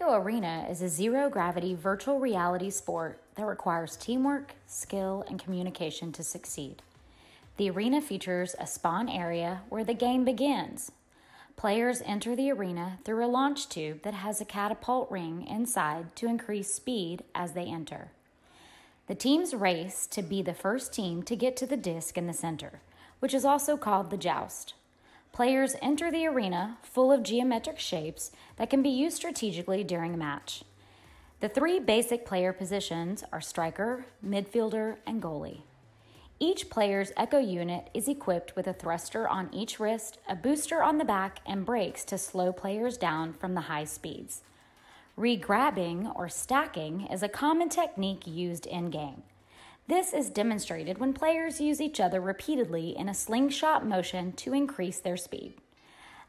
Echo Arena is a zero-gravity virtual reality sport that requires teamwork, skill, and communication to succeed. The arena features a spawn area where the game begins. Players enter the arena through a launch tube that has a catapult ring inside to increase speed as they enter. The teams race to be the first team to get to the disc in the center, which is also called the joust. Players enter the arena full of geometric shapes that can be used strategically during a match. The three basic player positions are striker, midfielder, and goalie. Each player's Echo unit is equipped with a thruster on each wrist, a booster on the back, and brakes to slow players down from the high speeds. Re-grabbing or stacking is a common technique used in-game. This is demonstrated when players use each other repeatedly in a slingshot motion to increase their speed.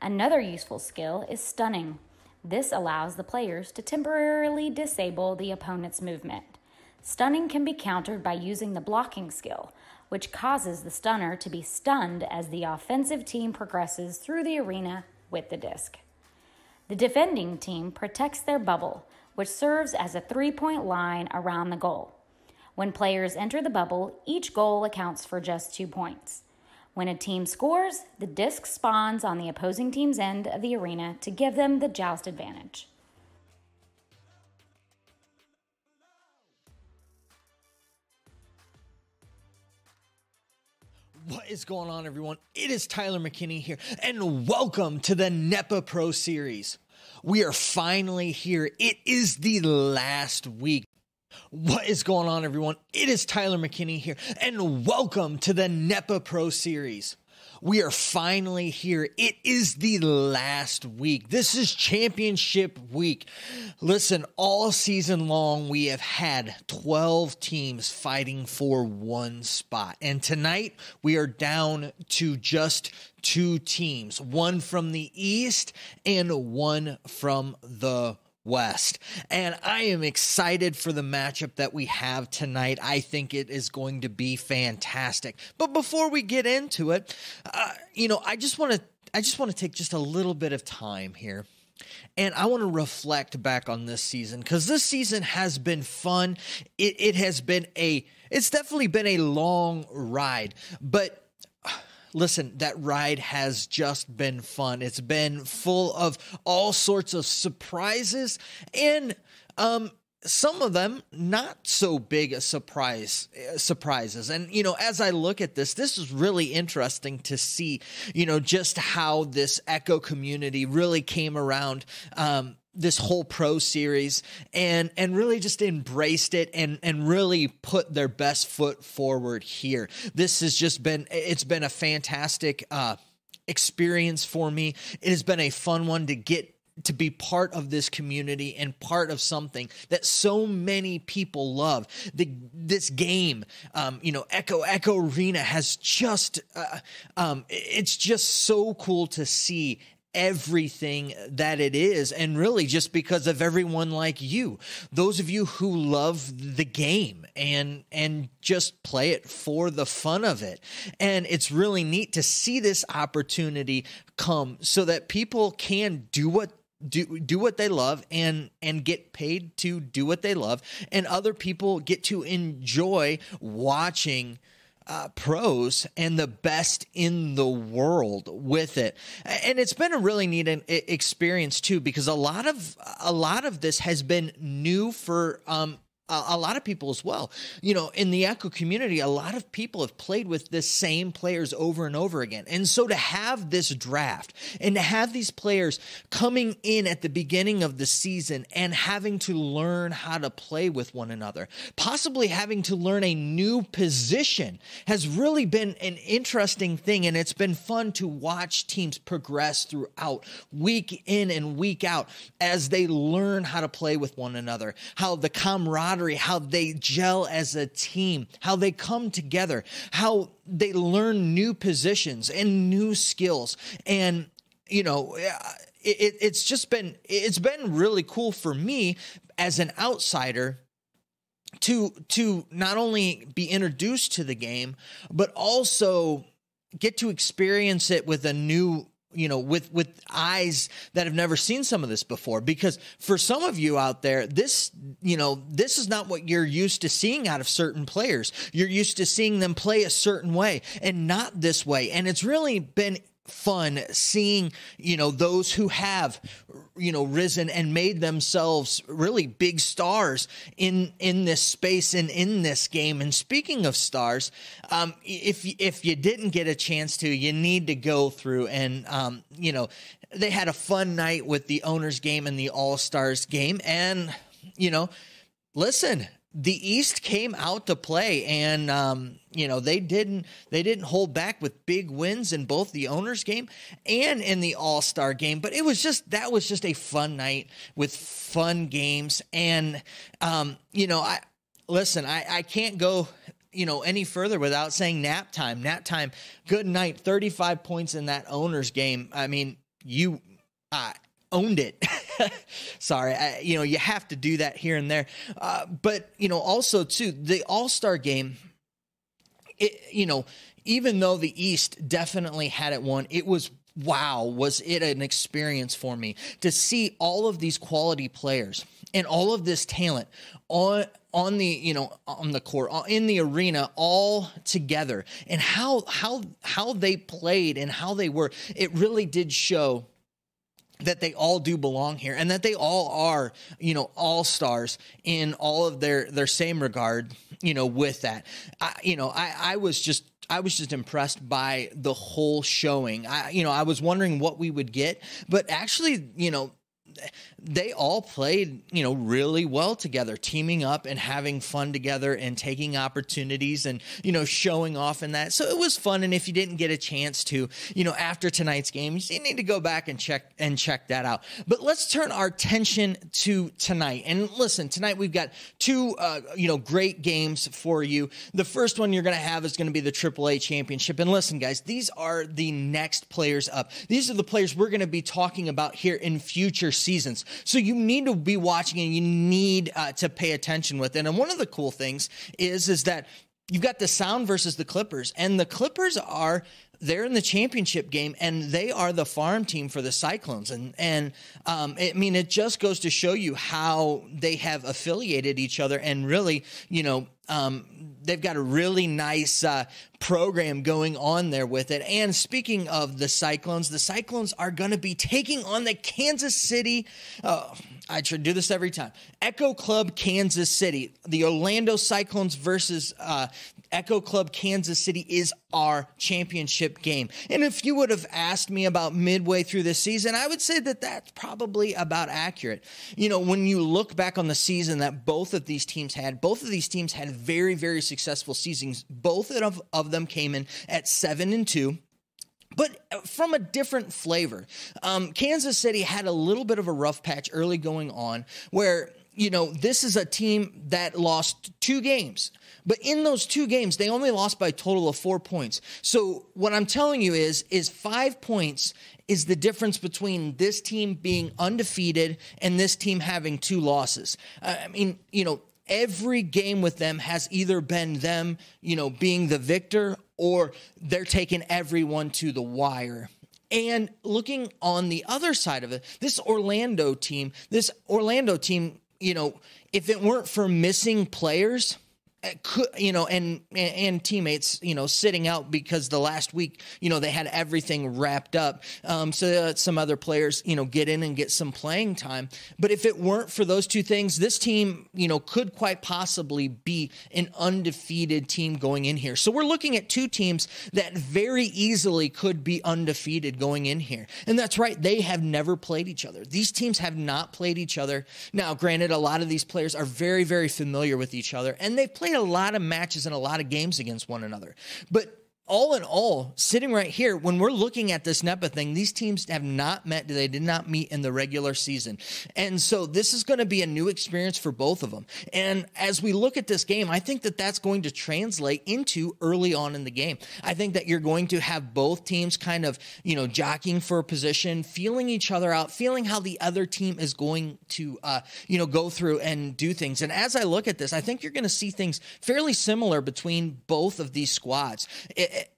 Another useful skill is stunning. This allows the players to temporarily disable the opponent's movement. Stunning can be countered by using the blocking skill, which causes the stunner to be stunned as the offensive team progresses through the arena with the disc. The defending team protects their bubble, which serves as a three-point line around the goal. When players enter the bubble, each goal accounts for just 2 points. When a team scores, the disc spawns on the opposing team's end of the arena to give them the joust advantage. What is going on, everyone? It is Tyler McKinney here, and welcome to the NEPA Pro Series. We are finally here. It is the last week. What is going on, everyone? It is Tyler McKinney here, and welcome to the NEPA Pro Series. We are finally here. It is the last week. This is championship week. Listen, all season long, we have had 12 teams fighting for one spot. And tonight, we are down to just 2 teams, one from the East and one from the West. And I am excited for the matchup that we have tonight. I think it is going to be fantastic. But before we get into it, I just want to take just a little bit of time here. And I want to reflect back on this season, because this season has been fun. It's definitely been a long ride, but listen, that ride has just been fun. It's been full of all sorts of surprises, and some of them not so big a surprises. And, as I look at this is really interesting to see, just how this Echo community really came around, this whole pro series and really just embraced it and really put their best foot forward here. This has just been a fantastic experience for me. It has been a fun one to get to be part of this community and part of something that so many people love. This game, Echo Arena has just, it's just so cool to see everything that it is, and really just because of everyone like you, those of you who love the game and just play it for the fun of it. And it's really neat to see this opportunity come so that people can do what they love and get paid to do what they love, and other people get to enjoy watching pros and the best in the world with it. And it's been a really neat experience too, because a lot of this has been new for a lot of people as well. In the Echo community, a lot of people have played with the same players over and over again. And so to have this draft and to have these players coming in at the beginning of the season and having to learn how to play with one another, possibly having to learn a new position, has really been an interesting thing. And it's been fun to watch teams progress throughout, week in and week out, as they learn how to play with one another, how the camaraderie, how they gel as a team, how they come together, how they learn new positions and new skills. And, it's been really cool for me as an outsider to not only be introduced to the game, but also get to experience it with a new with eyes that have never seen some of this before. Because for some of you out there, this is not what you're used to seeing out of certain players. You're used to seeing them play a certain way and not this way. And it's really been fun seeing, those who have, risen and made themselves really big stars in this space and in this game. And speaking of stars, if you didn't get a chance to, you need to go through and, they had a fun night with the Owners game and the All-Stars game. And, listen, the East came out to play, and they didn't hold back with big wins in both the Owners game and in the All-Star game. But that was just a fun night with fun games. And I can't go any further without saying nap time. Nap time, good night. 35 points in that Owners game. I mean, you owned it. Sorry, you have to do that here and there. But, also, too, the All-Star game, even though the East definitely had it won, it was, wow, was it an experience for me to see all of these quality players and all of this talent on the court, in the arena, all together, and how they played and how they were. It really did show that they all do belong here, and that they all are, all-stars in all of their same regard, with that. I was just impressed by the whole showing. I was wondering what we would get, but actually, they all played, really well together, teaming up and having fun together and taking opportunities and, showing off in that. So it was fun. And if you didn't get a chance to, after tonight's game, you need to go back and check that out. But let's turn our attention to tonight. And listen, tonight we've got two, great games for you. The first one you're going to have is going to be the AAA championship. And listen, guys, these are the next players up. These are the players we're going to be talking about here in future seasons. So you need to be watching, and you need to pay attention with it. And one of the cool things is that you've got the Sound versus the Clippers, and the Clippers they're in the championship game, and they are the farm team for the Cyclones. It just goes to show you how they have affiliated each other, and really, they've got a really nice program going on there with it. And speaking of the Cyclones are going to be taking on the Kansas City. I try to do this every time. Echo Club Kansas City. The Orlando Cyclones versus Echo Club Kansas City is our championship game. And if you would have asked me about midway through this season, I would say that that's probably about accurate. When you look back on the season that both of these teams had very, very successful seasons. Both of them came in at 7-2. But from a different flavor. Kansas City had a little bit of a rough patch early going on where, this is a team that lost 2 games. But in those 2 games, they only lost by a total of 4 points. So what I'm telling you is 5 points is the difference between this team being undefeated and this team having 2 losses. Every game with them has either been them, being the victor, or they're taking everyone to the wire. And looking on the other side of it, this Orlando team, if it weren't for missing players, and teammates, sitting out because the last week, they had everything wrapped up. So some other players, get in and get some playing time. But if it weren't for those 2 things, this team, could quite possibly be an undefeated team going in here. So we're looking at 2 teams that very easily could be undefeated going in here. And that's right. They have never played each other. These teams have not played each other. Now, granted, a lot of these players are very, very familiar with each other, and they've played a lot of matches and a lot of games against one another. But all in all, sitting right here, when we're looking at this NEPA thing, these teams have not met. They did not meet in the regular season. And so this is going to be a new experience for both of them. And as we look at this game, I think that that's going to translate into early on in the game. I think that you're going to have both teams kind of, jockeying for a position, feeling each other out, feeling how the other team is going to, go through and do things. And as I look at this, I think you're going to see things fairly similar between both of these squads.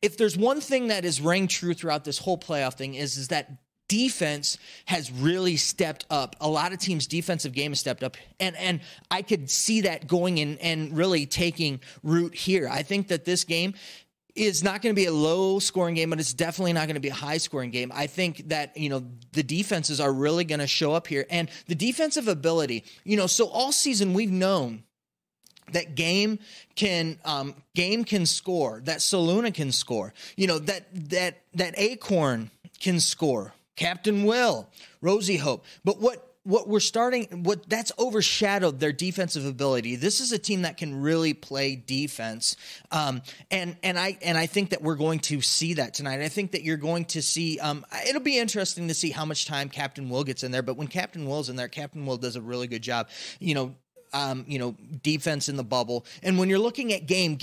if there's one thing that is rang true throughout this whole playoff thing is that defense has really stepped up. A lot of teams' defensive game has stepped up, and I could see that going in and really taking root here. I think that this game is not going to be a low-scoring game, but it's definitely not going to be a high-scoring game. I think that, the defenses are really going to show up here. And the defensive ability, so all season we've known that Game can score, that Soluna can score, that Acorn can score, Captain Will, Rosie Hope. But what that's overshadowed their defensive ability. This is a team that can really play defense. And I think that we're going to see that tonight. I think that you're going to see, it'll be interesting to see how much time Captain Will gets in there, but when Captain Will's in there, Captain Will does a really good job, defense in the bubble. And when you're looking at Game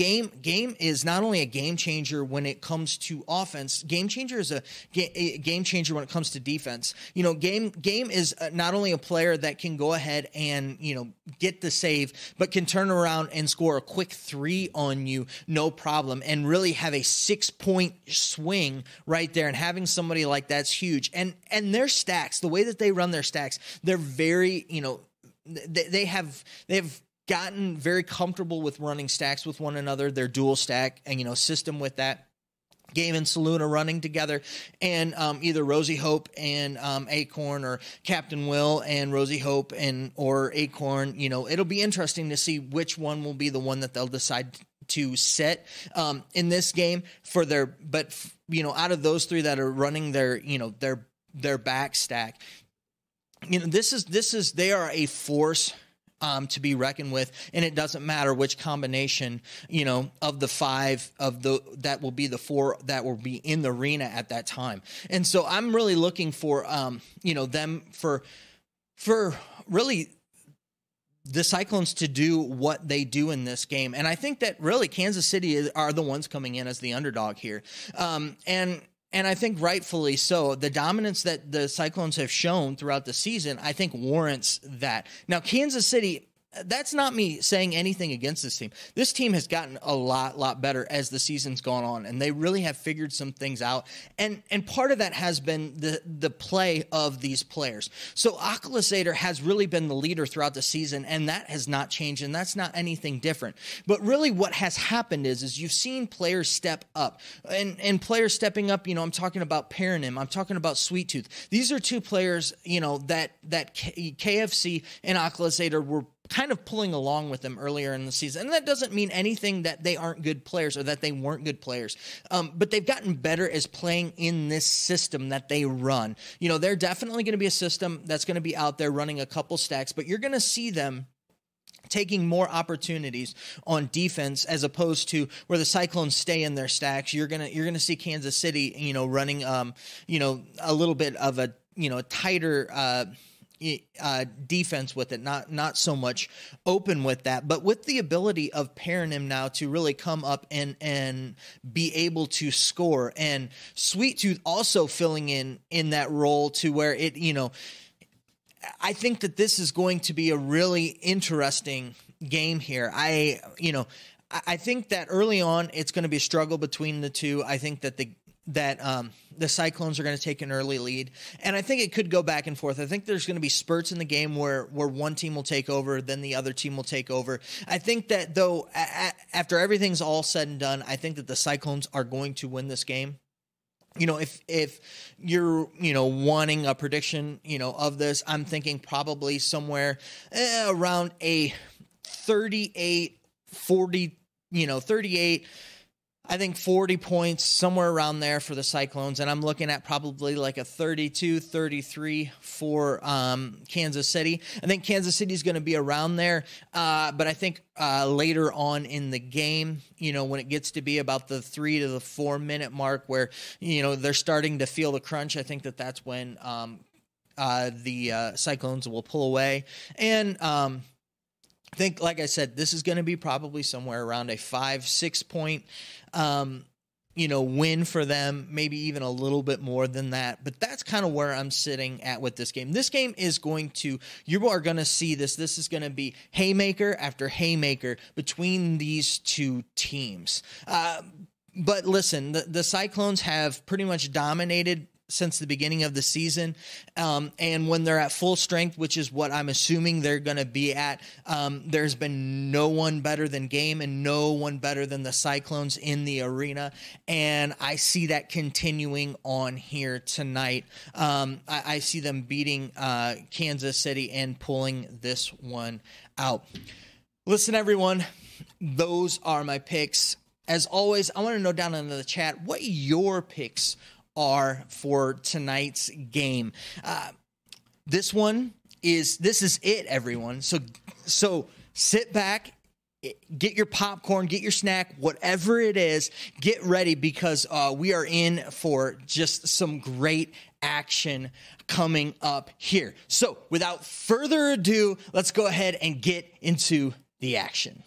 is not only a game changer when it comes to offense, Game Changer is a game changer when it comes to defense. Game is not only a player that can go ahead and, get the save, but can turn around and score a quick 3 on you, no problem, and really have a 6-point swing right there. And having somebody like that's huge. And their stacks, the way that they run their stacks, they're very, they have gotten very comfortable with running stacks with one another, their dual stack and system with that. Game and Soluna running together, and either Rosie Hope and Acorn, or Captain Will and Rosie Hope or Acorn. It'll be interesting to see which one will be the one that they'll decide to set in this game for their. But out of those 3 that are running their back stack. This is they are a force to be reckoned with, and it doesn't matter which combination of the 5 that will be the 4 that will be in the arena at that time. And so I'm really looking for them for really the Cyclones to do what they do in this game. And I think that really Kansas City are the ones coming in as the underdog here, and I think rightfully so. The dominance that the Cyclones have shown throughout the season, I think, warrants that. Now, Kansas City, that's not me saying anything against this team. This team has gotten a lot better as the season's gone on, and they really have figured some things out. And part of that has been the play of these players. So Akalasator has really been the leader throughout the season, and that has not changed, and that's not anything different. But really what has happened is you've seen players step up. And players stepping up, I'm talking about Paranim, I'm talking about Sweet Tooth. These are 2 players, that KFC and Akalasator were kind of pulling along with them earlier in the season. And that doesn't mean anything that they aren't good players or that they weren't good players. But they've gotten better as playing in this system that they run. They're definitely going to be a system that's going to be out there running a couple stacks, but you're going to see them taking more opportunities on defense as opposed to where the Cyclones stay in their stacks. You're gonna see Kansas City, running a little bit of a tighter defense with it, not so much open with that, but with the ability of Paranim now to really come up and be able to score, and Sweet Tooth also filling in that role to where it, I think that this is going to be a really interesting game here. I think that early on it's going to be a struggle between the 2. I think that the Cyclones are going to take an early lead, and I think it could go back and forth. I think there's going to be spurts in the game where one team will take over, then the other team will take over. I think that, though, after everything's all said and done, I think that the Cyclones are going to win this game. If you're, wanting a prediction, of this, I'm thinking probably somewhere around a 38, 38, I think 40 points, somewhere around there for the Cyclones. And I'm looking at probably like a 32, 33 for Kansas City. I think Kansas City is going to be around there. But I think later on in the game, when it gets to be about the 3 to the 4 minute mark where, they're starting to feel the crunch, I think that that's when the Cyclones will pull away. And I think, like I said, this is going to be probably somewhere around a 5-6 point, win for them, maybe even a little bit more than that. But that's kind of where I'm sitting at with this game. This game is you are going to see this. This is going to be haymaker after haymaker between these 2 teams. But listen, the Cyclones have pretty much dominated since the beginning of the season. And when they're at full strength, which is what I'm assuming they're going to be at, there's been no one better than Game and no one better than the Cyclones in the arena. And I see that continuing on here tonight. I see them beating Kansas City and pulling this one out. Listen, everyone, those are my picks. As always, I want to know down in the chat what your picks are for tonight's game. This is it, everyone. So sit back, get your popcorn, get your snack, whatever it is, get ready, because we are in for just some great action coming up here. So without further ado, let's go ahead and get into the action.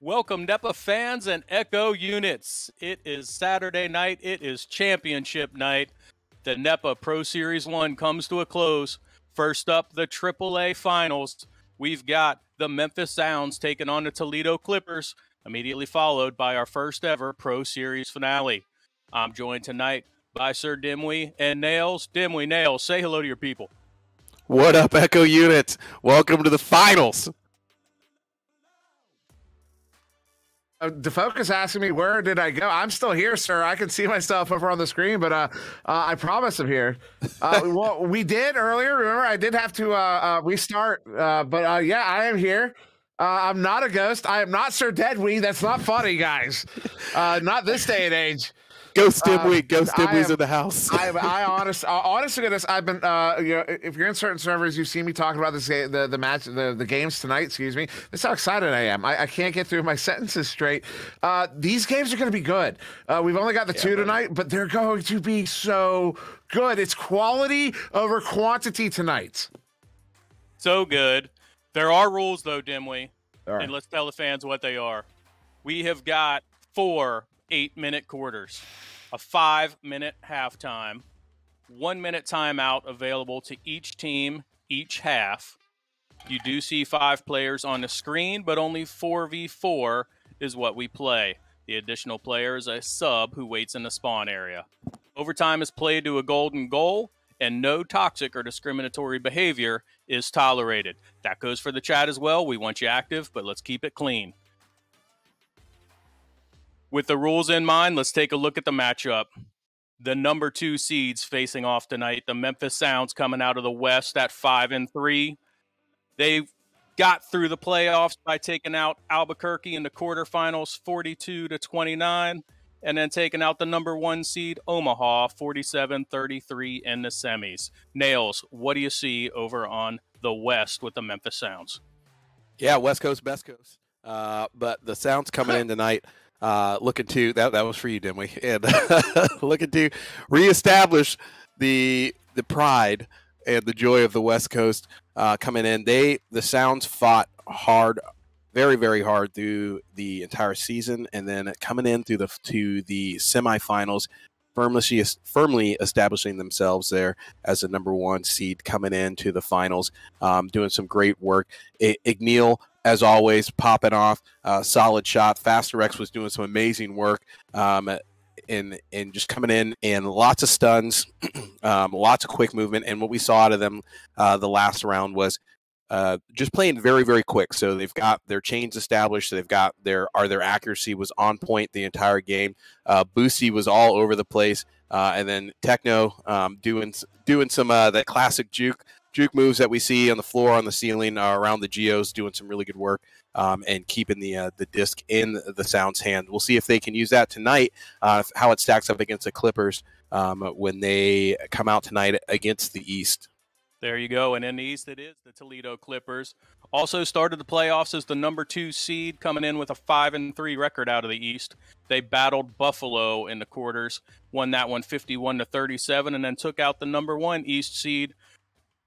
Welcome, NEPA fans and Echo units. It is Saturday night. It is championship night. The NEPA Pro Series 1 comes to a close. First up, the AAA Finals. We've got the Memphis Sounds taking on the Toledo Clippers, immediately followed by our first ever Pro Series finale. I'm joined tonight by Sir Dimwee and Nails. Dimwee, Nails, say hello to your people. What up, Echo units? Welcome to the finals. DeFocus asking me, where did I go? I'm still here, sir. I can see myself over on the screen, but I promise I'm here. Well, we did earlier. Remember, I did have to restart, but yeah, I am here. I'm not a ghost. I am not Sir Deadwee. That's not funny, guys. Not this day and age. Ghost Dimwee's in the house. I honestly, goodness, I've been, if you're in certain servers, you've seen me talking about this, the games tonight. Excuse me. That's how excited I am. I can't get through my sentences straight. These games are going to be good. We've only got the two tonight, but they're going to be so good. It's quality over quantity tonight. So good. There are rules, though, Dimwee, and let's tell the fans what they are. We have got 4 8-minute quarters, a 5-minute halftime, 1-minute timeout available to each team each half. You do see 5 players on the screen, but only 4v4 is what we play. The additional player is a sub who waits in the spawn area. Overtime is played to a golden goal, and no toxic or discriminatory behavior is tolerated. That goes for the chat as well. We want you active, but let's keep it clean. With the rules in mind, let's take a look at the matchup. The number 2 seeds facing off tonight, the Memphis Sounds coming out of the West at 5-3. They got through the playoffs by taking out Albuquerque in the quarterfinals 42-29, and then taking out the number 1 seed Omaha 47-33 in the semis. Nails, what do you see over on the West with the Memphis Sounds? Yeah, West Coast, best coast. But the Sounds coming in tonight. Looking to that was for you, Dimwee, and looking to reestablish the pride and the joy of the West Coast coming in. The Sounds fought hard, very, very hard through the entire season, and then coming in to the semifinals, firmly establishing themselves there as the number 1 seed coming into the finals, doing some great work. Igneel, as always, popping off, solid shot. Faster X was doing some amazing work, and just coming in and lots of stuns, lots of quick movement. And what we saw out of them the last round was just playing very, very quick. So they've got their chains established. They've got their accuracy was on point the entire game. Boosie was all over the place, and then Techno doing some that classic juke moves that we see on the floor, on the ceiling, around the geos, doing some really good work, and keeping the disc in the Sounds' hand. We'll see if they can use that tonight, how it stacks up against the Clippers when they come out tonight against the East. There you go. And in the East, it is the Toledo Clippers. Also started the playoffs as the number 2 seed, coming in with a 5-3 record out of the East. They battled Buffalo in the quarters, won that one 51-37, and then took out the number 1 East seed,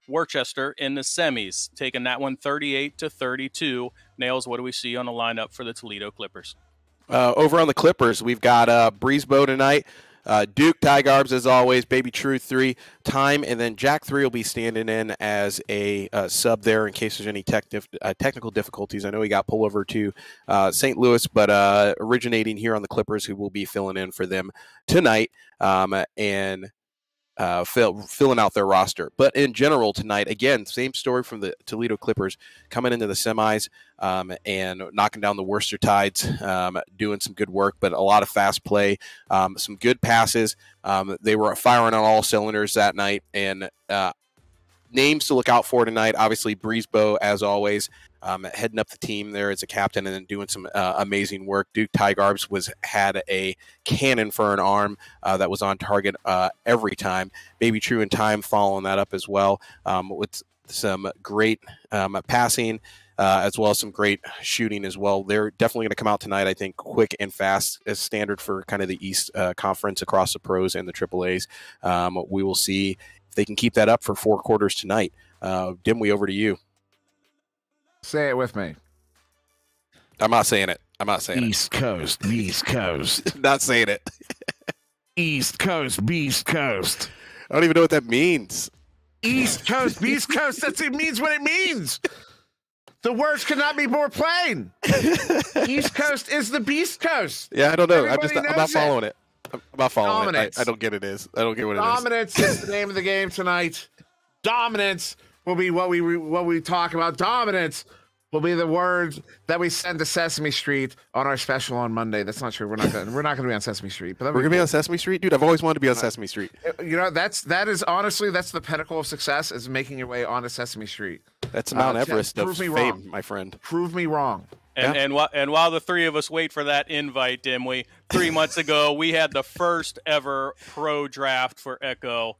Worcester, in the semis, taking that one 38-32. Nails, what do we see on the lineup for the Toledo Clippers? Over on the Clippers, we've got Breezebo tonight. Duke, Ty Garbs, as always, Baby True 3, Time, and then Jack 3 will be standing in as a sub there in case there's any technical difficulties. I know he got pulled over to St. Louis, but originating here on the Clippers, who will be filling in for them tonight and filling out their roster. But in general tonight, again, same story from the Toledo Clippers, coming into the semis and knocking down the Worcester Tides, doing some good work, but a lot of fast play, some good passes. They were firing on all cylinders that night, and names to look out for tonight, obviously Breezebo, as always, heading up the team there as a captain and then doing some amazing work. Duke Ty Garbs had a cannon for an arm that was on target every time. Baby True and Time following that up as well with some great passing as well as some great shooting as well. They're definitely going to come out tonight, I think, quick and fast as standard for kind of the East Conference across the pros and the AAAs. We will see if they can keep that up for 4 quarters tonight. Dimwee, over to you. Say it with me. I'm not saying it. East Coast, East Coast. Not saying it. East Coast, Beast Coast. I don't even know what that means. East Coast, Beast Coast. It means what it means. The words could not be more plain. East Coast is the Beast Coast. Yeah, I don't know. I'm not following it. I'm not following it. I don't get it is. I don't get what it is. Dominance is the name of the game tonight. Dominance will be what we talk about. Dominance will be the words that we send to Sesame Street on our special on Monday. That's not true. We're not gonna be on Sesame Street. But we're gonna be on Sesame Street, dude. I've always wanted to be on Sesame Street. You know, that is honestly the pinnacle of success, is making your way onto Sesame Street. That's Mount Everest of fame, my friend. Prove me wrong. And while the three of us wait for that invite, Dimwee, 3 months ago we had the first ever pro draft for Echo.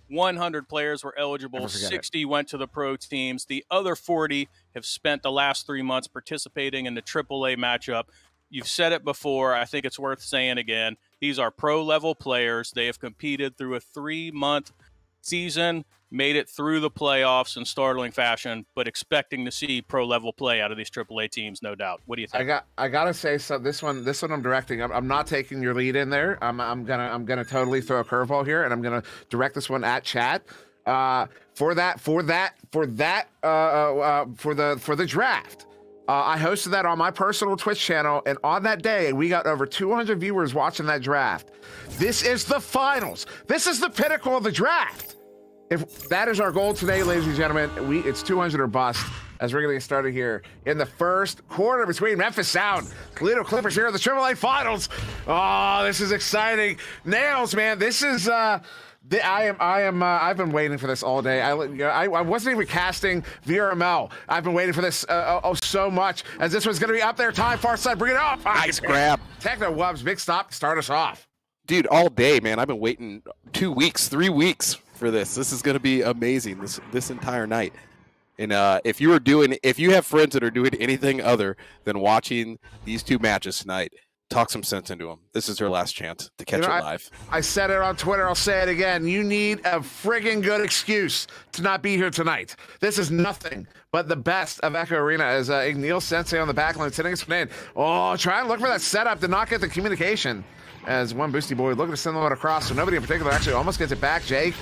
100 players were eligible, 60 went to the pro teams. The other 40 have spent the last 3 months participating in the AAA matchup. You've said it before. I think it's worth saying again. These are pro-level players. They have competed through a 3-month season, made it through the playoffs in startling fashion, but expecting to see pro-level play out of these AAA teams, no doubt. What do you think? I gotta say, so this one I'm directing. I'm not taking your lead in there. I'm gonna totally throw a curveball here, and I'm gonna direct this one at chat. For the draft. I hosted that on my personal Twitch channel, and on that day, we got over 200 viewers watching that draft. This is the finals. This is the pinnacle of the draft. If that is our goal today, ladies and gentlemen, it's 200 or bust as we're going to get started here in the first quarter between Memphis Sound, Toledo Clippers here in the AAA Finals. Oh, this is exciting. Nails, man, this is I've been waiting for this all day. I wasn't even casting VRML. I've been waiting for this so much, as this was going to be up there. Time, far side, bring it up. Nice grab. Techno Wubs, big stop to start us off. Dude, all day, man. I've been waiting 2 weeks, 3 weeks for this. This is going to be amazing this entire night. And if you have friends that are doing anything other than watching these two matches tonight, talk some sense into them. This is their last chance to catch it live. I said it on Twitter. I'll say it again. You need a friggin' good excuse to not be here tonight. This is nothing but the best of Echo Arena, as Igneel Sensei on the back line sending us in. Oh, try and look for that setup to not get the communication. As one boosty boy looking to send the one across, so nobody in particular actually almost gets it back. Jake,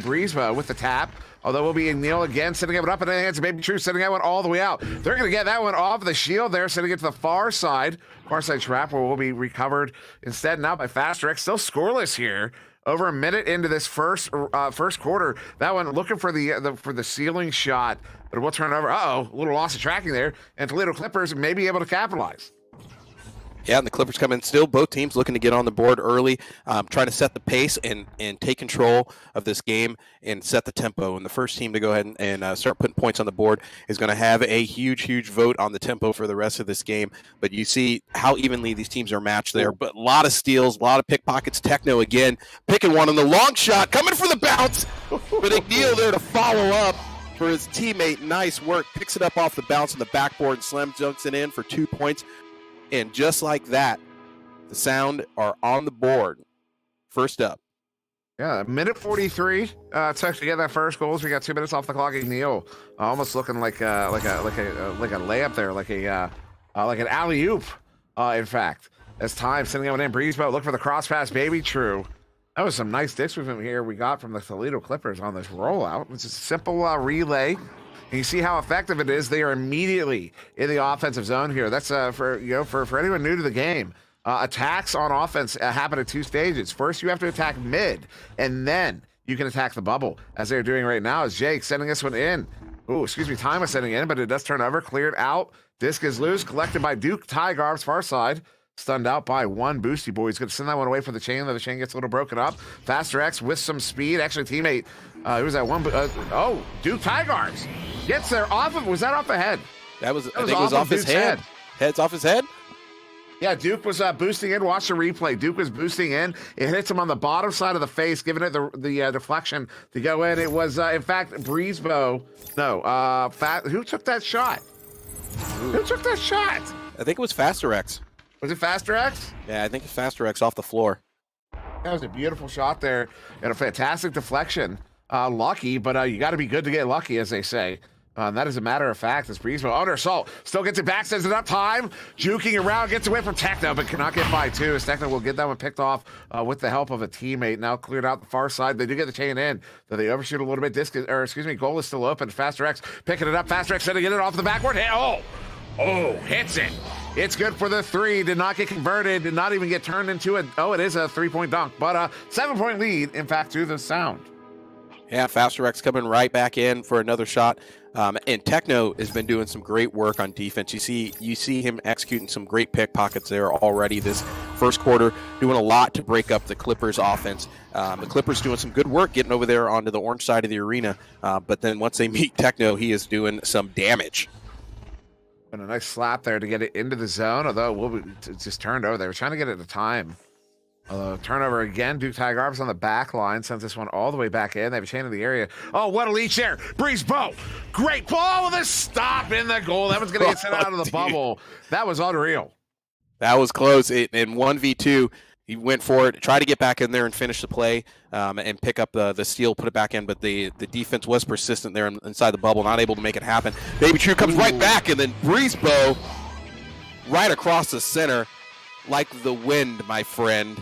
Breeze with the tap. Although we'll be Neil again, sending it up in the hands of Baby True, sending that one all the way out. They're going to get that one off the shield there, sending it to the far side trap, where we'll be recovered instead now by Faster X. Still scoreless here. Over a minute into this first quarter. That one looking for the ceiling shot, but we'll turn over. A little loss of tracking there, and Toledo Clippers may be able to capitalize. Yeah, and the Clippers come in still. Both teams looking to get on the board early, trying to set the pace and take control of this game and set the tempo. And the first team to go ahead and start putting points on the board is going to have a huge vote on the tempo for the rest of this game. But you see how evenly these teams are matched there. But a lot of steals, a lot of pickpockets. Techno again picking one on the long shot, coming for the bounce. But Igneel there to follow up. for his teammate. Nice work. Picks it up off the bounce on the backboard and slam dunks it in for 2 points. And just like that, the Sound are on the board. First up. Yeah, minute 43 to actually get that first goal. So we got 2 minutes off the clock. Neil almost looking like a layup there, like an alley oop. In fact, as time sending out in Breezeboat, look for the cross pass, baby. True. That was some nice disc movement here we got from the Toledo Clippers on this rollout. It's a simple relay. And you see how effective it is. They are immediately in the offensive zone here. That's for anyone new to the game. Attacks on offense happen at 2 stages. First, you have to attack mid, and then you can attack the bubble, as they're doing right now. As Jake sending this one in. Oh, excuse me, time is sending in, but it does turn over. Cleared out. Disc is loose. Collected by Duke Tigarbs, far side. Stunned out by one Boosty Boy. He's going to send that one away for the chain. The chain gets a little broken up. Faster X with some speed. Actually, teammate, who was that one? Duke Tigarbs gets there off of. Was that off the head? I think it was off his head. Head's off his head? Yeah, Duke was boosting in. Watch the replay. Duke was boosting in. It hits him on the bottom side of the face, giving it the deflection to go in. It was, in fact, Breezebow. No, who took that shot? Who took that shot? I think it was Faster X. Was it Faster X? Yeah, I think it's Faster X off the floor. That was a beautiful shot there and a fantastic deflection. Lucky, but you got to be good to get lucky, as they say. That is a matter of fact. As Breezebow under assault, still gets it back, sends it up time, juking around, gets away from Techno, but cannot get by 2. As Techno will get that one picked off with the help of a teammate. Now cleared out the far side. They do get the chain in, though they overshoot a little bit. Goal is still open. Faster X picking it up. Faster X trying to get it off the backboard. Hits it. It's good for the 3. Did not get converted. Did not even get turned into it is a 3-point dunk, but a 7-point lead, in fact, to the Sound. Yeah, Faster X coming right back in for another shot. And Techno has been doing some great work on defense. You see him executing some great pickpockets there already this first quarter, doing a lot to break up the Clippers offense. The Clippers doing some good work getting over there onto the orange side of the arena. But then once they meet Techno, he is doing some damage. And a nice slap there to get it into the zone, although it's just turned over. They were trying to get it to time. Turnover again. Duke Tigarbs on the back line. Sends this one all the way back in. They have a chain in the area. Oh, what a leech there. Breezebow. Great ball with a stop in the goal. That one's going to get sent out of the bubble. That was unreal. That was close. In 1v2, he went for it, tried to get back in there and finish the play and pick up the steal, put it back in, but the defense was persistent there inside the bubble, not able to make it happen. Baby True comes right back, and then Breezebow right across the center like the wind, my friend,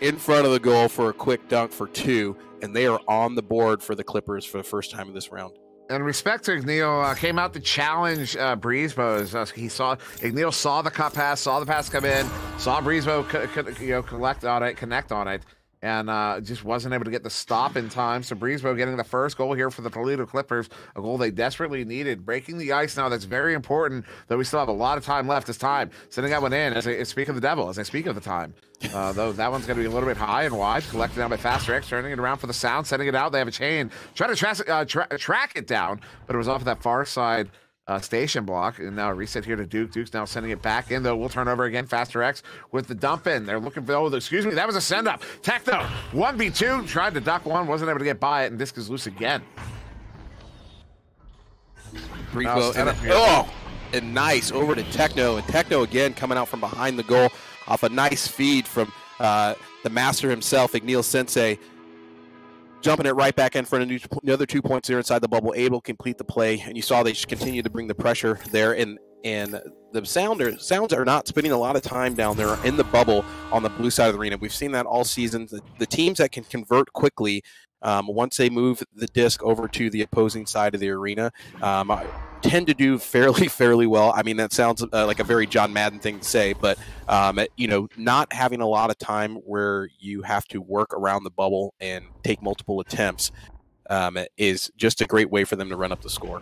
in front of the goal for a quick dunk for 2, and they are on the board for the Clippers for the first time in this round. And respect to Igneel, came out to challenge Breezebow. Igneel saw the cut pass, saw the pass come in, saw Breezebow connect on it, and just wasn't able to get the stop in time. So Breezebow getting the first goal here for the Toledo Clippers, a goal they desperately needed. Breaking the ice now, that's very important, though we still have a lot of time left. This time, sending that one in, as I speak of the devil, as I speak of the time. Though that one's going to be a little bit high and wide. Collected down by Faster X, turning it around for the Sound, sending it out. They have a chain. Trying to track it down, but it was off of that far side station block. And now a reset here to Duke. Duke's now sending it back in, though. We'll turn over again. Faster X with the dump in. They're looking for, that was a send up. Techno, 1v2, tried to duck one, wasn't able to get by it, and disc is loose again. And nice over to Techno, and Techno again coming out from behind the goal off a nice feed from the master himself, Igneel Sensei, jumping it right back in front of another 2 points there inside the bubble, able to complete the play. And you saw they just continue to bring the pressure there, and the Sounds are not spending a lot of time down there in the bubble on the blue side of the arena. We've seen that all season. The teams that can convert quickly once they move the disc over to the opposing side of the arena tend to do fairly well. I mean, that sounds like a very John Madden thing to say, but not having a lot of time where you have to work around the bubble and take multiple attempts is just a great way for them to run up the score.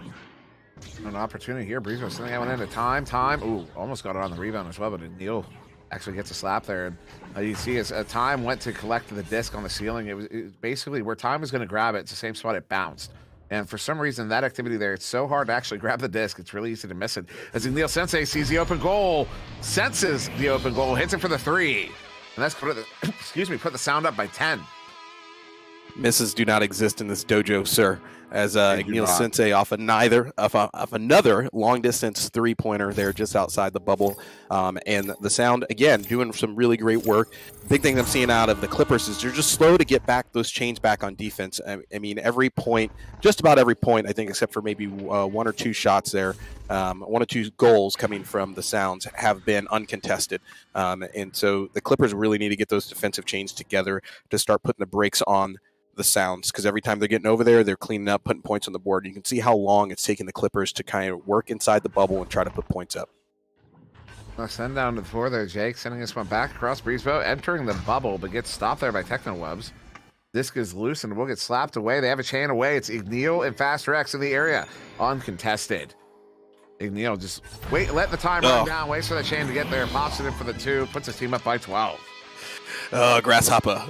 An opportunity here. Breezebow sending that one into time. Ooh, almost got it on the rebound as well, but Neil actually gets a slap there. And you see as time went to collect the disc on the ceiling, it was basically where time was going to grab it. It's the same spot it bounced. And for some reason, that activity there, it's so hard to actually grab the disc. It's really easy to miss it. As Igneel Sensei sees the open goal, senses the open goal, hits it for the 3. And that's put the Sound up by 10. Misses do not exist in this dojo, sir. as Igneel Sensei off another long distance 3-pointer there just outside the bubble. And the Sound, again, doing some really great work. Big thing I'm seeing out of the Clippers is they're just slow to get back those chains back on defense. I mean, every point, just about every point, I think, except for maybe one or two shots there, one or two goals coming from the Sounds have been uncontested. And so the Clippers really need to get those defensive chains together to start putting the brakes on the Sounds, because every time they're getting over there, they're cleaning up, putting points on the board. You can see how long it's taking the Clippers to kind of work inside the bubble and try to put points up. Well, send down to the floor there, Jake. Sending this one back across Breezebo, entering the bubble, but gets stopped there by Technowebs. Disc is loose and will get slapped away. They have a chain away. It's Igneel and Faster X in the area, uncontested. Igneel just let the time run down, waits for the chain to get there, pops it in for the 2, puts his team up by 12. Grasshopper.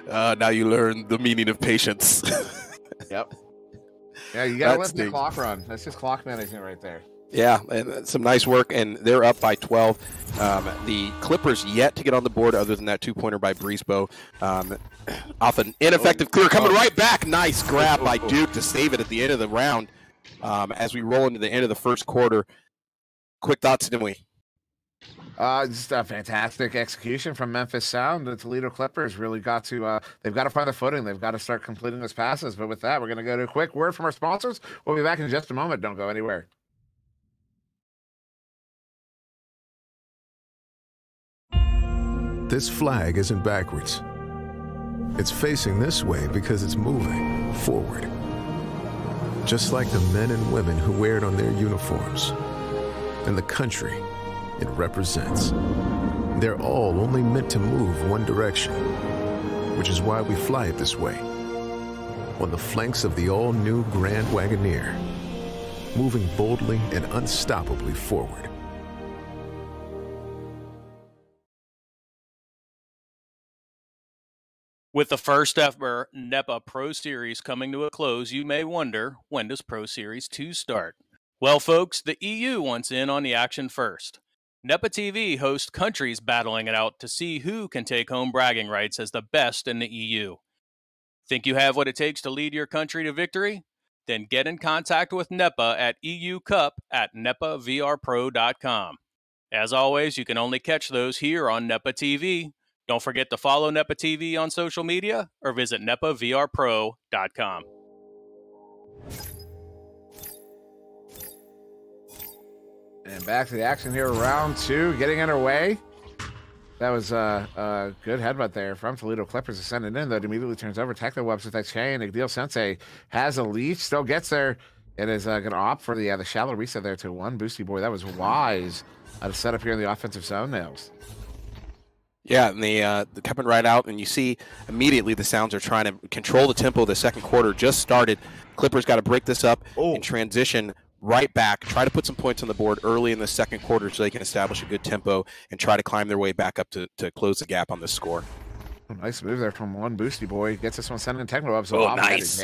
Now you learn the meaning of patience. Yep. Yeah, you gotta let the clock run. That's just clock management right there. Yeah, and some nice work, and they're up by 12. The Clippers yet to get on the board other than that 2-pointer by Breezebo. Off an ineffective clear, coming right back. Nice grab by Duke to save it at the end of the round. As we roll into the end of the first quarter. Quick thoughts, didn't we? Just a fantastic execution from Memphis Sound. The Toledo Clippers really got to, they've got to find the footing. They've got to start completing those passes. But with that, we're going to go to a quick word from our sponsors. We'll be back in just a moment. Don't go anywhere. This flag isn't backwards. It's facing this way because it's moving forward. Just like the men and women who wear it on their uniforms. And the country it represents. They're all only meant to move one direction, which is why we fly it this way. On the flanks of the all-new Grand Wagoneer, moving boldly and unstoppably forward. With the first ever NEPA Pro Series coming to a close, you may wonder, when does Pro Series 2 start? Well, folks, the EU wants in on the action first. NEPA TV hosts countries battling it out to see who can take home bragging rights as the best in the EU. Think you have what it takes to lead your country to victory? Then get in contact with NEPA at eucup@nepavrpro.com. As always, you can only catch those here on NEPA TV. Don't forget to follow NEPA TV on social media or visit nepavrpro.com. And back to the action here, round 2, getting underway. That was a good headbutt there from Toledo Clippers to send it in, though it immediately turns over. Technowebs with that chain. Igneel Sensei has a lead, still gets there, and is going to opt for the shallow reset there to 1 boosty boy. That was wise to set up here in the offensive zone, Nails. Yeah, and they're coming right out, and you see immediately the Sounds are trying to control the tempo. The second quarter just started. Clippers got to break this up and transition right back, try to put some points on the board early in the second quarter so they can establish a good tempo and try to climb their way back up to close the gap on this score. Nice move there from 1 boosty boy. Gets this one sent in Technowebs. So nice.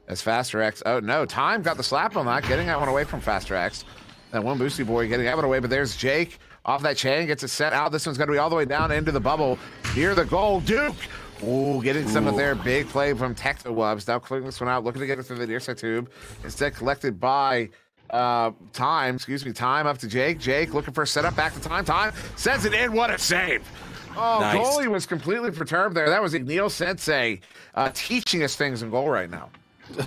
As Faster X. Oh, no. Time got the slap on that, getting that one away from Faster X. That 1 boosty boy getting that one away, but there's Jake. Off that chain, gets it set out. This one's going to be all the way down into the bubble. Near the goal, Duke. Ooh, getting some of their big play from Technowebs. Now clearing this one out, looking to get it through the near side tube. Instead collected by Time up to Jake. Jake looking for a setup, back to Time sends it in. What a save. Oh, nice. Goalie was completely perturbed there. That was Igneel Sensei teaching us things in goal right now.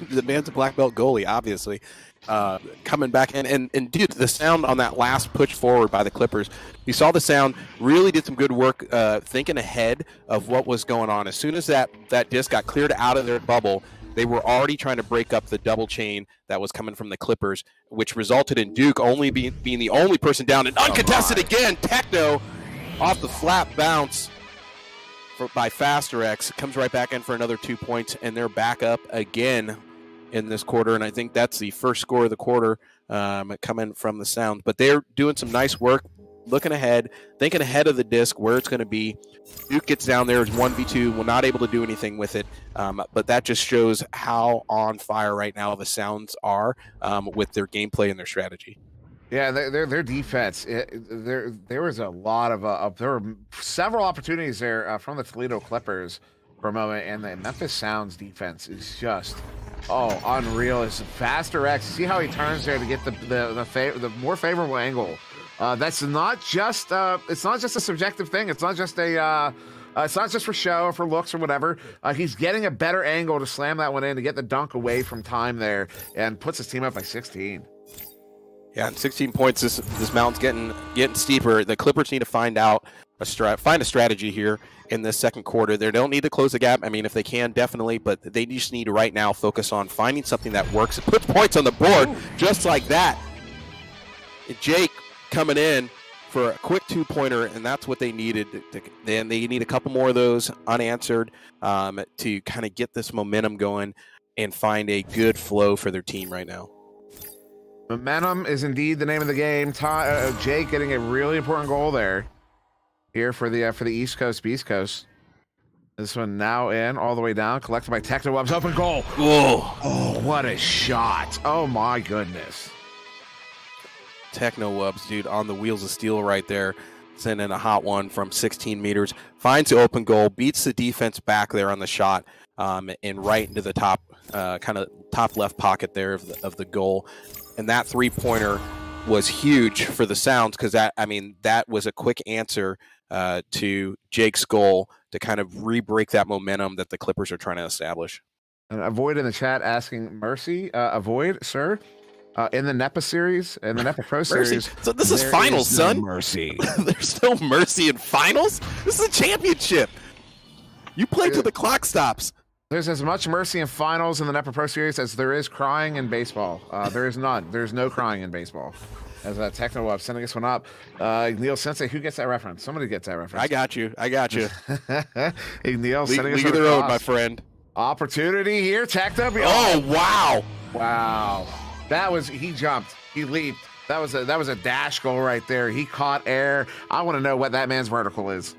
The man's a black belt goalie, obviously. Coming back and dude, the Sound on that last push forward by the Clippers, you saw the Sound really did some good work thinking ahead of what was going on. As soon as that disc got cleared out of their bubble, they were already trying to break up the double chain that was coming from the Clippers, which resulted in Duke only being the only person down and uncontested again. Techno off the flat bounce by Faster X comes right back in for another 2 points, and they're back up again in this quarter, and I think that's the first score of the quarter coming from the Sound. But they're doing some nice work, looking ahead, thinking ahead of the disc, where it's going to be. Duke gets down there as 1v2, we're not able to do anything with it, but that just shows how on fire right now the Sounds are with their gameplay and their strategy. Yeah, their defense. There was a lot of there were several opportunities there from the Toledo Clippers for a moment, and the Memphis Sounds defense is just unreal. It's faster X. See how he turns there to get the more favorable angle. That's not just it's not just a subjective thing. It's not just it's not just for show or for looks or whatever. He's getting a better angle to slam that one in to get the dunk away from time there, and puts his team up by 16. Yeah, and 16 points. This mountain's getting steeper. The Clippers need to find a strategy here in this second quarter. They don't need to close the gap. I mean, if they can, definitely, but they just need to right now focus on finding something that works. It puts points on the board just like that. Jake coming in for a quick 2-pointer, and that's what they needed. Then they need a couple more of those unanswered to kind of get this momentum going and find a good flow for their team right now. Momentum is indeed the name of the game. Jake getting a really important goal there here for the East Coast, Beast Coast. This one now in, all the way down, collected by Technoweb's open goal. Whoa! Oh, what a shot! Oh my goodness! Technowebs, dude, on the wheels of steel right there, sending a hot one from 16 meters. Finds the open goal, beats the defense back there on the shot, and right into the top, kind of top left pocket there of the goal. And that 3-pointer was huge for the Sounds because that was a quick answer to Jake's goal to kind of re-break that momentum that the Clippers are trying to establish. And Avoid in the chat asking Mercy, Avoid, sir, in the NEPA series, in the NEPA Pro series. So this is finals, son. Mercy. There's no mercy in finals. This is a championship. You play till the clock stops. There's as much mercy in finals in the NEPA Pro Series as there is crying in baseball. There is none. There's no crying in baseball. As Techno sending this one up. Neil Sensei, who gets that reference? Somebody gets that reference. I got you. Neil sending us League of their own, my friend. Opportunity here. Techno. Oh, wow. Wow. He jumped. He leaped. That was a dash goal right there. He caught air. I want to know what that man's vertical is.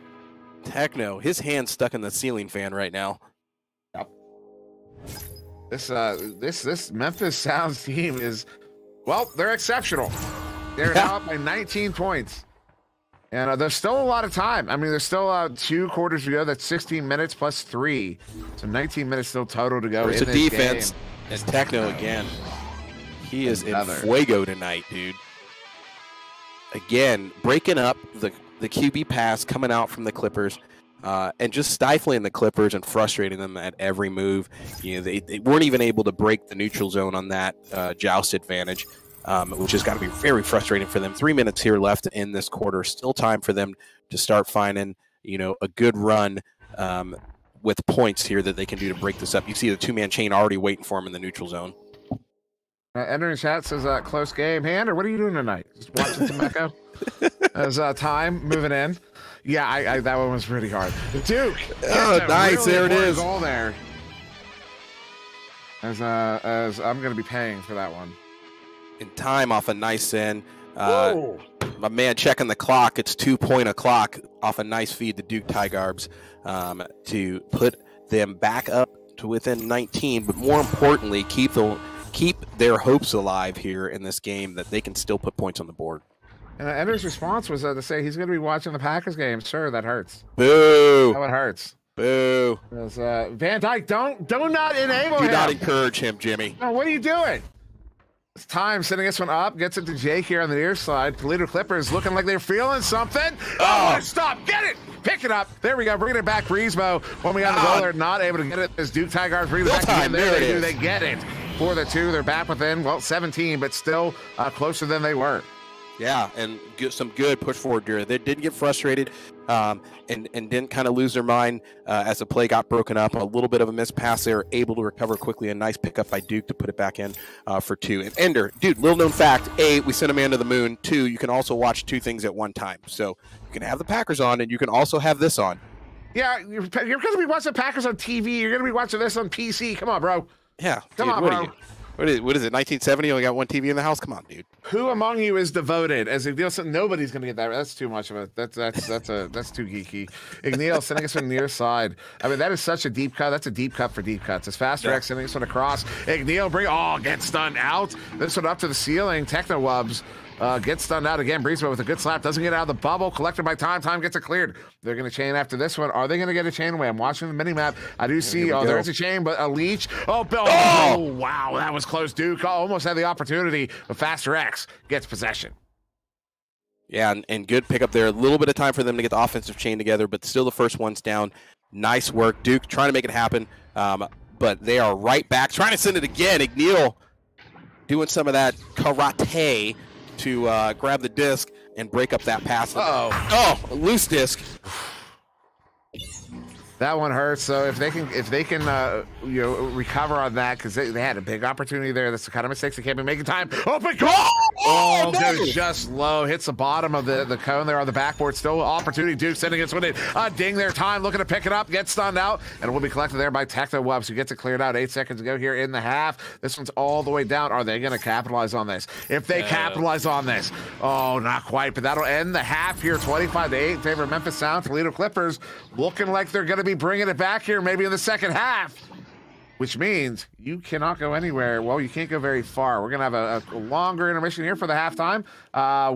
Techno, his hand's stuck in the ceiling fan right now. This Memphis Sounds team is, well, they're exceptional. They're now up by 19 points. And there's still a lot of time. I mean, there's still 2 quarters to go. That's 16 minutes plus 3. So 19 minutes still total to go. There's a defense. It's Techno again. He is in fuego tonight, dude. Again, breaking up the QB pass coming out from the Clippers. And just stifling the Clippers and frustrating them at every move. You know, they weren't even able to break the neutral zone on that joust advantage, which has got to be very frustrating for them. 3 minutes here left in this quarter. Still time for them to start finding, a good run with points here that they can do to break this up. You see the 2-man chain already waiting for them in the neutral zone. Ender in chat says close game. Hey, Ender, what are you doing tonight? Just watching some Echo? As time moving in. Yeah, I that one was pretty hard. The Duke. Oh, nice. Really there it is. Goal there. As I'm going to be paying for that one. In time off a nice send. My man checking the clock. It's 2-point o'clock off a nice feed to Duke Tigarbs to put them back up to within 19. But more importantly, keep their hopes alive here in this game that they can still put points on the board. And Ender's response was to say he's going to be watching the Packers game. Sure, that hurts. Boo. How it hurts. Boo. Van Dyke, don't not enable him. Do not encourage him, Jimmy. No, what are you doing? It's time sending this one up. Gets it to Jake here on the near side. Toledo Clippers looking like they're feeling something. Oh, stop. Get it. Pick it up. There we go. Bringing it back. Breezebo. When we got the goal, they're not able to get it. As Duke Tigers bring it back again. There they do. They get it. For the 2, they're back within, 17, but still closer than they were. Yeah, and some good push forward there. They didn't get frustrated and didn't kind of lose their mind as the play got broken up. A little bit of a missed pass there, able to recover quickly. A nice pickup by Duke to put it back in for 2. And Ender, dude, little known fact, A, we sent a man to the moon. 2, you can also watch 2 things at one time. So you can have the Packers on and you can also have this on. Yeah, you're going to be watching the Packers on TV. You're going to be watching this on PC. Come on, bro. Yeah. Come on, bro. What is it, 1970? Only got 1 TV in the house? Come on, dude. Who among you is devoted? As Igneal, nobody's going to get that. That's too much of a. That's too geeky. Igneal sending us from the near side. I mean, that is such a deep cut. That's a deep cut for deep cuts. It's faster X sending this one across. Igneal gets stunned out. This one up to the ceiling. Technowubs Gets stunned out again. Breezeway with a good slap. Doesn't get out of the bubble. Collected by Time. Time gets it cleared. They're going to chain after this one. Are they going to get a chain away? I'm watching the mini-map. I do see, there's a chain, but a leech. Oh, Bill. Oh, wow. That was close. Duke almost had the opportunity, but Faster X gets possession. Yeah, and good pickup there. A little bit of time for them to get the offensive chain together, but still the first one's down. Nice work. Duke trying to make it happen, but they are right back. Trying to send it again. Igneal doing some of that karate to grab the disc and break up that pass. Oh, loose disc. That one hurts. So if they can recover on that, because they had a big opportunity there. That's the kind of mistakes they can't be making. Time. Open goal! Oh, goes just low. Hits the bottom of the cone there on the backboard. Still opportunity. Duke sending it in. Ding their Time. Looking to pick it up. Gets stunned out. And will be collected there by Techno Wubs, who gets it cleared out. 8 seconds to go here in the half. This one's all the way down. Are they going to capitalize on this? If they capitalize on this. Oh, not quite. But that'll end the half here. 25-8 in favor of Memphis Sound. Toledo Clippers looking like they're going to be bringing it back here maybe in the second half, which means you cannot go anywhere. Well, you can't go very far. We're going to have a longer intermission here for the halftime.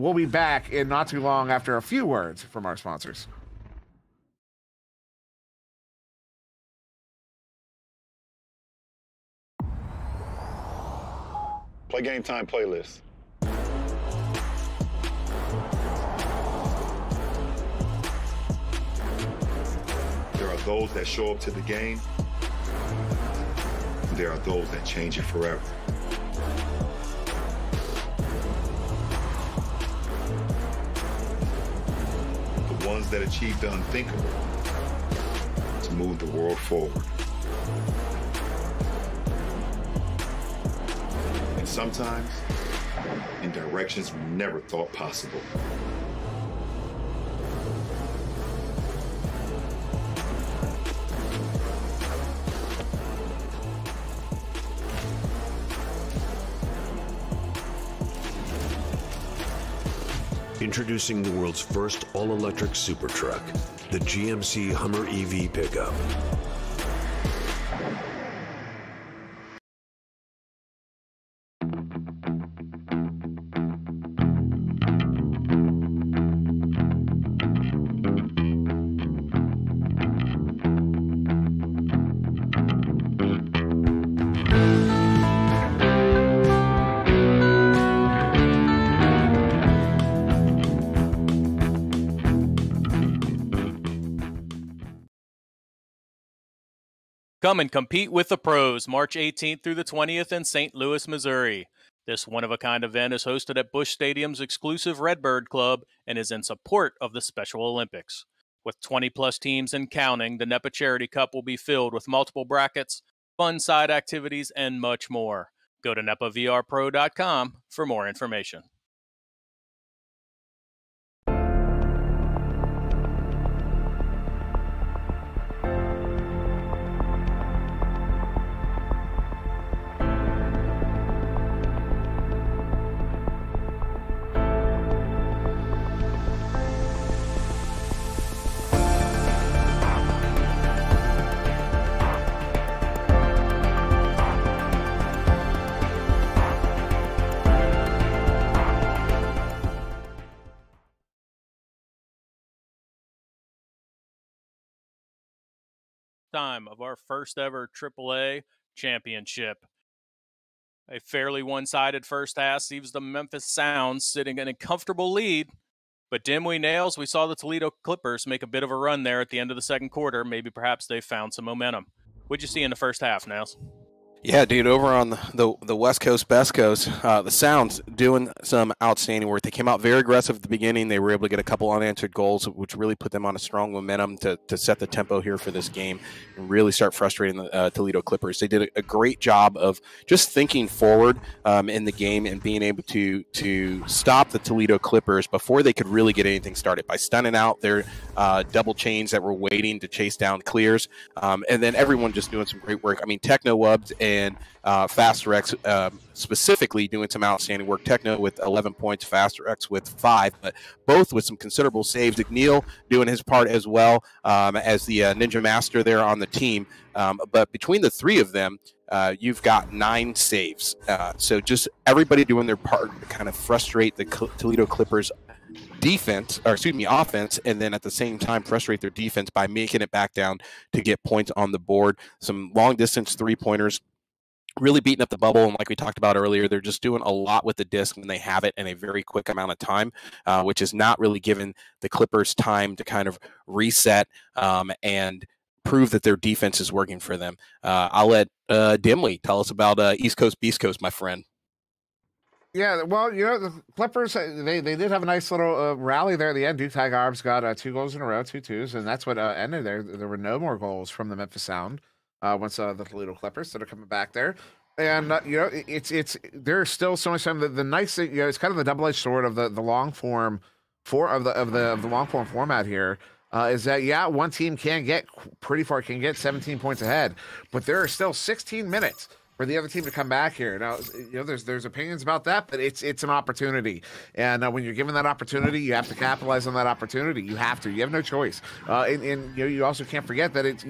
We'll be back in not too long after a few words from our sponsors. Play Game Time playlist. There are those that show up to the game. There are those that change it forever. The ones that achieve the unthinkable to move the world forward. And sometimes in directions we never thought possible. Introducing the world's first all-electric super truck, the GMC Hummer EV pickup. Come and compete with the pros March 18th through the 20th in St. Louis, Missouri. This one-of-a-kind event is hosted at Busch Stadium's exclusive Redbird Club and is in support of the Special Olympics. With 20-plus teams and counting, the NEPA Charity Cup will be filled with multiple brackets, fun side activities, and much more. Go to nepavrpro.com for more information. Time of our first ever AAA championship. A fairly one-sided first half leaves the Memphis Sound sitting in a comfortable lead. But Dimwee Nails, we saw the Toledo Clippers make a bit of a run there at the end of the second quarter. Maybe perhaps they found some momentum. What'd you see in the first half, Nails? Yeah, dude, over on the West Coast, Best Coast, the Sounds doing some outstanding work. They came out very aggressive at the beginning. They were able to get a couple unanswered goals, which really put them on a strong momentum to set the tempo here for this game and really start frustrating the Toledo Clippers. They did a great job of just thinking forward in the game and being able to stop the Toledo Clippers before they could really get anything started by stunning out their double chains that were waiting to chase down clears. And then everyone just doing some great work. I mean, Techno Wubs and Faster X specifically doing some outstanding work. Techno with 11 points, Faster X with 5, but both with some considerable saves. Igneal doing his part as well as the Ninja Master there on the team. But between the three of them, you've got 9 saves. So just everybody doing their part to kind of frustrate the Toledo Clippers offense, and then at the same time frustrate their defense by making it back down to get points on the board. Some long distance 3-pointers, really beating up the bubble. And like we talked about earlier, they're just doing a lot with the disc when they have it in a very quick amount of time, which is not really giving the Clippers time to kind of reset and prove that their defense is working for them. I'll let Dimley tell us about East Coast, Beast Coast, my friend. Yeah, well, the Clippers, they did have a nice little rally there at the end. Duke Tigarbs got 2 goals in a row, 2-2s, and that's what ended there. There were no more goals from the Memphis Sound once the Toledo Clippers started coming back there. And, it's there's still so much time. The nice thing, it's kind of the double-edged sword of the long form of the long form format here. Is that, one team can get pretty far, can get 17 points ahead, but there are still 16 minutes for the other team to come back here. Now, there's opinions about that, but it's an opportunity. And when you're given that opportunity, you have to capitalize on that opportunity. You have to. You have no choice. And you also can't forget that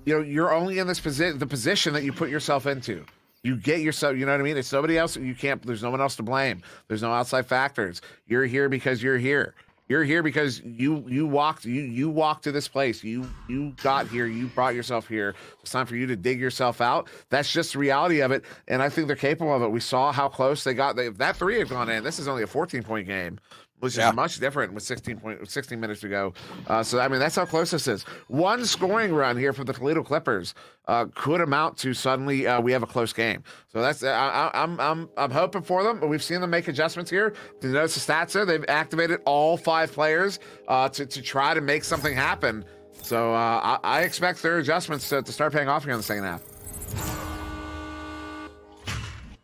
you're only in this the position that you put yourself into. You get yourself, you know what I mean? It's nobody else. There's no one else to blame. There's no outside factors. You're here because you're here. You're here because you walked to this place. You got here. You brought yourself here. It's time for you to dig yourself out. That's just the reality of it, and I think they're capable of it. We saw how close they got. That 3 had gone in. This is only a 14-point game, which is much different with 16 minutes to go. So, I mean, that's how close this is. One scoring run here for the Toledo Clippers could amount to suddenly we have a close game. So that's I'm hoping for them, but we've seen them make adjustments here. To notice the stats there, they've activated all 5 players to try to make something happen. So I expect their adjustments to start paying off here in the second half.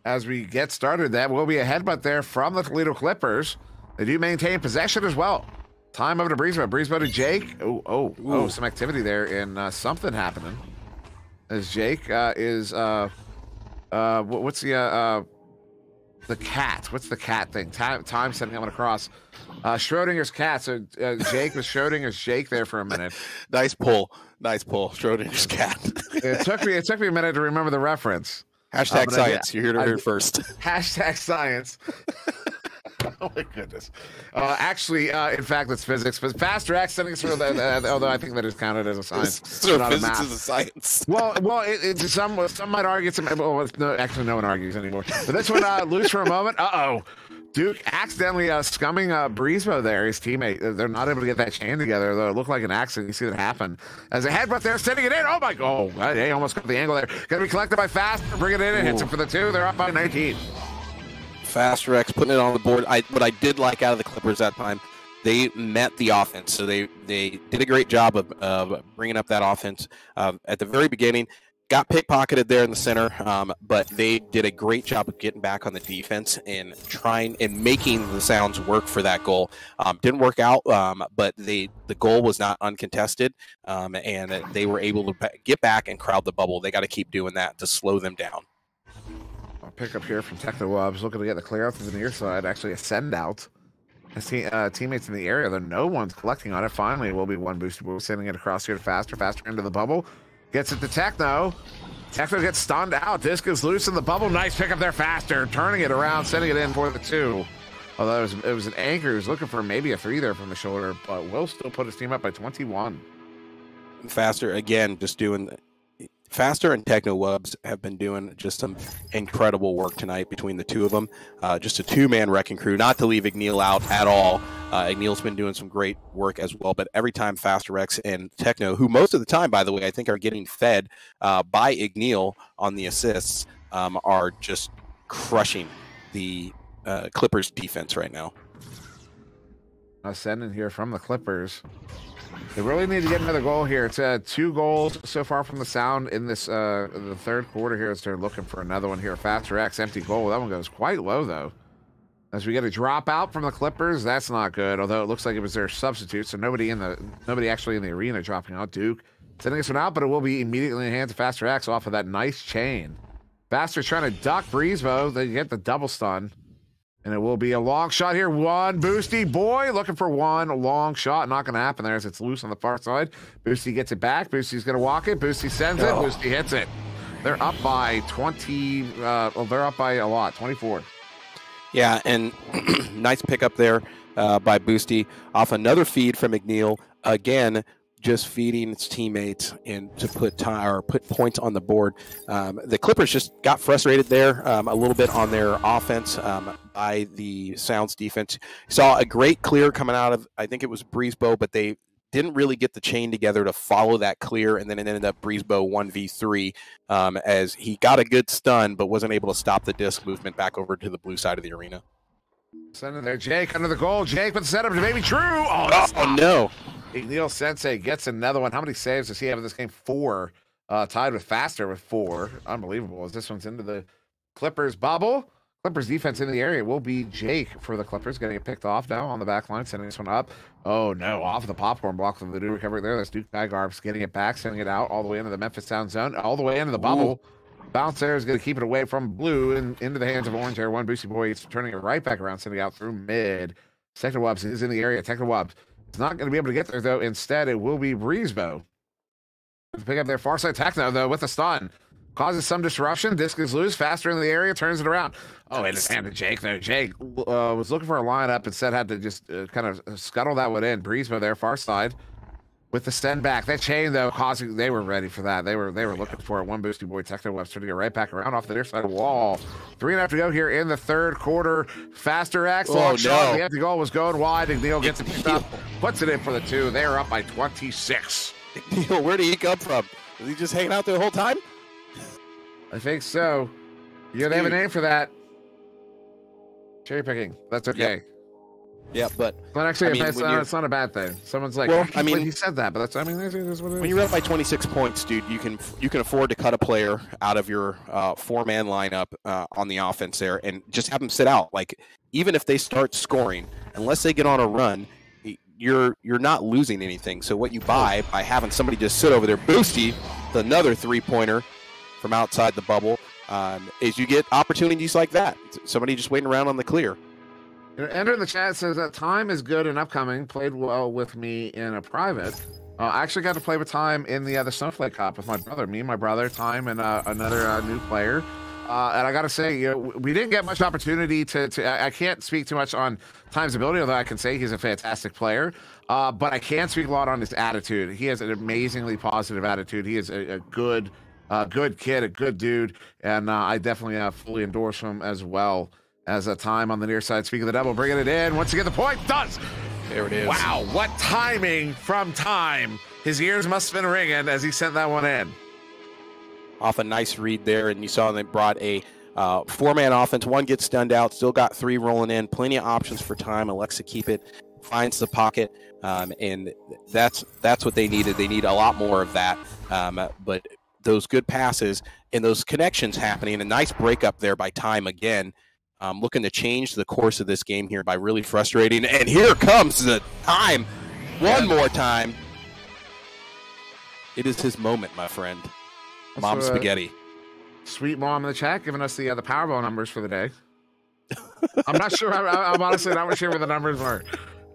As we get started, that will be a headbutt there from the Toledo Clippers. They do maintain possession as well. Time over to Breezebo. Breezebo to Jake. Oh, some activity there and something happening. As Jake is what's the cat? What's the cat thing? Time sending him across. Schrodinger's cat. So Jake was Schrodinger's Jake there for a minute. Nice pull. Schrodinger's cat. It took me a minute to remember the reference. Hashtag science. You're here to hear first. Hashtag science. Oh my goodness. Actually, in fact, it's physics. But Faster X sending us through although I think that is counted as a science. So physics is a science. Well, some might argue. Actually, no one argues anymore. But this one loose for a moment. Duke accidentally scumming Breezebo there, his teammate. They're not able to get that chain together, though. It looked like an accident. You see that happen. As a headbutt there, sending it in. Oh, my God. They almost got the angle there. Going to be collected by Faster. Bring it in and hits him for the 2. They're up by 19. Faster X putting it on the board. What I did like out of the Clippers that time, they met the offense. So they did a great job of bringing up that offense at the very beginning. Got pickpocketed there in the center, but they did a great job of getting back on the defense and trying and making the Sounds work for that goal. Didn't work out, but the goal was not uncontested, and they were able to get back and crowd the bubble. They got to keep doing that to slow them down. I'll pick up here from Technowebs, looking to get the clear out to the near side. Actually, a send out. Teammates in the area, though no one's collecting on it. Finally, it will be one booster. We're sending it across here to Faster into the bubble. Gets it to Techno. Techno gets stunned out. Disc is loose in the bubble. Nice pick up there, Faster. Turning it around, sending it in for the 2. Although it was an anchor who's looking for maybe a 3 there from the shoulder, but will still put his team up by 21. Faster, again, just doing... Faster and Technowebs have been doing just some incredible work tonight between the two of them. Just a 2-man wrecking crew, not to leave Igneal out at all. Igneal's been doing some great work as well, but every time Faster X and Techno, who most of the time, by the way, I think are getting fed by Igneal on the assists, are just crushing the Clippers defense right now. Sending here from the Clippers. They really need to get another goal here. It's 2 goals so far from the Sound in this the third quarter here as they're looking for another one here. Faster X, empty goal. That one goes quite low, though. As we get a drop out from the Clippers, that's not good, although it looks like it was their substitute, so nobody actually in the arena dropping out. Duke sending this one out, but it will be immediately in the hands of Faster X off of that nice chain. Faster trying to duck Breezebo. They get the double stun. And it will be a long shot here. One Boosty boy looking for one long shot. Not going to happen there as it's loose on the far side. Boosty gets it back. Boosty's going to walk it. Boosty sends it. Boosty hits it. They're up by 20. They're up by a lot, 24. Yeah, and nice pickup there by Boosty off another feed from McNeil. Again, just feeding its teammates and to put points on the board. The Clippers just got frustrated there a little bit on their offense by the Sounds defense. Saw a great clear coming out of, I think it was Breezebow, but they didn't really get the chain together to follow that clear, and then it ended up Breezebow 1v3 as he got a good stun but wasn't able to stop the disc movement back over to the blue side of the arena. Sending there, Jake under the goal. Jake with the setup to Baby True. Oh no. Neil Sensei gets another one. How many saves does he have in this game? 4. Tied with Faster with 4. Unbelievable as this one's into the Clippers bubble. Clippers defense in the area will be Jake for the Clippers, getting it picked off now on the back line, sending this one up. Oh no, off of the popcorn block from the new recovery there. That's Duke Nygarps getting it back, sending it out all the way into the Memphis Sound zone, all the way into the bubble. Bounce there is going to keep it away from blue and into the hands of orange here. One Boosty Boy is turning it right back around, sending it out through mid. Technowubs is in the area. Technowubs is not going to be able to get there, though. Instead, it will be Breezebow. Pick up their far side Techno, though, with a stun. Causes some disruption. Disc is loose. Faster in the area. Turns it around. Oh, and it's hand to Jake, though. Jake was looking for a lineup. Instead, had to just kind of scuttle that one in. Breezebow there, far side. With the send back. That chain, though, causing, they were ready for that. They were looking for it. One Boosty Boy Technowebs turning it right back around off the near side of the wall. 3.5 to go here in the third quarter. Faster X. Long shot. The empty goal was going wide. McNeil gets it picked up. Puts it in for the 2. They are up by 26. McNeil, where did he come from? Was he just hanging out there the whole time? I think so. Yeah, they have a name for that. Cherry picking. That's okay. Yeah, but not actually, it's not a bad thing. Someone's like, well, I mean, he said that, but that's, I mean, that's what it is. When you're up by 26 points, dude, you can afford to cut a player out of your 4-man lineup on the offense there, and just have them sit out. Like, even if they start scoring, unless they get on a run, you're not losing anything. So what you buy by having somebody just sit over there, Boosty, another 3-pointer from outside the bubble, is you get opportunities like that. Somebody just waiting around on the clear. Enter in the chat says that Time is good and upcoming. Played well with me in a private. I actually got to play with Time in the Snowflake Cup with my brother. Me and my brother, Time, and another new player. And I got to say, you know, we didn't get much opportunity to I can't speak too much on Time's ability, although I can say he's a fantastic player. But I can speak a lot on his attitude. He has an amazingly positive attitude. He is a good kid, a good dude, and I definitely fully endorse him as well. As a Time on the near side. Speaking of the double, bringing it in. Once again, the point does. There it is. Wow, what timing from Time. His ears must have been ringing as he sent that one in. Off a nice read there, and you saw they brought a 4-man offense. 1 gets stunned out, still got 3 rolling in. Plenty of options for Time. Alexa keep it, finds the pocket, and that's what they needed. They need a lot more of that. But those good passes and those connections happening, a nice breakup there by Time again. Looking to change the course of this game here by really frustrating. And here comes the Time. One more time. It is his moment, my friend. Mom Spaghetti. Sweet Mom in the chat giving us the Powerball numbers for the day. I'm not sure. I'm honestly not sure where the numbers are.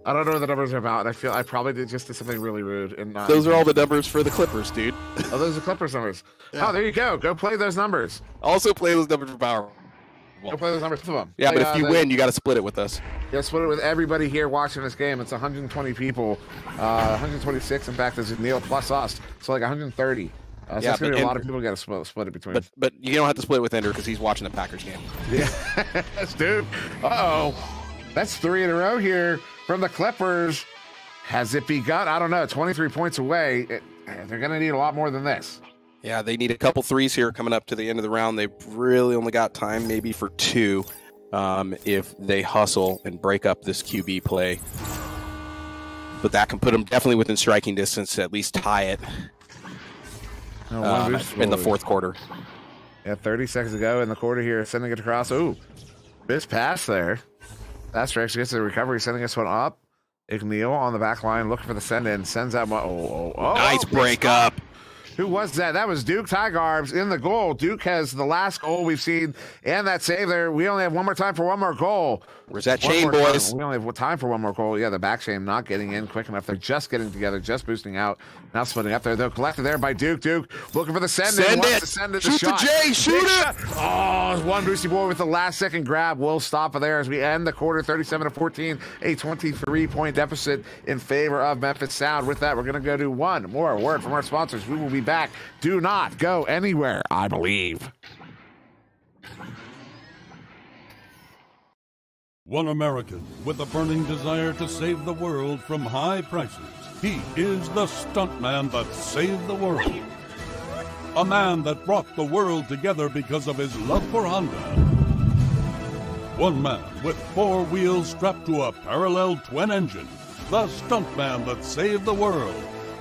I don't know what the numbers are about. I feel I probably did something really rude. And those are all the numbers for the Clippers, dude. Oh, those are Clippers numbers. Yeah. Oh, there you go. Go play those numbers. Also play those numbers for Powerball. Go play those numbers for them. Yeah, but if you win, you got to split it with us. Yeah, split it with everybody here watching this game. It's 120 people, 126 in fact, is Neil plus us, so like 130. So yeah, that's gonna be a lot of people got to split it between. But you don't have to split it with Ender because he's watching the Packers game. Yeah, dude. That's 3 in a row here from the Clippers. Has it begun? I don't know. 23 points away. They're gonna need a lot more than this. Yeah, they need a couple threes here coming up to the end of the round. They've really only got time maybe for 2 if they hustle and break up this QB play. But that can put them definitely within striking distance to at least tie it in the fourth quarter. Yeah, 30 seconds to go in the quarter here. Sending it across. Ooh, missed pass there. That's actually gets the recovery, sending this one up. McNeil on the back line looking for the send-in. Sends out one. Nice break up. Who was that? That was Duke Tygarbs in the goal. Duke has the last goal we've seen, and that save there. We only have one more time for one more goal. Where's that chain, boys? We only have time for one more goal. Yeah, the back chain not getting in quick enough. They're just getting together, just boosting out. Now splitting up there. They're collected there by Duke. Duke looking for the send. Send it. Shoot the J. Shoot it. Oh, one boosty boy with the last second grab. Will stop there as we end the quarter 37-14. A 23-point deficit in favor of Memphis Sound. With that, we're going to go to one more word from our sponsors. We will be back. Do not go anywhere, I believe. One American with a burning desire to save the world from high prices. He is the stuntman that saved the world. A man that brought the world together because of his love for Honda. One man with 4 wheels strapped to a parallel twin engine. The stuntman that saved the world.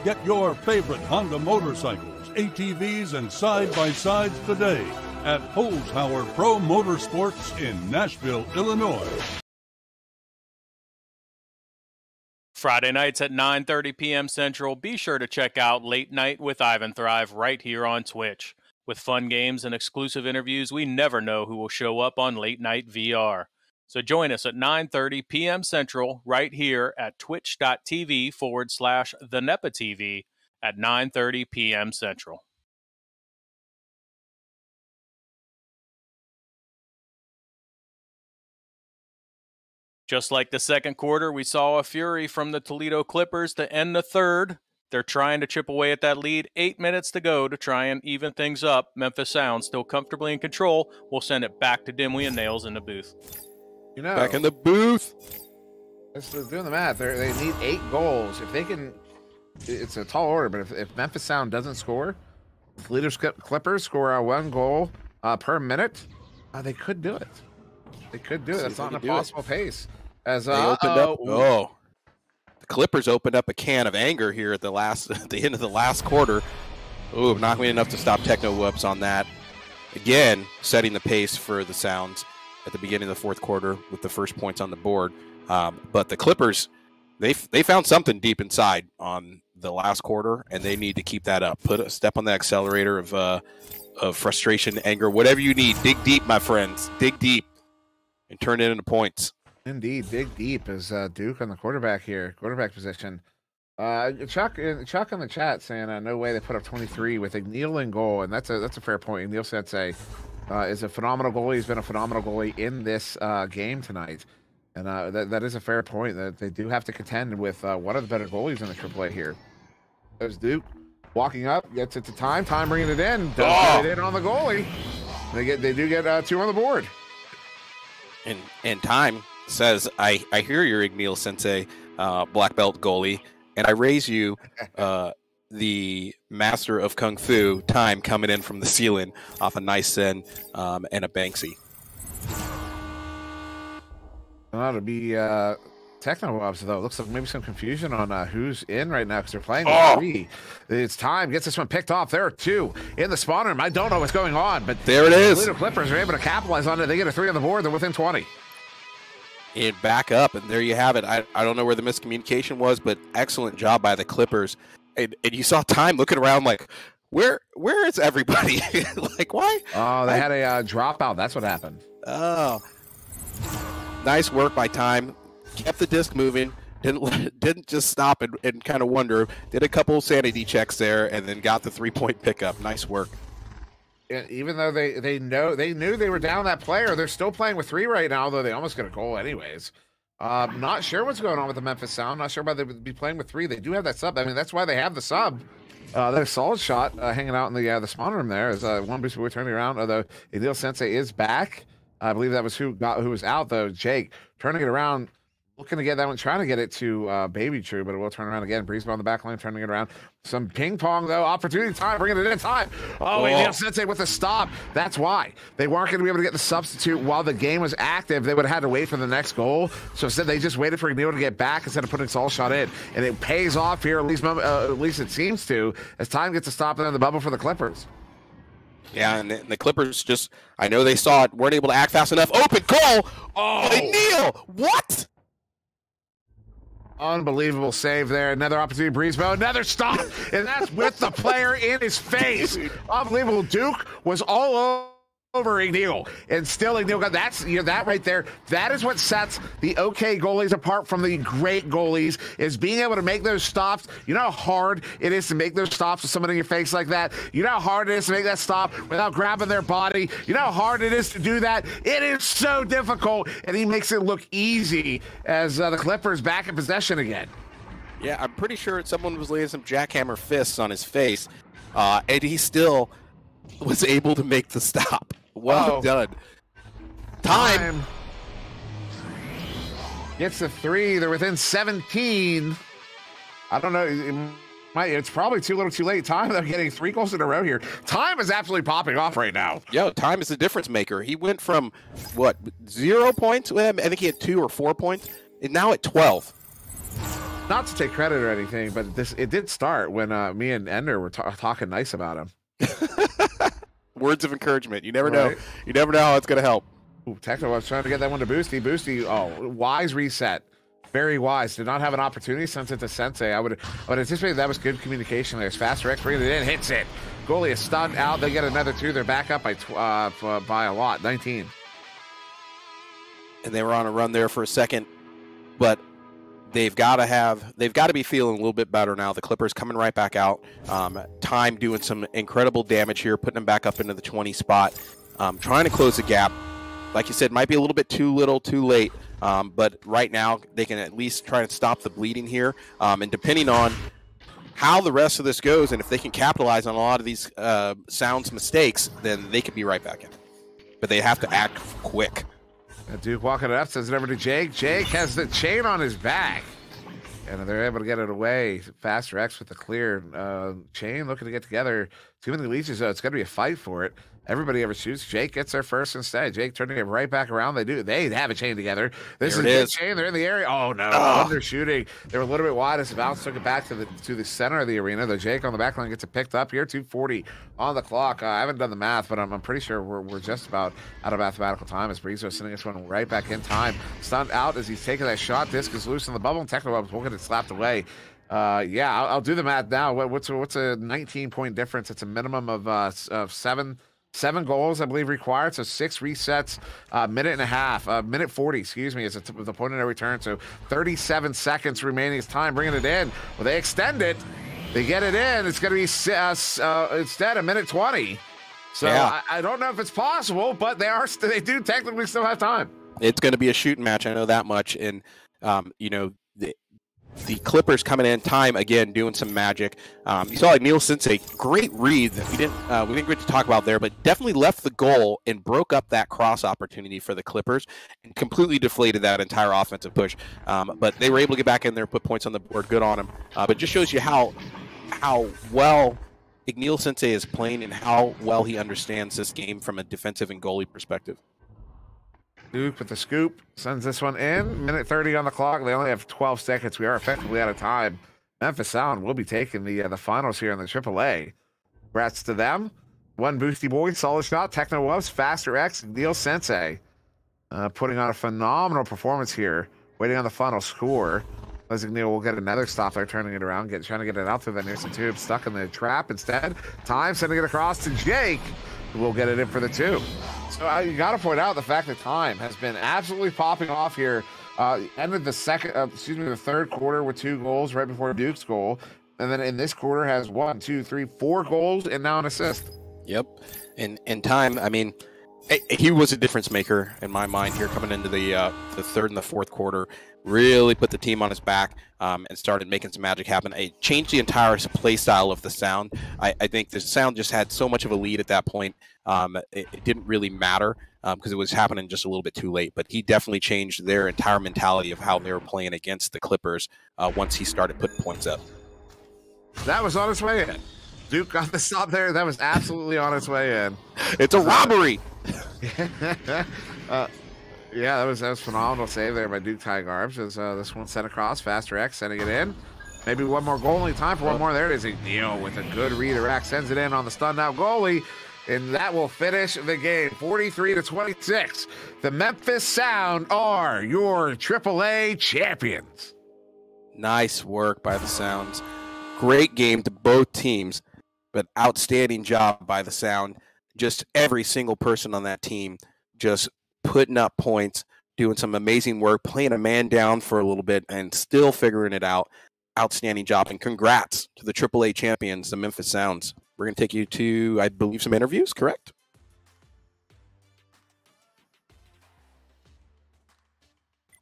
Get your favorite Honda motorcycles, ATVs, and side-by-sides today at Holzhauer Pro Motorsports in Nashville, Illinois. Friday nights at 9:30 p.m. Central, be sure to check out Late Night with Ivan Thrive right here on Twitch. With fun games and exclusive interviews, we never know who will show up on Late Night VR. So join us at 9:30 p.m. Central right here at twitch.tv/TheNepaTV at 9:30 p.m. Central. Just like the second quarter, we saw a fury from the Toledo Clippers to end the third. They're trying to chip away at that lead. 8 minutes to go to try and even things up. Memphis Sound still comfortably in control. We'll send it back to Dimwee and Nails in the booth. You know, back in the booth. Doing the math, they need 8 goals. If they can, it's a tall order, but if Memphis Sound doesn't score, Toledo Clippers score 1 goal per minute, they could do it. They could do it. That's not an impossible pace. As they opened up. Oh, the Clippers opened up a can of anger here at the end of the last quarter. Oh, not enough to stop Techno Whoops on that. Again, setting the pace for the Sounds at the beginning of the fourth quarter with the first points on the board. But the Clippers, they found something deep inside on the last quarter, and they need to keep that up. Put a step on the accelerator of frustration, anger, whatever you need. Dig deep, my friends. Dig deep and turn it into points. Indeed, dig deep is Duke on the quarterback position. Chuck in the chat saying no way they put up 23 with Igneel in goal, and that's a fair point. Igneel Sensei is a phenomenal goalie. He's been a phenomenal goalie in this game tonight, and that is a fair point. That they do have to contend with one of the better goalies in the AAA here. There's Duke walking up, gets it to time bringing it in, does get it in on the goalie. They do get 2 on the board. And Time says, I hear your Igneel Sensei, black belt goalie, and I raise you the master of Kung Fu, Time, coming in from the ceiling off a nice send and a Banksy. To be Techno Ops, though. Looks like maybe some confusion on who's in right now because they're playing 3. It's Time. Gets this one picked off. There are 2 in the spawn room. I don't know what's going on, but there it is. The Toledo Clippers are able to capitalize on it. They get a 3 on the board. They're within 20. And back up, and there you have it. I don't know where the miscommunication was, but excellent job by the Clippers. And you saw Time looking around like, where is everybody? Like, why? Oh, they had a dropout. That's what happened. Oh, nice work by Time. Kept the disc moving. Didn't just stop and kind of wonder. Did a couple sanity checks there, and then got the 3-point pickup. Nice work. Even though they knew they were down that player, they're still playing with 3 right now, though they almost got a goal anyways. Not sure what's going on with the Memphis Sound. Not sure why they would be playing with 3. They do have that sub. I mean, that's why they have the sub. There's a solid shot hanging out in the spawn room there. As one booster boy turning around, although Igneel Sensei is back. I believe that was who was out, though. Jake turning it around. Looking to get that one, trying to get it to Baby True, but it will turn around again. Breeze on the back line, turning it around. Some ping pong, though. Opportunity time, bringing it in time. Oh, Igneel Sensei with a stop. That's why. They weren't going to be able to get the substitute while the game was active. They would have had to wait for the next goal. So instead, they just waited for Igneel to get back instead of putting Soul Shot in. And it pays off here, at least it seems to, as Time gets a stop in the bubble for the Clippers. Yeah, and the Clippers just, I know they saw it, weren't able to act fast enough. Open goal! Oh, Igneel! What? Unbelievable save there. Another opportunity, Breezebo. Another stop, and that's with the player in his face. Unbelievable. Duke was all over Igneal, and still Igneal got that right there. That is what sets the okay goalies apart from the great goalies, is being able to make those stops. You know how hard it is to make those stops with someone in your face like that? You know how hard it is to make that stop without grabbing their body? You know how hard it is to do that? It is so difficult, and he makes it look easy as the Clippers back in possession again. Yeah, I'm pretty sure someone was laying some jackhammer fists on his face, and he still was able to make the stop. Well done. Time. Gets the 3. They're within 17. I don't know. It's probably too little too late. Time, they're getting 3 goals in a row here. Time is absolutely popping off right now. Yo, Time is the difference maker. He went from, 0 points? I think he had 2 or 4 points. And now at 12. Not to take credit or anything, but it did start when me and Ender were talking nice about him. Words of encouragement. You never know. You never know how it's going to help. Ooh, Techno was trying to get that one to Boosty. Boosty, wise reset. Very wise. Did not have an opportunity, sent it to Sensei. I would anticipate that was good communication there. Faster X bringing it in, hits it. Goalie is stunned out. They get another 2. They're back up by a lot, 19. And they were on a run there for a second, but they've got to be feeling a little bit better now. The Clippers coming right back out. Time doing some incredible damage here, putting them back up into the 20 spot. Trying to close the gap. Like you said, might be a little bit too little, too late. But right now, they can at least try and stop the bleeding here. And depending on how the rest of this goes, and if they can capitalize on a lot of these Sounds mistakes, then they could be right back in. But they have to act quick. Duke walking it up, sends it over to Jake. Jake has the chain on his back, and they're able to get it away. Faster X with the clear. Chain looking to get together. Too many leeches, though. It's going to be a fight for it. Everybody ever shoots. Jake gets there first instead. Jake turning it right back around. They have a chain together. This is a good chain. They're in the area. Oh no! Undershooting. They were a little bit wide as the bounce took it back to the center of the arena. The Jake on the back line gets it picked up here. 2:40 on the clock. I haven't done the math, but I'm pretty sure we're just about out of mathematical time as Breezo sending us one right back in time. Stunned out as he's taking that shot. Disc is loose in the bubble, and Technowebs will get it slapped away. I'll do the math now. What's a 19-point difference? It's a minimum of 7 goals, I believe, required. So 6 resets, minute and a half, minute 40, excuse me, as the point of no return. So 37 seconds remaining as time, bringing it in. Well, they extend it. They get it in. It's going to be instead a minute 20. So yeah. I don't know if it's possible, but they do technically still have time. It's going to be a shooting match. I know that much. And, the Clippers coming in, Time again doing some magic. You saw like Neil Sensei, great read that we didn't get to talk about there, but definitely left the goal and broke up that cross opportunity for the Clippers and completely deflated that entire offensive push. But they were able to get back in there, put points on the board. Good on them. But just shows you how well Igneal Sensei is playing and how well he understands this game from a defensive and goalie perspective. Duke with the scoop sends this one in. Minute 30 on the clock. They only have 12 seconds. We are effectively out of time. Memphis Sound will be taking the finals here in the AAA. Congrats to them. One Boosty Boy, solid shot. Technowebs, Faster X, Neil Sensei. Putting on a phenomenal performance here. Waiting on the final score. Igneal will get another stop there, turning it around, trying to get it out through the Nixon tube. Stuck in the trap instead. Time sending it across to Jake. We'll get it in for the 2. So you got to point out the fact that Time has been absolutely popping off here. Ended the third quarter with 2 goals right before Duke's goal, and then in this quarter has 4 goals and now an assist. Yep, and Time. I mean, he was a difference maker in my mind here coming into the third and the fourth quarter. Really put the team on his back and started making some magic happen. It changed the entire play style of the Sound. I think the Sound just had so much of a lead at that point. It didn't really matter because it was happening just a little bit too late. But he definitely changed their entire mentality of how they were playing against the Clippers once he started putting points up. That was on its way in. Duke got the stop there. That was absolutely on its way in. It's a robbery. Yeah, that was phenomenal save there by Duke Tigarbs as this one sent across. Faster X sending it in. Maybe one more goal. Only time for one more. There it is. Igneal with a good redirect. Sends it in on the stunned out goalie. And that will finish the game. 43-26. The Memphis Sound are your AAA champions. Nice work by the Sounds. Great game to both teams, but outstanding job by the Sound. Just every single person on that team just putting up points, doing some amazing work, playing a man down for a little bit, and still figuring it out. Outstanding job, and congrats to the AAA champions, the Memphis Sounds. We're going to take you to, I believe, some interviews, correct?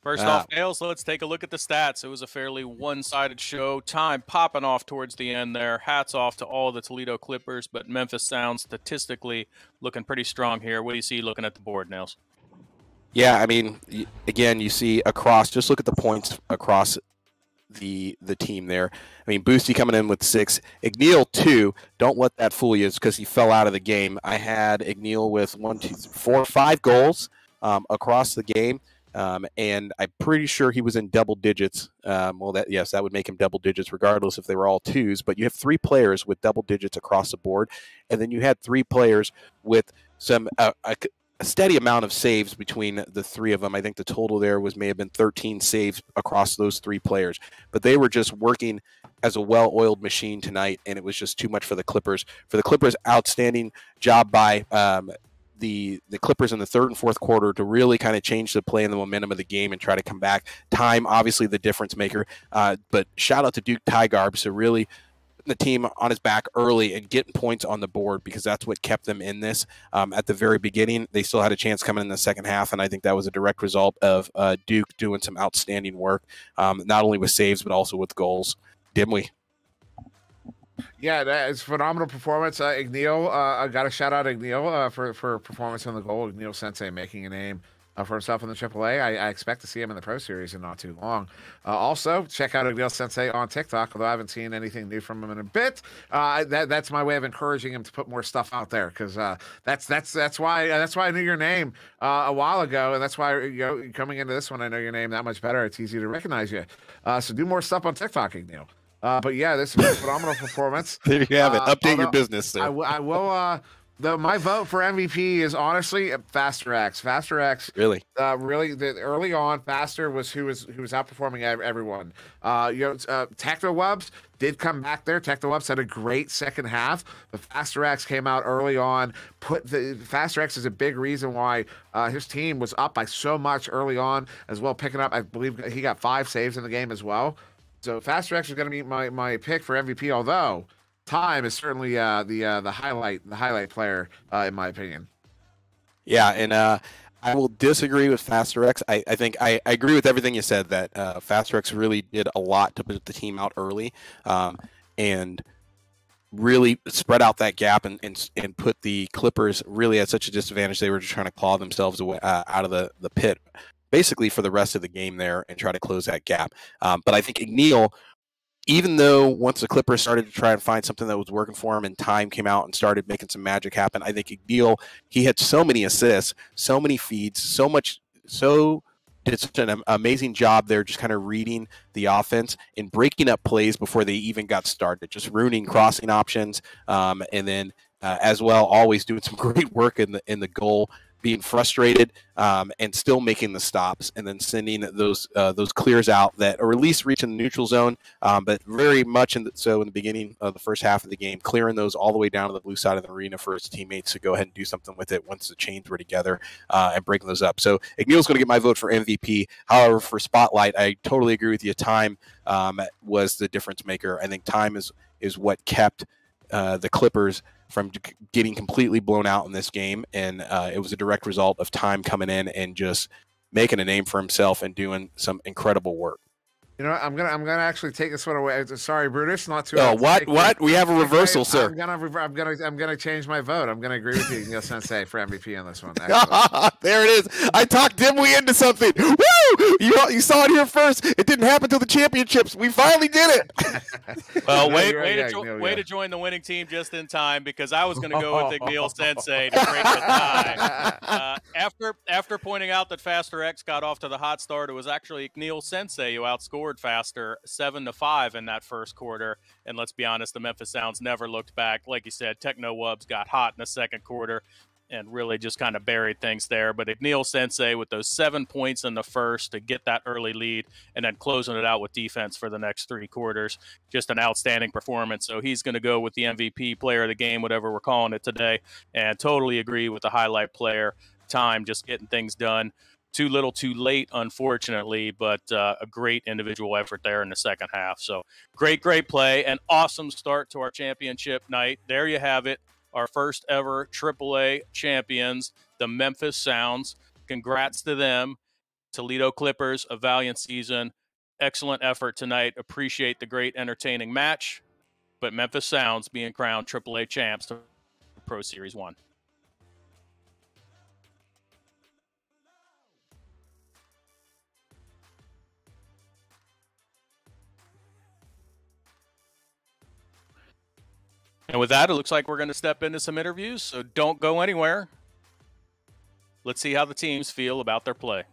First off, Nails, let's take a look at the stats. It was a fairly one-sided show. Time popping off towards the end there. Hats off to all the Toledo Clippers, but Memphis Sounds statistically looking pretty strong here. What do you see looking at the board, Nails? Yeah, I mean, again, you see across, just look at the points across the team there. I mean, Boosty coming in with 6, Igneal 2. Don't let that fool you, it's because he fell out of the game. I had Igneal with 5 goals across the game. And I'm pretty sure he was in double digits. That would make him double digits regardless if they were all 2s. But you have 3 players with double digits across the board, and then you had 3 players with some a steady amount of saves between the 3 of them. I think the total there may have been 13 saves across those 3 players. But they were just working as a well-oiled machine tonight, and it was just too much for the Clippers. For the Clippers, outstanding job by the Clippers in the 3rd and 4th quarter to really kind of change the play and the momentum of the game and try to come back. Time, obviously, the difference maker. But shout out to Duke Tygarbs to really putting the team on his back early and getting points on the board, because that's what kept them in this. At the very beginning, they still had a chance coming in the second half, and I think that was a direct result of Duke doing some outstanding work, not only with saves but also with goals. Dimwee. Yeah, that is phenomenal performance. Igneal, I got to shout out Igneal for performance on the goal. Igneal Sensei making a name for himself in the AAA. I expect to see him in the Pro Series in not too long. Also, check out Igneal Sensei on TikTok, although I haven't seen anything new from him in a bit. That's my way of encouraging him to put more stuff out there, because that's why I knew your name a while ago, and that's why coming into this one I know your name that much better. It's easy to recognize you. So do more stuff on TikTok, Igneal. But yeah, this is a phenomenal performance. There you have it. Update your business, sir. I will. My vote for MVP is honestly Faster X. Faster X. Really? Early on, Faster was who was outperforming everyone. Technowebs did come back there. Technowebs had a great second half, but Faster X came out early on. Faster X is a big reason why his team was up by so much early on as well, picking up. I believe he got 5 saves in the game as well. So Faster X is going to be my pick for MVP, although Time is certainly the highlight player in my opinion. Yeah, and I will disagree with Faster X. I think I agree with everything you said, that Faster X really did a lot to put the team out early, and really spread out that gap and put the Clippers really at such a disadvantage. They were just trying to claw themselves away, out of the pit, basically for the rest of the game there, and try to close that gap. But I think Igneal, even though once the Clippers started to try and find something that was working for him and Time came out and started making some magic happen, I think Igneal, he had so many assists, so many feeds, did such an amazing job there, just kind of reading the offense and breaking up plays before they even got started, just ruining crossing options, and then as well, always doing some great work in the goal, being frustrated and still making the stops, and then sending those clears out that, or at least reaching the neutral zone, but very much in the beginning of the first half of the game, clearing those all the way down to the blue side of the arena for his teammates to go ahead and do something with it once the chains were together, and breaking those up. So Igneal's going to get my vote for MVP. However, for Spotlight, I totally agree with you. Time was the difference maker. I think Time is what kept the Clippers from getting completely blown out in this game, and it was a direct result of Time coming in and just making a name for himself and doing some incredible work. You know what? I'm gonna actually take this one away. Sorry, Brutus, not too. Oh, what? We have a reversal, sir. I'm gonna change my vote. I'm gonna agree with you, Igneal Sensei, for MVP on this one. There it is. I talked Dimwee into something. Woo! You saw it here first. It didn't happen till the championships. We finally did it. Well, way to join the winning team just in time, because I was going to go with Igneal Sensei to break the tie. After pointing out that Faster X got off to the hot start, it was actually Igneal Sensei who outscored Faster 7-5 in that first quarter. And let's be honest, the Memphis Sounds never looked back. Like you said, Technowebs got hot in the second quarter. and really just kind of buried things there. But Igneel Sensei with those 7 points in the first to get that early lead and then closing it out with defense for the next 3 quarters. Just an outstanding performance. So he's going to go with the MVP player of the game, whatever we're calling it today, and totally agree with the highlight player. Time just getting things done. Too little, too late, unfortunately, but a great individual effort there in the second half. So great play. An awesome start to our championship night. There you have it. Our first ever AAA champions, the Memphis Sounds. Congrats to them. Toledo Clippers, a valiant season. Excellent effort tonight. Appreciate the great entertaining match. But Memphis Sounds being crowned AAA champs to Pro Series 1. And with that, it looks like we're going to step into some interviews, so don't go anywhere. Let's see how the teams feel about their play.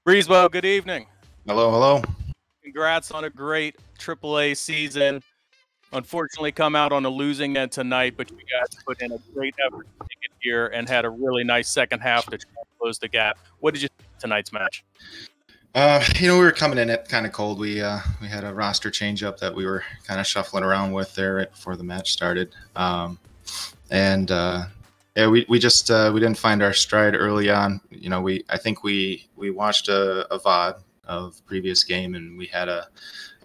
Breezebo, good evening. Hello. Congrats on a great AAA season. Unfortunately, come out on a losing end tonight, but you guys put in a great effort to get here and had a really nice second half to try and close the gap. What did you think of tonight's match? We were coming in it kind of cold. We had a roster change up that we were kind of shuffling around with there right before the match started. We just we didn't find our stride early on. I think we watched a VOD of previous game, and we had a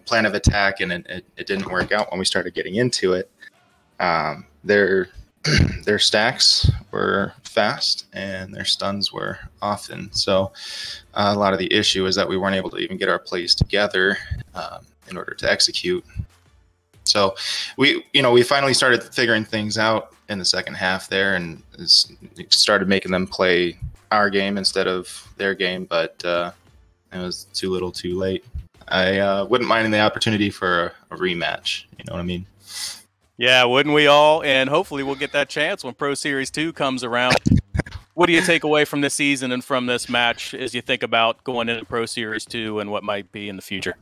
plan of attack, and it didn't work out when we started getting into it. Their stacks were fast and their stuns were often. So a lot of the issue is that we weren't able to even get our plays together in order to execute. So we finally started figuring things out in the second half there, and started making them play our game instead of their game, but it was too little too late. I wouldn't mind the opportunity for a rematch. You know what I mean? Yeah, wouldn't we all? And hopefully we'll get that chance when Pro Series 2 comes around. What do you take away from this season and from this match as you think about going into Pro Series 2 and what might be in the future?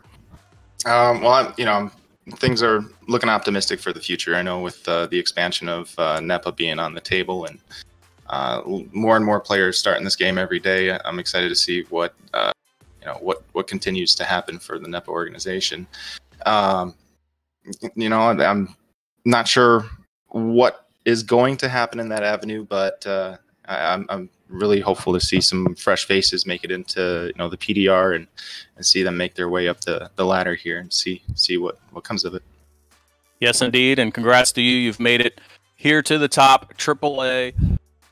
Things are looking optimistic for the future. I know with the expansion of NEPA being on the table and more and more players starting this game every day, I'm excited to see what continues to happen for the NEPA organization. I'm not sure what is going to happen in that avenue, but I'm really hopeful to see some fresh faces make it into the PDR and see them make their way up the ladder here and see what comes of it. Yes, indeed, and congrats to you. You've made it here to the top. AAA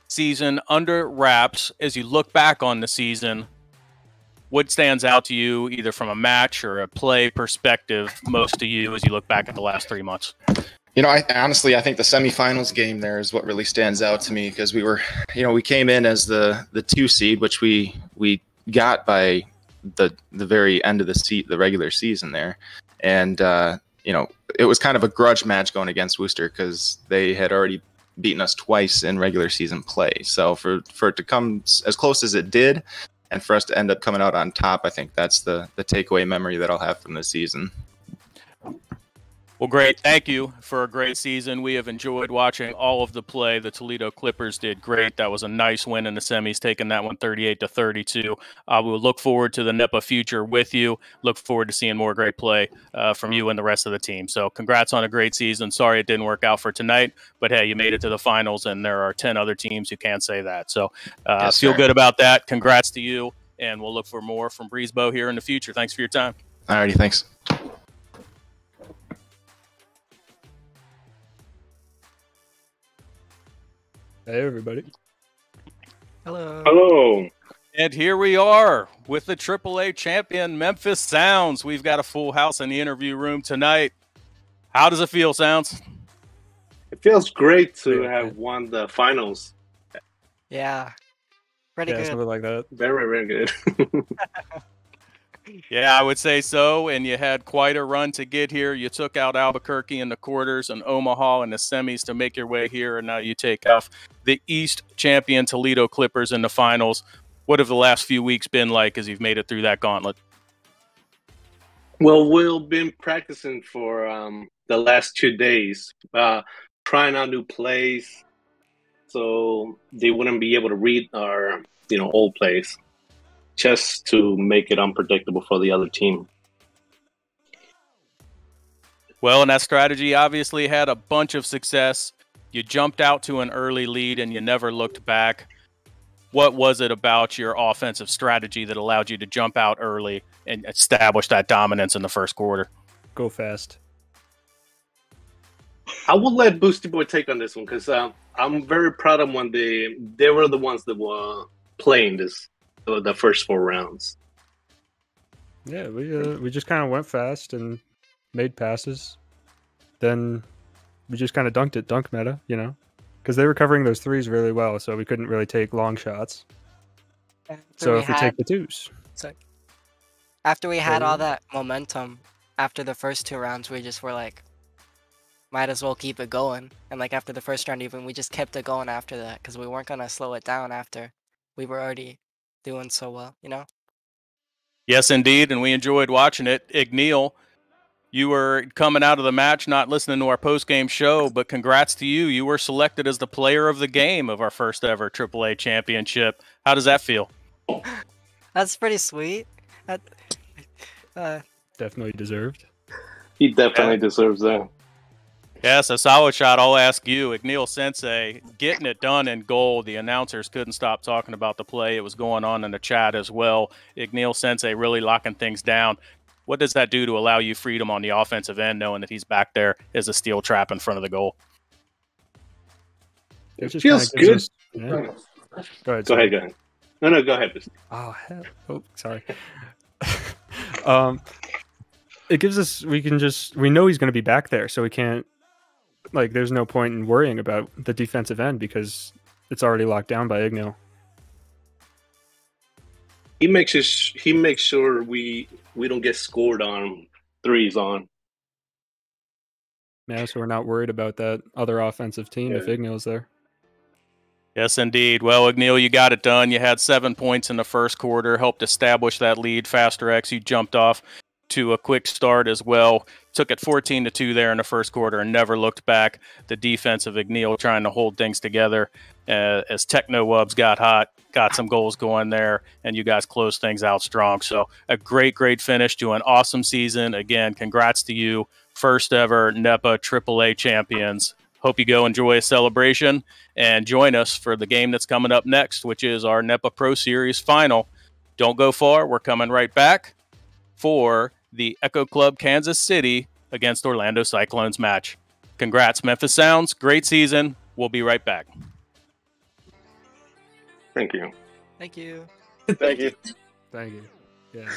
season under wraps. As you look back on the season, what stands out to you, either from a match or a play perspective, most to you as you look back at the last 3 months? I think the semifinals game there is what really stands out to me, because we came in as the 2 seed, which we got by the very end of the regular season there, and it was kind of a grudge match going against Worcester because they had already beaten us twice in regular season play. So for it to come as close as it did, and for us to end up coming out on top, I think that's the takeaway memory that I'll have from this season. Well, great. Thank you for a great season. We have enjoyed watching all of the play. The Toledo Clippers did great. That was a nice win in the semis, taking that one 38-32. We'll look forward to the NEPA future with you. Look forward to seeing more great play from you and the rest of the team. So congrats on a great season. Sorry it didn't work out for tonight, but hey, you made it to the finals, and there are 10 other teams who can't say that. So feel good about that. Congrats to you, and we'll look for more from Breezebo here in the future. Thanks for your time. All righty, thanks. Hey, everybody. Hello. And here we are with the AAA champion Memphis Sounds. We've got a full house in the interview room tonight. How does it feel, Sounds? It feels great to have won the finals. Yeah. Pretty good. Something like that. Very, very good. Yeah, I would say so. And you had quite a run to get here. You took out Albuquerque in the quarters and Omaha in the semis to make your way here. And now you take off the East champion Toledo Clippers in the finals. What have the last few weeks been like as you've made it through that gauntlet? Well, we've been practicing for the last 2 days, trying out new plays, so they wouldn't be able to read our, old plays, just to make it unpredictable for the other team. Well, and that strategy obviously had a bunch of success. You jumped out to an early lead and you never looked back. What was it about your offensive strategy that allowed you to jump out early and establish that dominance in the first quarter? Go fast. I will let Boosty Boy take on this one because I'm very proud of when they were the ones that were playing the first 4 rounds. Yeah, we just kind of went fast and made passes. Then we just kind of dunked it, dunk meta, because they were covering those threes really well, so we couldn't really take long shots. So if we take the twos. So after we had all that momentum after the first 2 rounds, we just were like, might as well keep it going. And like after the first round even, we just kept it going after that because we weren't going to slow it down after we were already doing so well, Yes, indeed, and we enjoyed watching it. Igneal, you were coming out of the match, not listening to our post-game show, but congrats to you. You were selected as the player of the game of our first ever AAA championship. How does that feel? That's pretty sweet. Definitely deserved. He definitely deserves that. Yes, Asawashot, I'll ask you. Igneal Sensei, getting it done in goal. The announcers couldn't stop talking about the play. It was going on in the chat as well. Igneal Sensei really locking things down. What does that do to allow you freedom on the offensive end, knowing that he's back there as a steel trap in front of the goal? It feels good. Yeah. Go ahead. Go ahead. No, go ahead. Oh, hell. Oh, sorry. It gives us, we know he's going to be back there, so we can't, there's no point in worrying about the defensive end because it's already locked down by Igneal. He makes sure we don't get scored on threes on. Yeah, so we're not worried about that other offensive team if Igneal's there. Yes, indeed. Well, Igneal, you got it done. You had 7 points in the first quarter, helped establish that lead. Faster X, you jumped off to a quick start as well. Took it 14-2 there in the first quarter and never looked back. The defense of Igneal trying to hold things together as Techno Wubs got hot, got some goals going there, and you guys closed things out strong. So a great finish to an awesome season. Again, congrats to you. First ever NEPA AAA champions. Hope you go enjoy a celebration and join us for the game that's coming up next, which is our NEPA Pro Series final. Don't go far. We're coming right back for the Echo Club Kansas City against Orlando Cyclones match. Congrats, Memphis Sounds. Great season. We'll be right back. Thank you. Thank you. Thank you. Thank you. Yeah.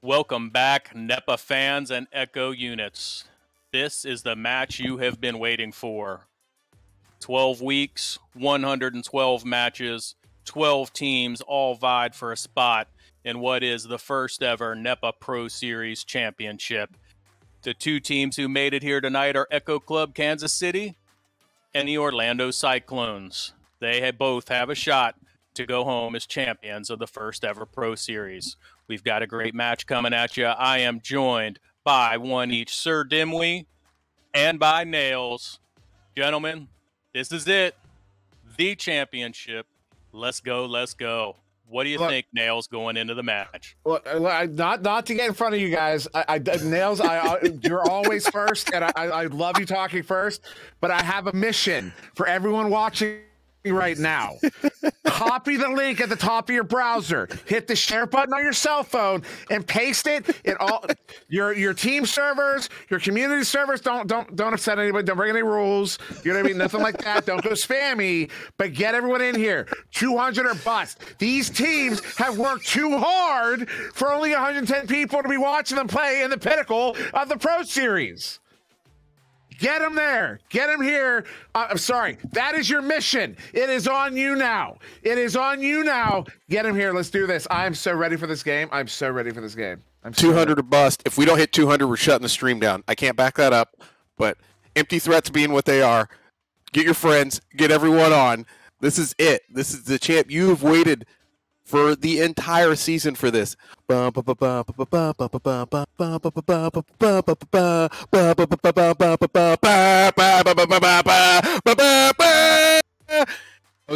Welcome back, NEPA fans and Echo units. This is the match you have been waiting for. 12 weeks, 112 matches, 12 teams all vied for a spot in what is the first ever NEPA Pro Series Championship. The two teams who made it here tonight are Echo Club Kansas City and the Orlando Cyclones. They both have a shot to go home as champions of the first ever Pro Series. We've got a great match coming at you. I am joined by one each, Sir Dimwee and by Nails. Gentlemen, this is it. The championship. Let's go, let's go. What do you think, Nails, going into the match? Look, not to get in front of you guys. Nails, you're always first, and I love you talking first, but I have a mission for everyone watching right now. Copy the link at the top of your browser, hit the share button on your cell phone, and paste it in all your team servers, your community servers. Don't upset anybody. Don't break any rules. You know what I mean? Nothing like that. Don't go spammy, but get everyone in here. 200 or bust. These teams have worked too hard for only 110 people to be watching them play in the pinnacle of the Pro Series. Get him there. Get him here. I'm sorry. That is your mission. It is on you now. It is on you now. Get him here. Let's do this. I'm so ready for this game. I'm so ready for this game. I'm 200 or bust. If we don't hit 200, we're shutting the stream down. I can't back that up, but empty threats being what they are, get your friends, get everyone on. This is it. This is the champ. You have waited for the entire season for this. I was going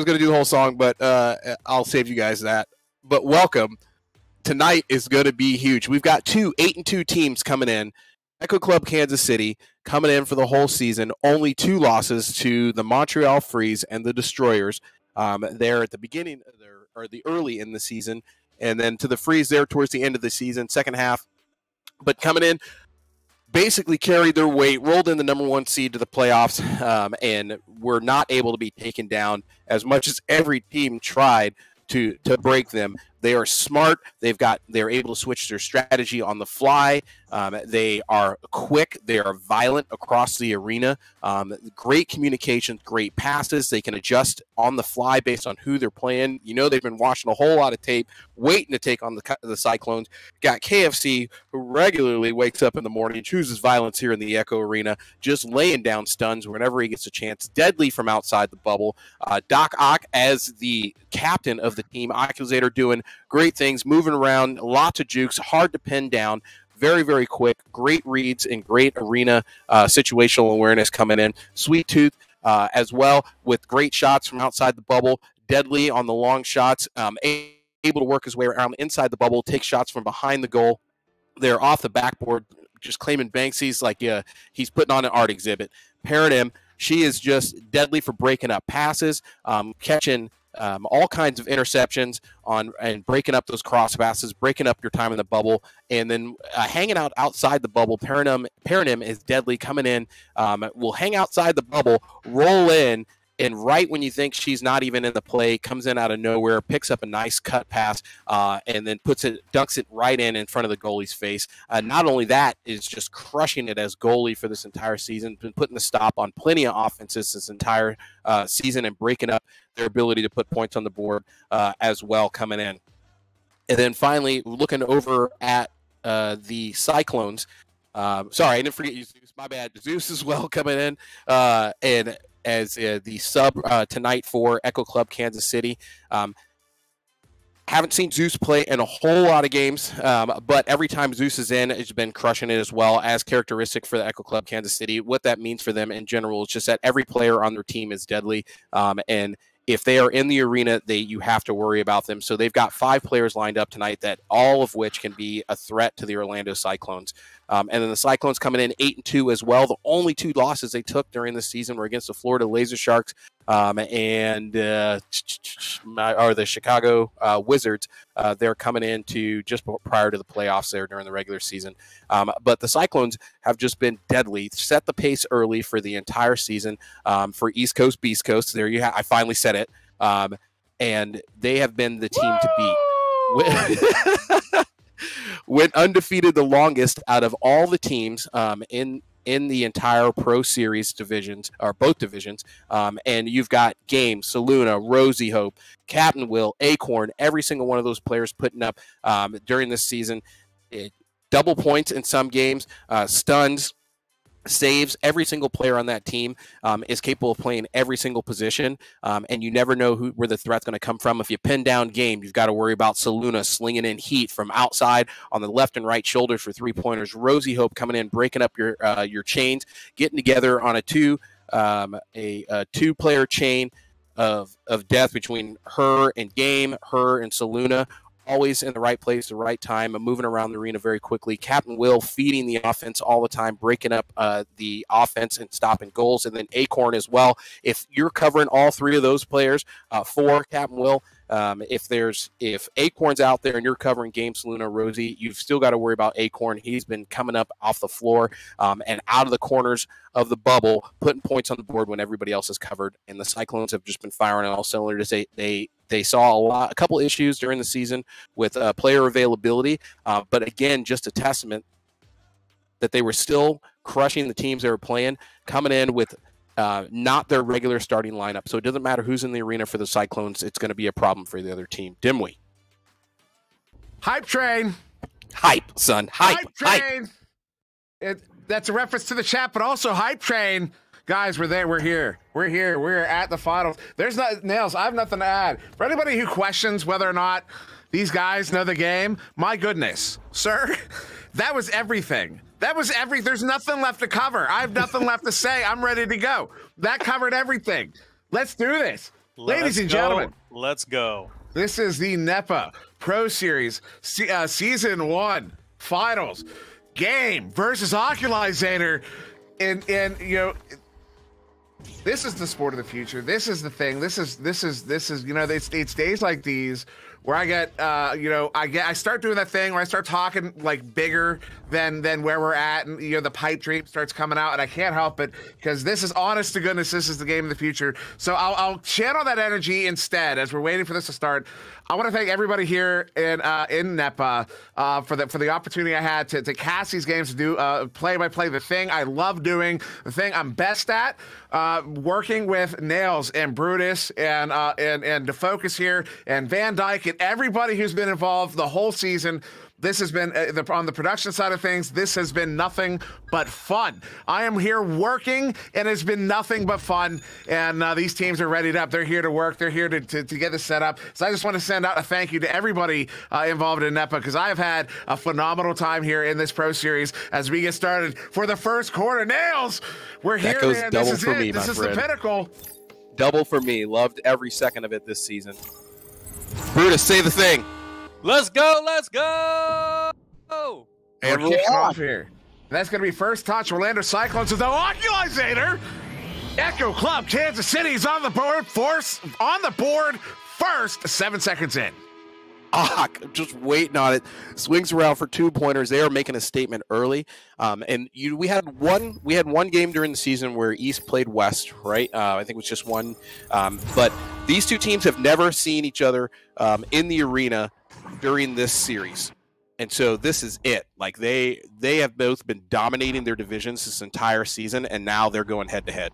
to do the whole song, but I'll save you guys that. But welcome. Tonight is going to be huge. We've got 2 8-2 teams coming in. Echo Club Kansas City coming in for the whole season. Only 2 losses to the Montreal Freeze and the Destroyers. There at the beginning or the early in the season, and then to the Freeze there towards the end of the season, second half. But coming in, basically carried their weight, rolled in the number 1 seed to the playoffs, and were not able to be taken down as much as every team tried to break them. They are smart. They're able to switch their strategy on the fly. They are quick. They are violent across the arena. Great communication, great passes. They can adjust on the fly based on who they're playing. You know, they've been watching a whole lot of tape, waiting to take on the Cyclones. Got KFC, who regularly wakes up in the morning, chooses violence here in the Echo Arena, just laying down stuns whenever he gets a chance. Deadly from outside the bubble. Doc Ock as the captain of the team. Accusator doing great things, moving around, lots of jukes, hard to pin down, very, very quick, great reads and great arena situational awareness coming in. Sweet Tooth as well with great shots from outside the bubble, deadly on the long shots, able to work his way around inside the bubble, take shots from behind the goal. They're off the backboard, just claiming Banksy's like he's putting on an art exhibit. Paradigm, she is just deadly for breaking up passes, catching all kinds of interceptions and breaking up those cross passes, breaking up your time in the bubble, and then hanging out outside the bubble. Paranim is deadly coming in, will hang outside the bubble, roll in, and right when you think she's not even in the play, comes in out of nowhere, picks up a nice cut pass, and then dunks it right in front of the goalie's face. Not only that, is just crushing it as goalie for this entire season, been putting a stop on plenty of offenses this entire season and breaking up their ability to put points on the board as well coming in. And then finally, looking over at the Cyclones. Sorry, I didn't forget you, Zeus. My bad. Zeus as well coming in. And as the sub tonight for Echo Club Kansas City. Haven't seen Zeus play in a whole lot of games, but every time Zeus is in, it's been crushing it as well, as characteristic for the Echo Club Kansas City. What that means for them in general is just that every player on their team is deadly, and if they are in the arena, you have to worry about them. So they've got 5 players lined up tonight, that all of which can be a threat to the Orlando Cyclones. And then the Cyclones coming in 8-2 as well. The only 2 losses they took during the season were against the Florida Laser Sharks and the Chicago Wizards. They're coming in to just prior to the playoffs there during the regular season. But the Cyclones have just been deadly, set the pace early for the entire season for East Coast, Beast Coast. There you have. I finally said it. And they have been the team to beat. went undefeated the longest out of all the teams in the entire Pro Series divisions, or both divisions. And you've got Game, Saluna, Rosie Hope, Captain Will, Acorn, every single one of those players putting up during this season double points in some games, stuns, saves. Every single player on that team is capable of playing every single position, and you never know where the threat's going to come from. If you pin down Game, you've got to worry about Saluna slinging in heat from outside on the left and right shoulders for three-pointers. Rosie Hope coming in, breaking up your chains, getting together on a two-player chain of death between her and Game, her and Saluna. Always in the right place, the right time, and moving around the arena very quickly. Captain Will feeding the offense all the time, breaking up the offense and stopping goals. And then Acorn as well. If you're covering all three of those players for Captain Will, if Acorn's out there and you're covering Game, Saluna, Rosie, you've still got to worry about Acorn. He's been coming up off the floor and out of the corners of the bubble, putting points on the board when everybody else is covered. And the Cyclones have just been firing on all cylinders. They saw a couple issues during the season with player availability, but again, just a testament that they were still crushing the teams they were playing, coming in with not their regular starting lineup. So it doesn't matter who's in the arena for the Cyclones, it's going to be a problem for the other team. Dimwee. Hype train. Hype, son. Hype train. That's a reference to the chat, but also hype train. Guys, we're there. We're here. We're at the finals. There's not Nails. I have nothing to add. For anybody who questions whether or not these guys know the game, my goodness, sir, that was everything. There's nothing left to cover. I have nothing left to say. I'm ready to go. That covered everything. Let's do this. Ladies and gentlemen. Let's go. This is the NEPA Pro Series Season 1 Finals. Game versus Oculizator. And this is the sport of the future. This is the thing. This is it's days like these where I get I start doing that thing where I start talking like bigger than where we're at, and the pipe dream starts coming out, and I can't help it because this is, honest to goodness, this is the game of the future. So I'll channel that energy instead as we're waiting for this to start. I want to thank everybody here in NEPA for the opportunity I had to cast these games, to do play-by-play, the thing I love doing, the thing I'm best at, working with Nails and Brutus and DeFocus here and Van Dyke and everybody who's been involved the whole season. This has been, on the production side of things, this has been nothing but fun. I am here working, and it's been nothing but fun, and these teams are readied up. They're here to work. They're here to get this set up. So I just want to send out a thank you to everybody involved in NEPA, because I have had a phenomenal time here in this Pro Series as we get started for the first quarter. Nails, we're here, man. This is it. This is the pinnacle. Double for me. Loved every second of it this season. Brutus, say the thing. Let's go. Let's go. And we're kicking off here. That's going to be first touch. Orlando Cyclones with the Oculizator. Echo Club, Kansas City's on the board. Force on the board first. 7 seconds in. Just waiting on it. Swings around for 2-pointers. They are making a statement early. We had one game during the season where East played West, right? I think it was just one. But these two teams have never seen each other in the arena during this series. And so this is it. Like they have both been dominating their divisions this entire season, and now they're going head to head.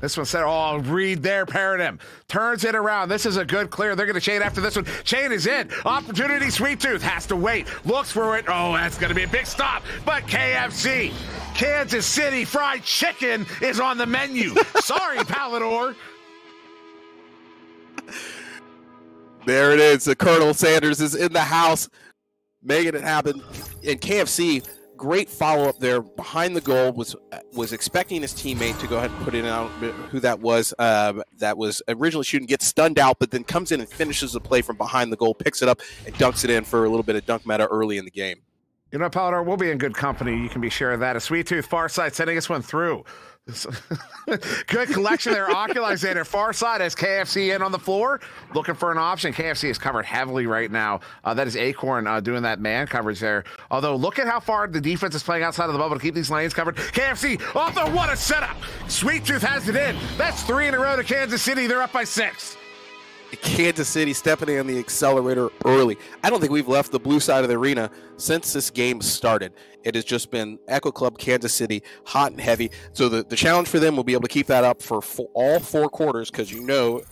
This one said, read their paradigm. Turns it around. This is a good clear. They're going to chain after this one. Chain is in. Opportunity, Sweet Tooth has to wait. Looks for it. Oh, that's going to be a big stop. But KFC, Kansas City Fried Chicken, is on the menu. Sorry, Palador. There it is. The Colonel Sanders is in the house, making it happen. And KFC, great follow-up there behind the goal, was expecting his teammate to go ahead and put it out who that was originally shooting, gets stunned out, but then comes in and finishes the play from behind the goal, picks it up, and dunks it in for a little bit of dunk meta early in the game. Palador, we'll be in good company. You can be sure of that. A Sweet Tooth far side sending us one through. Good collection there. Oculizator far side has KFC in on the floor, looking for an option. KFC is covered heavily right now. That is Acorn doing that man coverage there. Although look at how far the defense is playing outside of the bubble to keep these lanes covered. KFC off the, what a setup. Sweet Tooth has it in. That's 3 in a row to Kansas City. They're up by 6. Kansas City stepping on the accelerator early. I don't think we've left the blue side of the arena since this game started. It has just been Echo Club Kansas City, hot and heavy. So the challenge for them will be able to keep that up for all 4 quarters because,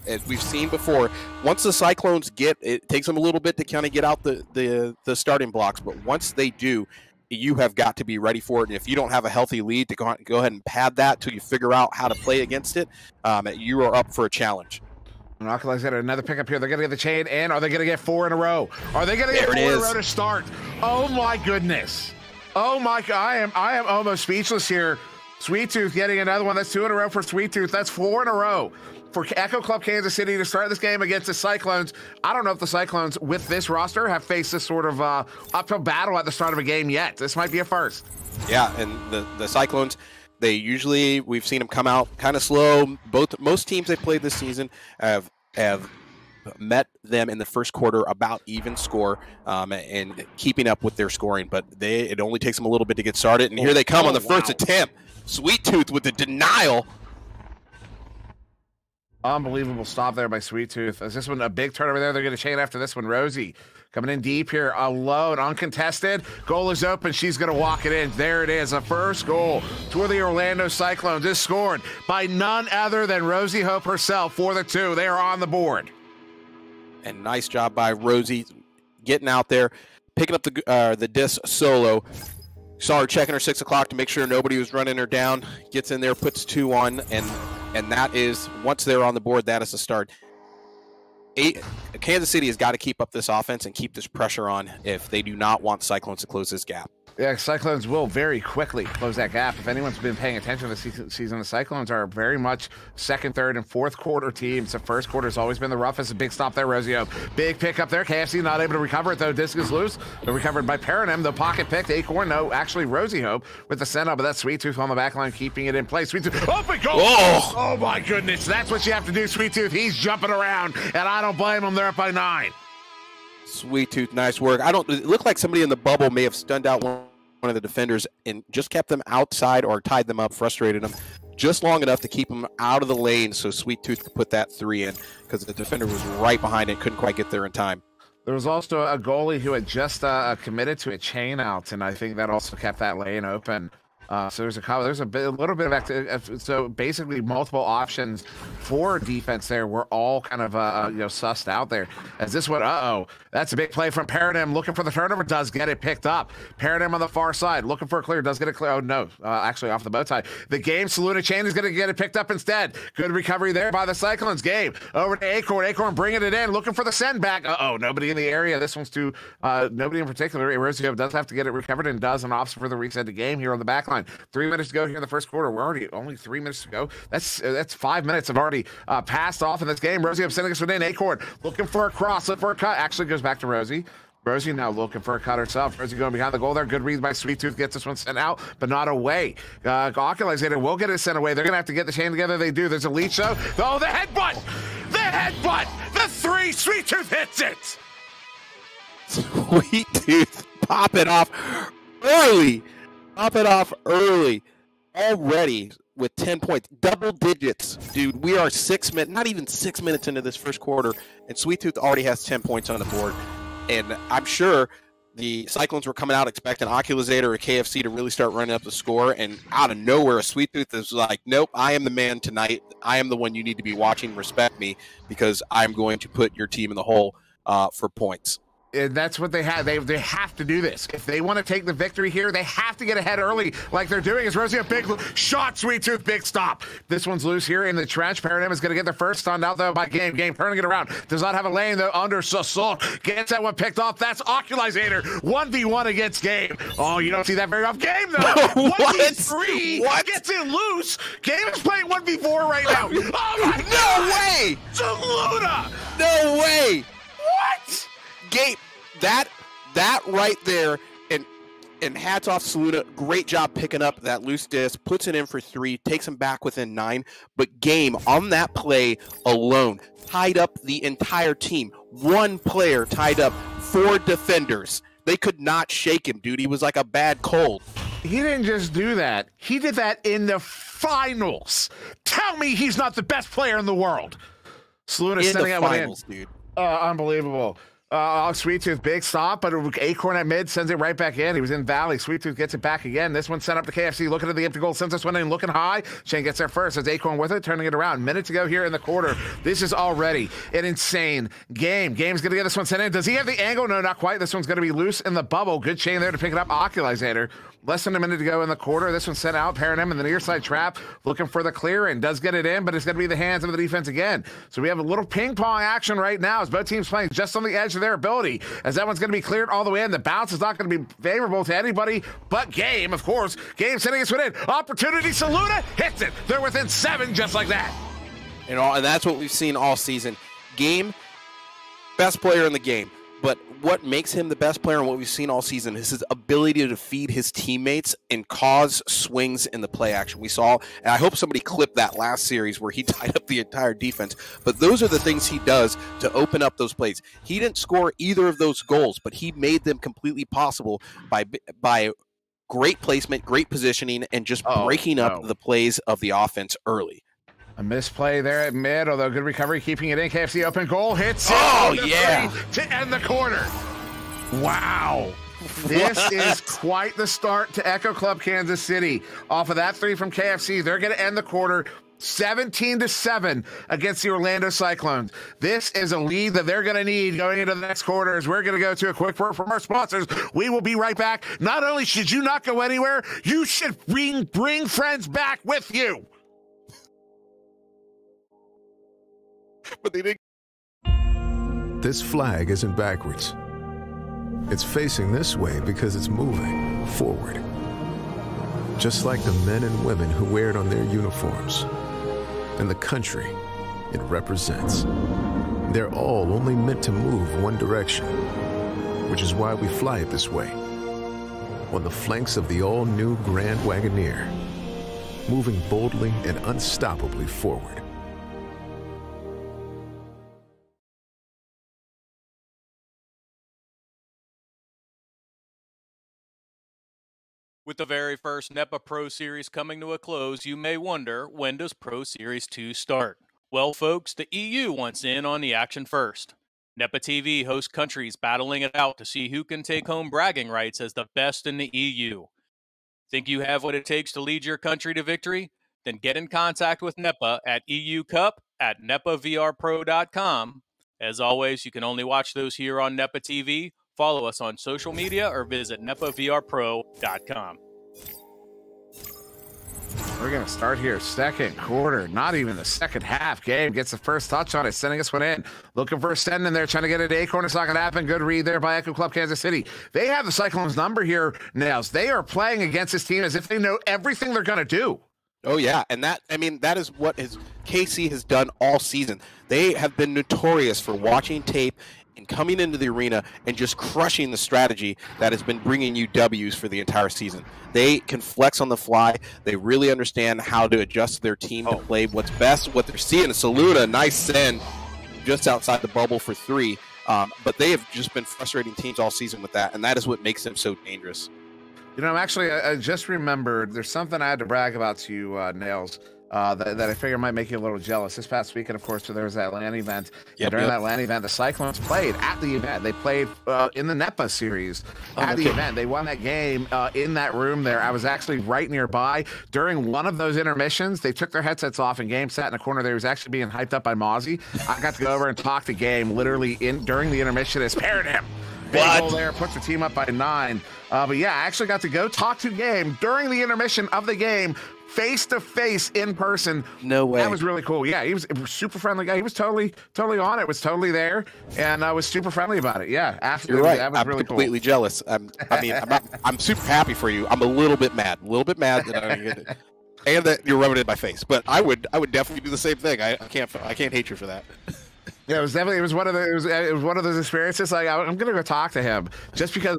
as we've seen before, once the Cyclones it takes them a little bit to kind of get out the starting blocks. But once they do, you have got to be ready for it. And if you don't have a healthy lead to go ahead and pad that till you figure out how to play against it, you are up for a challenge. Oculus another pickup here. They're going to get the chain, and are they going to get 4 in a row? Are they going to get 4 in a row to start? Oh my goodness! Oh my God! I am almost speechless here. Sweet Tooth getting another one. That's 2 in a row for Sweet Tooth. That's 4 in a row for Echo Club Kansas City to start this game against the Cyclones. I don't know if the Cyclones with this roster have faced this sort of uphill battle at the start of a game yet. This might be a first. Yeah, and the Cyclones. We've seen them come out kind of slow. Most teams they've played this season have met them in the first quarter about even score and keeping up with their scoring. But it only takes them a little bit to get started. And here they come on the first attempt. Sweet Tooth with the denial. Unbelievable stop there by Sweet Tooth. Is this one a big turnover there? They're going to chain after this one. Rosie coming in deep here, alone, uncontested. Goal is open. She's going to walk it in. There it is. A first goal for the Orlando Cyclones is scored by none other than Rosie Hope herself for the 2. They are on the board. And nice job by Rosie getting out there, picking up the disc solo. Saw her checking her 6 o'clock to make sure nobody was running her down. Gets in there, puts 2 on, and that is, once they're on the board, that is the start. Kansas City has got to keep up this offense and keep this pressure on if they do not want Cyclones to close this gap. Yeah, Cyclones will very quickly close that gap. If anyone's been paying attention to the season, the Cyclones are very much second, third, and fourth quarter teams. The first quarter has always been the roughest. A big stop there, Rosio. Big pick up there. KFC not able to recover it, though. Disc is loose. They're recovered by Paranem. The pocket picked. Acorn, no, actually Rosie Hope with the send up, but that's Sweet Tooth on the back line, keeping it in place. Sweet Tooth, open goal! Oh my goodness, that's what you have to do, Sweet Tooth. He's jumping around, and I don't blame him. They're up by 9. Sweet Tooth, nice work. It looked like somebody in the bubble may have stunned out one of the defenders and just kept them outside or tied them up, frustrated them just long enough to keep them out of the lane so Sweet Tooth could put that 3 in because the defender was right behind it, couldn't quite get there in time. There was also a goalie who had just committed to a chain out, and I think that also kept that lane open. So there's a little bit of activity. So basically, multiple options for defense there were all kind of sussed out there. As this one, that's a big play from Paradigm, looking for the turnover, does get it picked up. Paradigm on the far side, looking for a clear, does get it clear. Oh no, actually off the bow tie. The game, Saluna Chain is going to get it picked up instead. Good recovery there by the Cyclones. Game over to Acorn. Acorn bringing it in, looking for the send back. Nobody in the area. This one's to nobody in particular. Erosio does have to get it recovered and does an option for the reset the game here on the back line. 3 minutes to go here in the first quarter. We're already only 3 minutes to go. That's 5 minutes have already passed off in this game. Rosie up sending us within. Acorn looking for a cross, looking for a cut. Actually goes back to Rosie. Rosie now looking for a cut herself. Rosie going behind the goal there. Good read by Sweet Tooth. Gets this one sent out, but not away. Oculizator will get it sent away. They're going to have to get the chain together. They do. There's a lead show. Oh, the headbutt! The headbutt! The 3! Sweet Tooth hits it! Sweet Tooth pop it off early. Pop it off early. Already with 10 points. Double digits. Dude, we are 6 minutes, not even 6 minutes into this first quarter, and Sweet Tooth already has 10 points on the board. And I'm sure the Cyclones were coming out expecting Oculizator or KFC to really start running up the score, and out of nowhere, Sweet Tooth is like, nope, I am the man tonight. I am the one you need to be watching. Respect me, because I'm going to put your team in the hole for points. And that's what they have. They have to do this. If they want to take the victory here, they have to get ahead early like they're doing. Is Rosie a big shot, Sweet Tooth, big stop. This one's loose here in the trench. Paradigm is going to get their first, stunned out though by Game. Game turning it around. Does not have a lane though under Sasol. Gets that one picked off. That's Oculizator. 1v1 against Game. Oh, you don't see that very often. Game though. 1v3. What? Gets in loose. Game is playing 1v4 right now. Oh my God. No way. Saluna. No way. What? Gabe, that right there, and hats off Saluna. Great job picking up that loose disc, puts it in for 3, takes him back within 9. But Game on that play alone tied up the entire team. One player tied up 4 defenders. They could not shake him, dude. He was like a bad cold. He didn't just do that. He did that in the finals. Tell me he's not the best player in the world. Saluna in sending the out one in. finals, dude. Unbelievable. Sweet Tooth, big stop, but Acorn at mid sends it right back in. He was in Valley. Sweet Tooth gets it back again. This one sent up to KFC, looking at the empty goal, sends this one in, looking high. Shane gets there first. As Acorn with it, turning it around. Minute to go here in the quarter. This is already an insane game. Game's going to get this one sent in. Does he have the angle? No, not quite. This one's going to be loose in the bubble. Good chain there to pick it up. Oculizator. Less than a minute to go in the quarter. This one's sent out. Paranem in the near side trap, looking for the clear and does get it in, but it's going to be the hands of the defense again. So we have a little ping pong action right now as both teams playing just on the edge of their ability. As that one's going to be cleared all the way in. The bounce is not going to be favorable to anybody but Game, of course. Game sending us one in. Opportunity. Saluna hits it. They're within 7 just like that. And that's what we've seen all season. Game, best player in the game. But what makes him the best player and what we've seen all season is his ability to feed his teammates and cause swings in the play action. We saw, and I hope somebody clipped that last series where he tied up the entire defense. But those are the things he does to open up those plays. He didn't score either of those goals, but he made them completely possible by great placement, great positioning, and just breaking up the plays of the offense early. A misplay there at mid, although good recovery, keeping it in. KFC open goal, hits it. Oh, yeah. To end the quarter. Wow. This is quite the start to Echo Club Kansas City. Off of that 3 from KFC, they're going to end the quarter 17-7 against the Orlando Cyclones. This is a lead that they're going to need going into the next quarter as we're going to go to a quick break from our sponsors. We will be right back. Not only should you not go anywhere, you should bring friends back with you. But they didn't. This flag isn't backwards. It's facing this way because it's moving forward. Just like the men and women who wear it on their uniforms. And the country it represents. They're all only meant to move one direction, which is why we fly it this way. On the flanks of the all-new Grand Wagoneer, moving boldly and unstoppably forward. With the very first NEPA Pro Series coming to a close, you may wonder, when does Pro Series 2 start? Well, folks, the EU wants in on the action first. NEPA TV hosts countries battling it out to see who can take home bragging rights as the best in the EU. Think you have what it takes to lead your country to victory? Then get in contact with NEPA at eucup@nepavrpro.com. As always, you can only watch those here on NEPA TV. Follow us on social media or visit nepavrpro.com. We're going to start here, second quarter, not even the second half. Game gets the first touch on it, sending us one in. Looking for a send in there, trying to get it to Acorn. It's not going to happen. Good read there by Echo Club Kansas City. They have the Cyclones number here, Nails. They are playing against this team as if they know everything they're going to do. Oh, yeah. And that is what KC has done all season. They have been notorious for watching tape and coming into the arena and just crushing the strategy that has been bringing you W's for the entire season. They can flex on the fly. They really understand how to adjust their team to play what's best, what they're seeing. Saluna, nice send just outside the bubble for 3. But they have just been frustrating teams all season with that, and that is what makes them so dangerous. You know, I just remembered there's something I had to brag about to you, Nails. That I figure might make you a little jealous. This past weekend, of course, there was that LAN event. During that LAN event, the Cyclones played at the event. They played in the NEPA series at the event. They won that game in that room there. I was actually right nearby. During one of those intermissions, they took their headsets off and Game sat in a corner there. He was actually being hyped up by Mozzie. I got to go over and talk to Game literally during the intermission. It's paired him. Big goal there, puts the team up by 9. But yeah, I actually got to go talk to Game during the intermission of the game, face to face in person. No way. That was really cool. Yeah, he was a super friendly guy. He was totally on it. Was totally there, and I was super friendly about it. Yeah, absolutely. You're right. That was I'm really completely cool. jealous. I'm super happy for you. I'm a little bit mad that I don't get it, and that you're rubbing it in my face. But I would definitely do the same thing. I can't hate you for that. Yeah, it was one of those experiences. Like I'm gonna go talk to him just because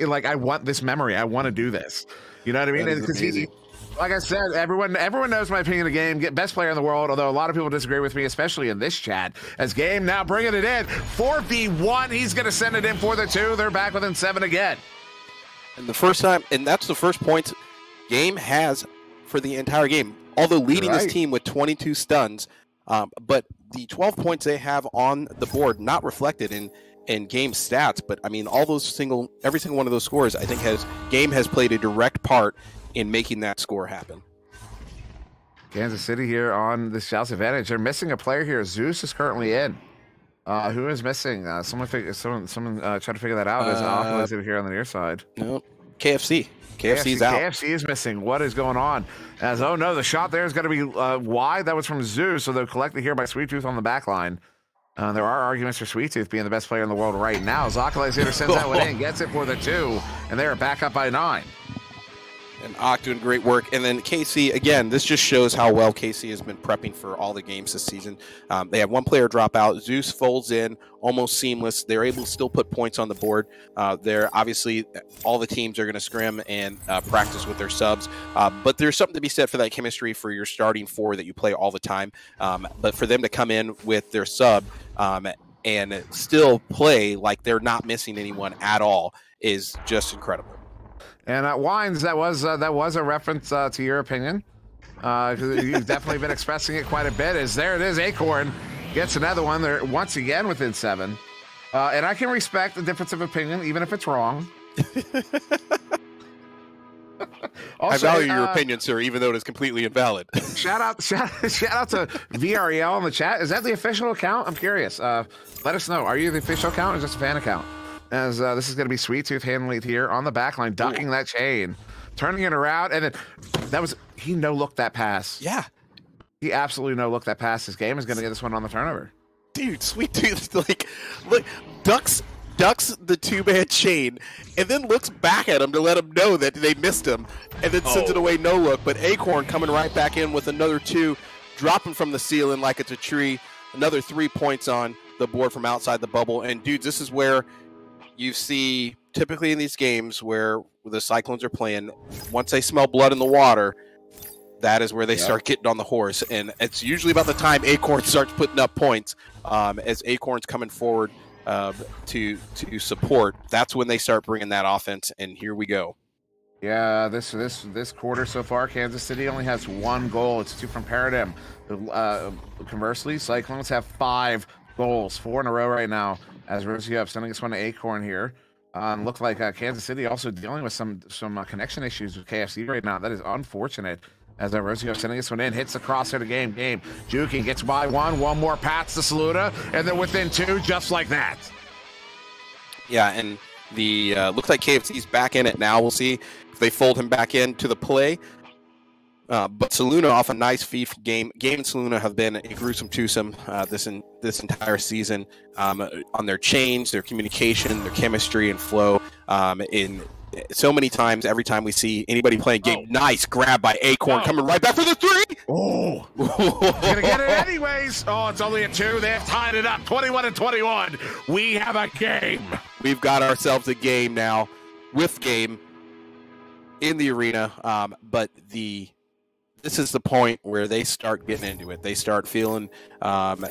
I want this memory. I want to do this. You know what I mean? Because like I said, everyone knows my opinion of the game. Best player in the world, although a lot of people disagree with me, especially in this chat. As Game now bringing it in. 4v1, he's going to send it in for the 2. They're back within 7 again. And the first time, and that's the first point Game has for the entire game. Although leading this team with 22 stuns, but the 12 points they have on the board, not reflected in game stats, but I mean, every single one of those scores, I think game has played a direct part in making that score happen. Kansas City here on the Shout's advantage. They're missing a player here. Zeus is currently in. Who is missing? Someone try to figure that out. There's Oculus here on the near side. No, KFC. KFC's out. KFC is missing. What is going on? Oh no, the shot there is going to be wide. That was from Zeus, so they're collected here by Sweet Tooth on the back line. There are arguments for Sweet Tooth being the best player in the world right now. Zocalizer sends that one in, gets it for the 2, and they are back up by 9. And Ock doing great work. And then KC, again, this just shows how well KC has been prepping for all the games this season. They have one player drop out. Zeus folds in, almost seamless. They're able to still put points on the board. They're obviously, all the teams are going to scrim and practice with their subs. But there's something to be said for that chemistry for your starting 4 that you play all the time. But for them to come in with their sub and still play like they're not missing anyone at all is just incredible. And Wines, that was a reference to your opinion. You've definitely been expressing it quite a bit. There it is, Acorn gets another one. They're once again within 7. And I can respect the difference of opinion, even if it's wrong. Also, I value your opinion, sir, even though it is completely invalid. Shout out to VREL in the chat. Is that the official account? I'm curious. Let us know. Are you the official account or just a fan account? As this is going to be Sweet Tooth handling it here on the back line, ducking that chain, turning it around, and then he no-looked that pass. Yeah. He absolutely no-looked that pass. His game is going to get this one on the turnover. Dude, Sweet Tooth, look, ducks the 2-man chain, and then looks back at him to let him know that they missed him, and then sends it away no-look. But Acorn coming right back in with another 2, dropping from the ceiling like it's a tree, another 3 points on the board from outside the bubble. And, dudes, this is where you see typically in these games where the Cyclones are playing, once they smell blood in the water, that is where they start getting on the horse. And it's usually about the time Acorn starts putting up points. As Acorn's coming forward to support, that's when they start bringing that offense. And here we go. Yeah, this quarter so far, Kansas City only has 1 goal. It's 2 from Paradigm. Conversely, Cyclones have 5 goals, 4 in a row right now. As Rosie up, sending this one to Acorn here. Looked like Kansas City also dealing with some connection issues with KFC right now. That is unfortunate. As Rosie up, sending this one in, hits the crosshair to game. Juking gets by 1 more pass to Saluda, and they're within 2 just like that. Yeah, and the looks like KFC's back in it now. We'll see if they fold him back into the play. But Saluna off a nice feed game. Game and Saluna have been a gruesome twosome this entire season on their change, their communication, their chemistry and flow. In so many times, every time we see anybody playing game, nice grab by Acorn coming right back for the 3. Oh, gonna get it anyways. Oh, it's only a 2. They have tied it up, 21-21. We have a game. We've got ourselves a game now with game in the arena, but this is the point where they start getting into it. They start feeling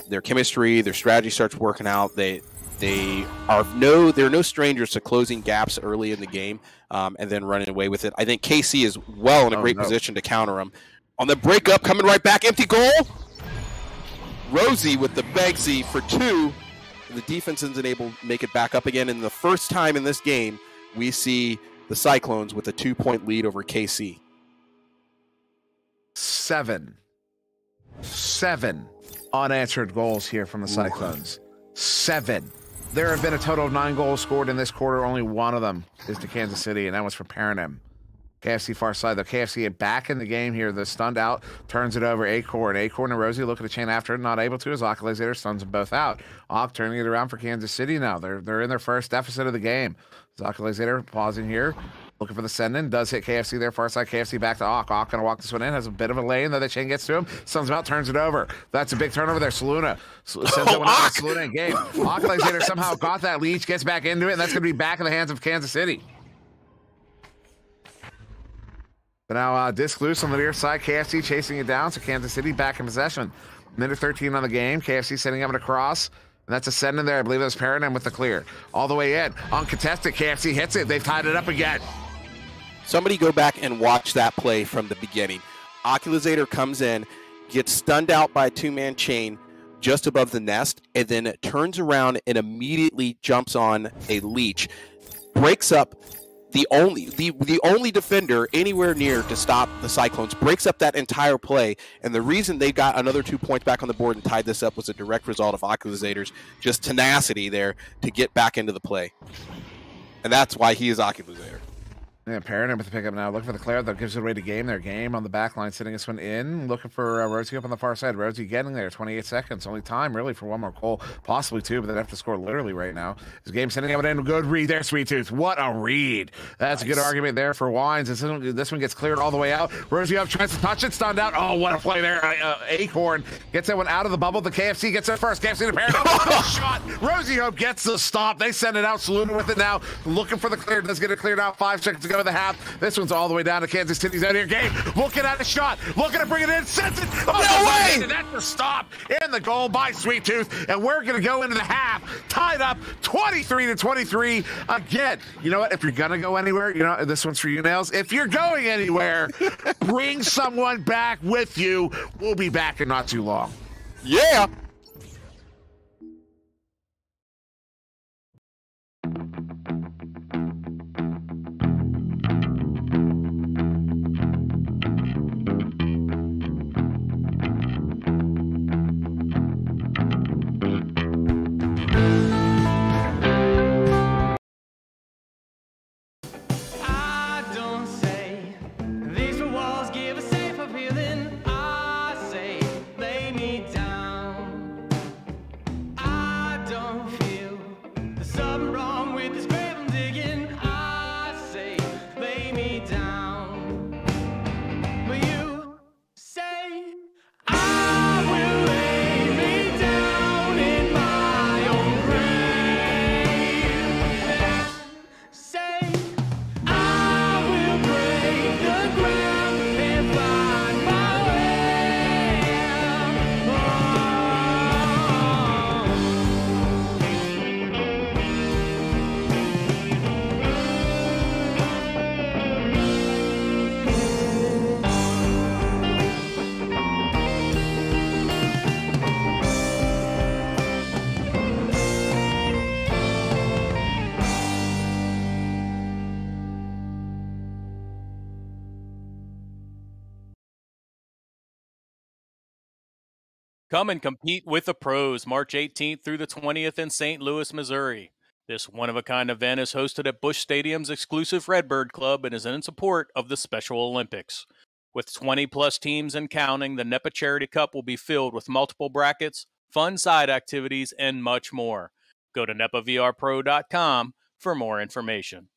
their chemistry, their strategy starts working out. They're no strangers to closing gaps early in the game and then running away with it. I think KC is well in a great position to counter them. On the breakup, coming right back, empty goal. Rosie with the Begsy for 2. And the defense isn't able to make it back up again. And the first time in this game, we see the Cyclones with a 2-point lead over KC. 7 unanswered goals here from the Cyclones. 7. There have been a total of 9 goals scored in this quarter. Only 1 of them is to Kansas City, and that was for Paranim. KFC far side, though. KFC back in the game here. The stunned out turns it over. Acorn and Rosie look at the chain after it, not able to, as Oculus stuns them both out. Ock turning it around for Kansas City now. They're in their first deficit of the game. Oculus pausing here. Looking for the send-in. Does hit KFC there, far side. KFC back to Ock. Ock going to walk this one in. Has a bit of a lane, though the chain gets to him. Stuns him out, turns it over. That's a big turnover there. Saluna sends that one out to Saluna in game. Ock somehow got that leech, gets back into it, and that's going to be back in the hands of Kansas City. But now disc loose on the near side. KFC chasing it down, so Kansas City back in possession. Minute 13 on the game. KFC sending up and across. And that's a send in there. I believe that was Paradigm with the clear. All the way in. Uncontested. KFC hits it. They've tied it up again. Somebody go back and watch that play from the beginning. Oculusator comes in, gets stunned out by a 2-man chain, just above the nest, and then it turns around and immediately jumps on a leech, breaks up the only defender anywhere near to stop the Cyclones, breaks up that entire play. And the reason they got another 2 points back on the board and tied this up was a direct result of Oculus just tenacity there to get back into the play. And that's why he is Oculus. Yeah, Paradigm with the pickup now. Looking for the clear that gives it away to game. Their game on the back line, sitting this one in. Looking for Rosie up on the far side. Rosie getting there. 28 seconds. Only time, really, for one more goal. Possibly two, but they'd have to score literally right now. This game sending it in. Good read there, Sweet Tooth. What a read. That's nice. A good argument there for Wines. This one gets cleared all the way out. Rosie up, tries to touch it. Stunned out. Oh, what a play there. Acorn gets that one out of the bubble. The KFC gets it first. KFC to Paradigm. Shot. Rosie Hope gets the stop. They send it out. Saluting with it now. Looking for the clear. Let's get it cleared out. 5 seconds to go to the half. This one's all the way down to Kansas City's out here. Game looking at a shot, looking to bring it in, sends it. Oh, no way! And that's the stop in the goal by Sweet Tooth. And we're going to go into the half, tied up 23-23 again. You know what? If you're going to go anywhere, you know, this one's for you, Nails. If you're going anywhere, bring someone back with you. We'll be back in not too long. Yeah. Come and compete with the pros March 18th through the 20th in St. Louis, Missouri. This one-of-a-kind event is hosted at Busch Stadium's exclusive Redbird Club and is in support of the Special Olympics. With 20-plus teams and counting, the NEPA Charity Cup will be filled with multiple brackets, fun side activities, and much more. Go to nepavrpro.com for more information.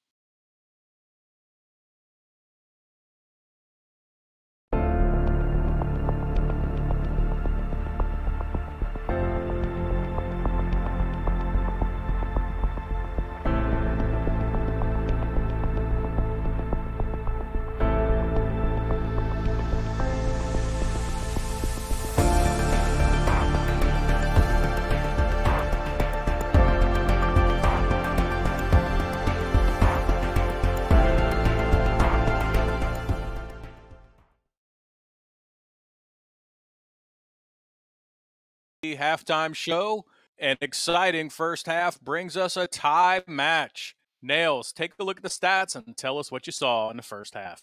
Halftime show. An exciting first half brings us a tie match. Nails, take a look at the stats and tell us what you saw in the first half.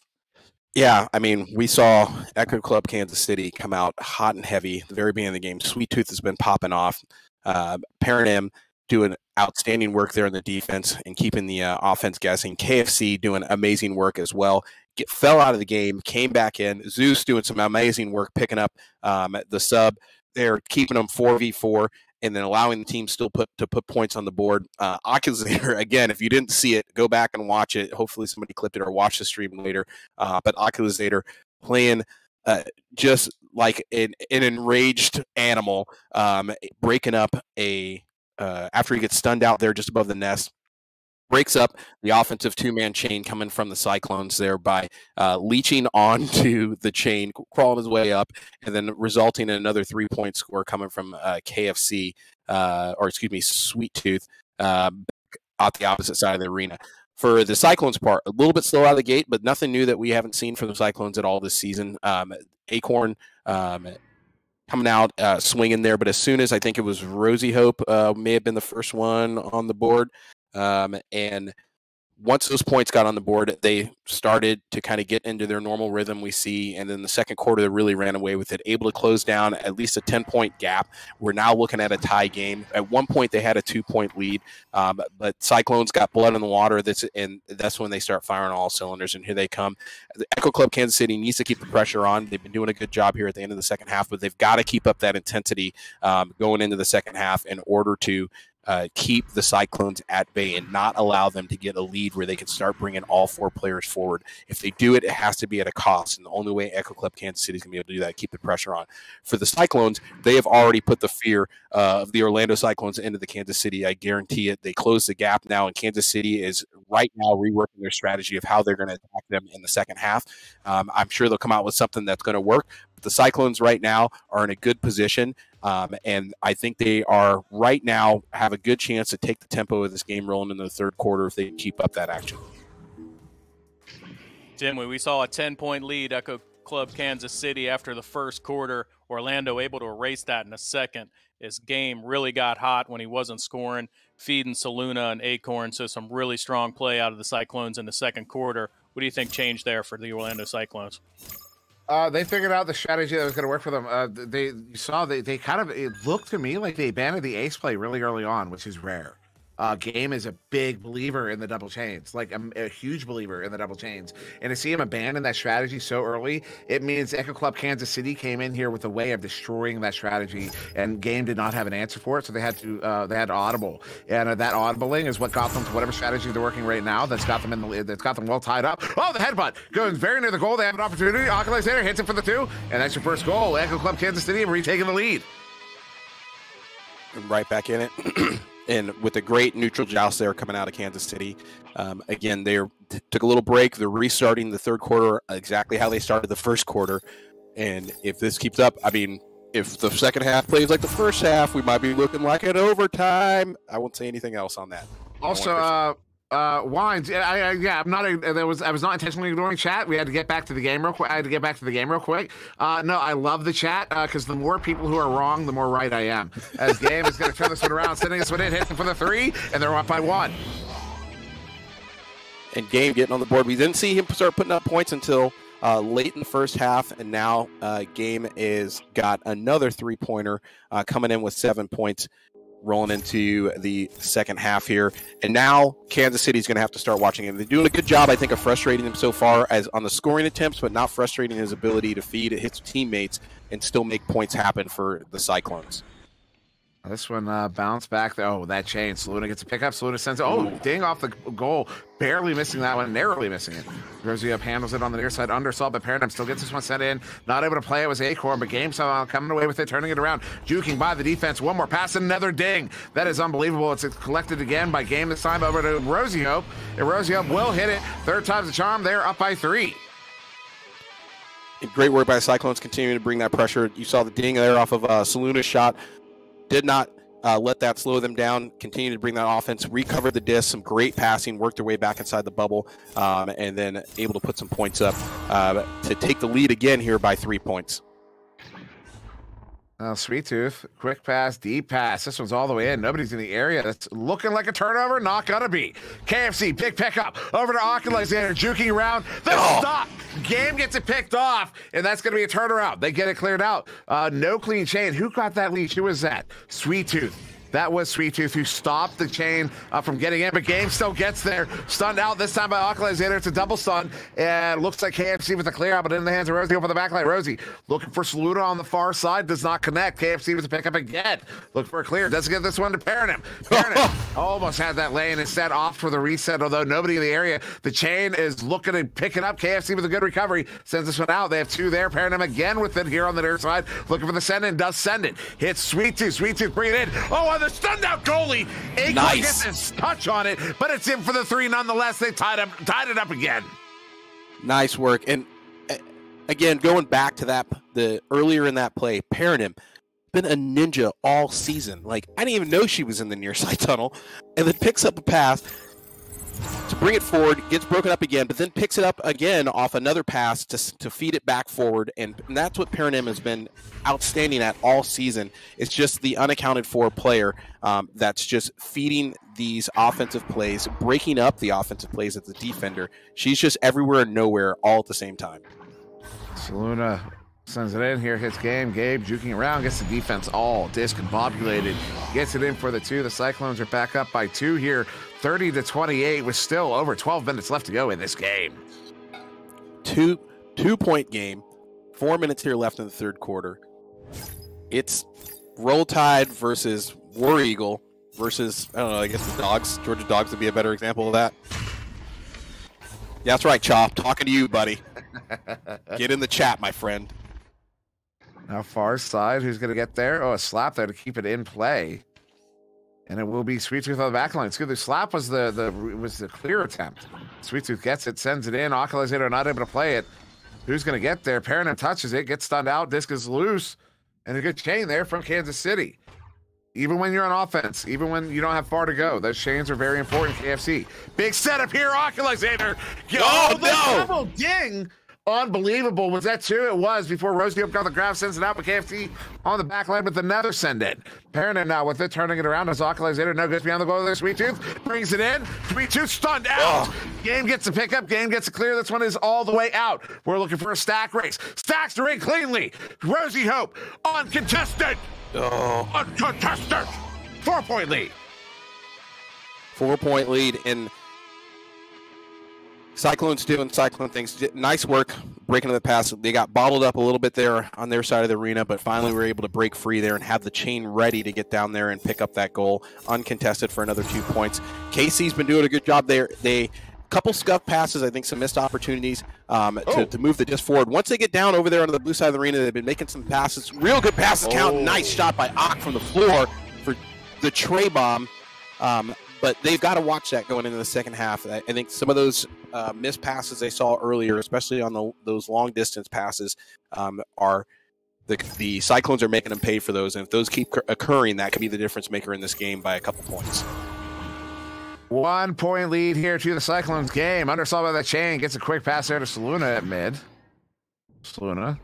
Yeah, I mean, we saw Echo Club Kansas City come out hot and heavy at the very beginning of the game. Sweet Tooth has been popping off. Paradigm doing outstanding work there in the defense and keeping the offense guessing. KFC doing amazing work as well. Fell out of the game, came back in. Zeus doing some amazing work picking up the sub. They're keeping them 4v4 and then allowing the team still to put points on the board. Oculus, again, if you didn't see it, go back and watch it. Hopefully somebody clipped it or watch the stream later. But Oculus playing just like an enraged animal, breaking up after he gets stunned out there just above the nest. Breaks up the offensive two-man chain coming from the Cyclones there by leeching onto the chain, crawling his way up, and then resulting in another 3-point score coming from KFC, Sweet Tooth, at the opposite side of the arena. For the Cyclones part, a little bit slow out of the gate, but nothing new that we haven't seen from the Cyclones at all this season. Acorn coming out swinging there. But as soon as I think it was Rosie Hope may have been the first one on the board, and once those points got on the board, they started to kind of get into their normal rhythm we see. And then the second quarter, they really ran away with it, able to close down at least a 10-point gap. We're now looking at a tie game. At one point, they had a 2-point lead, but Cyclones got blood in the water. And that's when they start firing all cylinders. And here they come. The Echo Club Kansas City needs to keep the pressure on. They've been doing a good job here at the end of the second half, but they've got to keep up that intensity going into the second half in order to keep the Cyclones at bay and not allow them to get a lead where they can start bringing all 4 players forward. If they do it, it has to be at a cost, and the only way Echo Club Kansas City is going to be able to do that, keep the pressure on. For the Cyclones, they have already put the fear of the Orlando Cyclones into the Kansas City. I guarantee it. They closed the gap now, and Kansas City is right now reworking their strategy of how they're going to attack them in the second half. I'm sure they'll come out with something that's going to work. But the Cyclones right now are in a good position. And I think they are right now have a good chance to take the tempo of this game rolling into the third quarter if they keep up that action. Dimwee, we saw a 10-point lead, Echo Club Kansas City after the first quarter. Orlando able to erase that in a second. His game really got hot when he wasn't scoring, feeding Saluna and Acorn. So some really strong play out of the Cyclones in the second quarter. What do you think changed there for the Orlando Cyclones? They figured out the strategy that was going to work for them. They kind of, it looked to me like they abandoned the ace play really early on, which is rare. Game is a big believer in the double chains, like a huge believer in the double chains. And to see him abandon that strategy so early, it means Echo Club Kansas City came in here with a way of destroying that strategy, and Game did not have an answer for it, so they had to audible. And that audibling is what got them to whatever strategy they're working right now. That's got them in the that's got them well tied up. Oh, the headbutt goes very near the goal. They have an opportunity. Oculator hits it for the 2, and that's your first goal. Echo Club Kansas City retaking the lead. Right back in it. And with a great neutral joust there coming out of Kansas City. Again, they took a little break. They're restarting the third quarter exactly how they started the first quarter. And if this keeps up, I mean, if the second half plays like the first half, we might be looking like an overtime. I won't say anything else on that. Also, Wines. I'm not. I was not intentionally ignoring chat. We had to get back to the game real quick. No, I love the chat because the more people who are wrong, the more right I am. As Game is going to turn this one around, sending this one in, hitting for the 3, and they're up by 1. And Game getting on the board. We didn't see him start putting up points until late in the first half, and now Game is got another 3-pointer coming in with 7 points. Rolling into the second half here. And now Kansas City's going to have to start watching him. They're doing a good job, I think, of frustrating him so far as on the scoring attempts, but not frustrating his ability to feed his teammates and still make points happen for the Cyclones. This one bounced back. Oh, that chain. Saluna gets a pickup. Saluna sends it. Oh, ding off the goal. Barely missing that one. Narrowly missing it. Rosie up handles it on the near side. Undersalt, but Paradigm still gets this one sent in. Not able to play it was Acorn, but Game somehow coming away with it, turning it around. Juking by the defense. One more pass, another ding. That is unbelievable. It's collected again by Game this time over to Rosie Hope. And Rosie Hope will hit it. Third time's the charm. They're up by 3. Great work by the Cyclones continuing to bring that pressure. You saw the ding there off of Saluna's shot. Did not let that slow them down. Continue to bring that offense. Recovered the disc. Some great passing. Worked their way back inside the bubble. And then able to put some points up to take the lead again here by 3 points. Sweet Tooth, quick pass, deep pass. This one's all the way in. Nobody's in the area. That's looking like a turnover. Not gonna be. KFC, big pickup. Over to Alexander, juking around. The stop. Game gets it picked off, and that's gonna be a turnaround. They get it cleared out. No clean chain. Who got that leash? Who was that? Sweet Tooth. That was Sweet Tooth who stopped the chain from getting in, but Game still gets there. Stunned out this time by Alexander. It's a double stun, and looks like KFC with a clear out, but in the hands of Rosie over the backline. Rosie looking for Saluna on the far side, does not connect. KFC with a pickup again. Look for a clear. Doesn't get this one to Paranim. Paranim almost had that lane. Instead, off for the reset, although nobody in the area. The chain is looking to pick it up. KFC with a good recovery. Sends this one out. They have 2 there. Paranim again with it here on the near side. Looking for the send in. Does send it. Hits Sweet Tooth. Sweet Tooth bring it in. Oh, the stunned out goalie. Acorn gets his touch on it, but it's in for the 3 nonetheless. They tied it up again. Nice work. And again, going back to that, the earlier in that play, Paranim been a ninja all season. Like, I didn't even know she was in the near side tunnel, and then picks up a pass to bring it forward, gets broken up again, but then picks it up again off another pass to feed it back forward, and that's what Paranim has been outstanding at all season. It's just the unaccounted for player that's just feeding these offensive plays, breaking up the offensive plays as the defender. She's just everywhere and nowhere all at the same time. Saluna sends it in here, hits game. Gabe juking around, gets the defense all discombobulated, gets it in for the 2. The Cyclones are back up by 2 here, 30-28, with still over 12 minutes left to go in this game. Two-point game, 4 minutes here left in the third quarter. It's Roll Tide versus War Eagle versus, I don't know, I guess the Dogs. Georgia Dogs would be a better example of that. Yeah, that's right, Chop. Talking to you, buddy. Get in the chat, my friend. Now far side, who's going to get there? Oh, a slap there to keep it in play. And it will be Sweet Tooth on the back line. It's good. The slap was the clear attempt. Sweet Tooth gets it, sends it in. Oculazator not able to play it. Who's going to get there? Paranim touches it, gets stunned out. Disc is loose. And a good chain there from Kansas City. Even when you're on offense, even when you don't have far to go, those chains are very important, KFC. Big setup here, Oculazator. Oh, the double ding. Unbelievable. Was that 2? It was before Rosie got the grab, sends it out, but KFC on the back line with another send in. Paranim now with it, turning it around as Oculazator no goes beyond the goal there. Sweet Tooth brings it in. Sweet Tooth stunned out. Game gets a pickup. Game gets a clear. This one is all the way out. We're looking for a stack race. Stacks the ring cleanly. Rosie Hope uncontested. Uncontested. 4-point lead. 4-point lead, and Cyclones doing Cyclone things. Nice work breaking to the pass. They got bottled up a little bit there on their side of the arena, but finally were able to break free there and have the chain ready to get down there and pick up that goal uncontested for another 2 points. KC's been doing a good job there. They couple scuff passes, I think some missed opportunities to move the disc forward. Once they get down over there on the blue side of the arena, they've been making some passes. Real good passes count. Nice shot by Ock from the floor for the tray bomb. But they've got to watch that going into the second half. I think some of those missed passes they saw earlier, especially on those long distance passes, are the Cyclones are making them pay for those. And if those keep occurring, that could be the difference maker in this game by a couple points. 1-point lead here to the Cyclones game. Undersaw by the chain, gets a quick pass there to Saluna at mid. Saluna.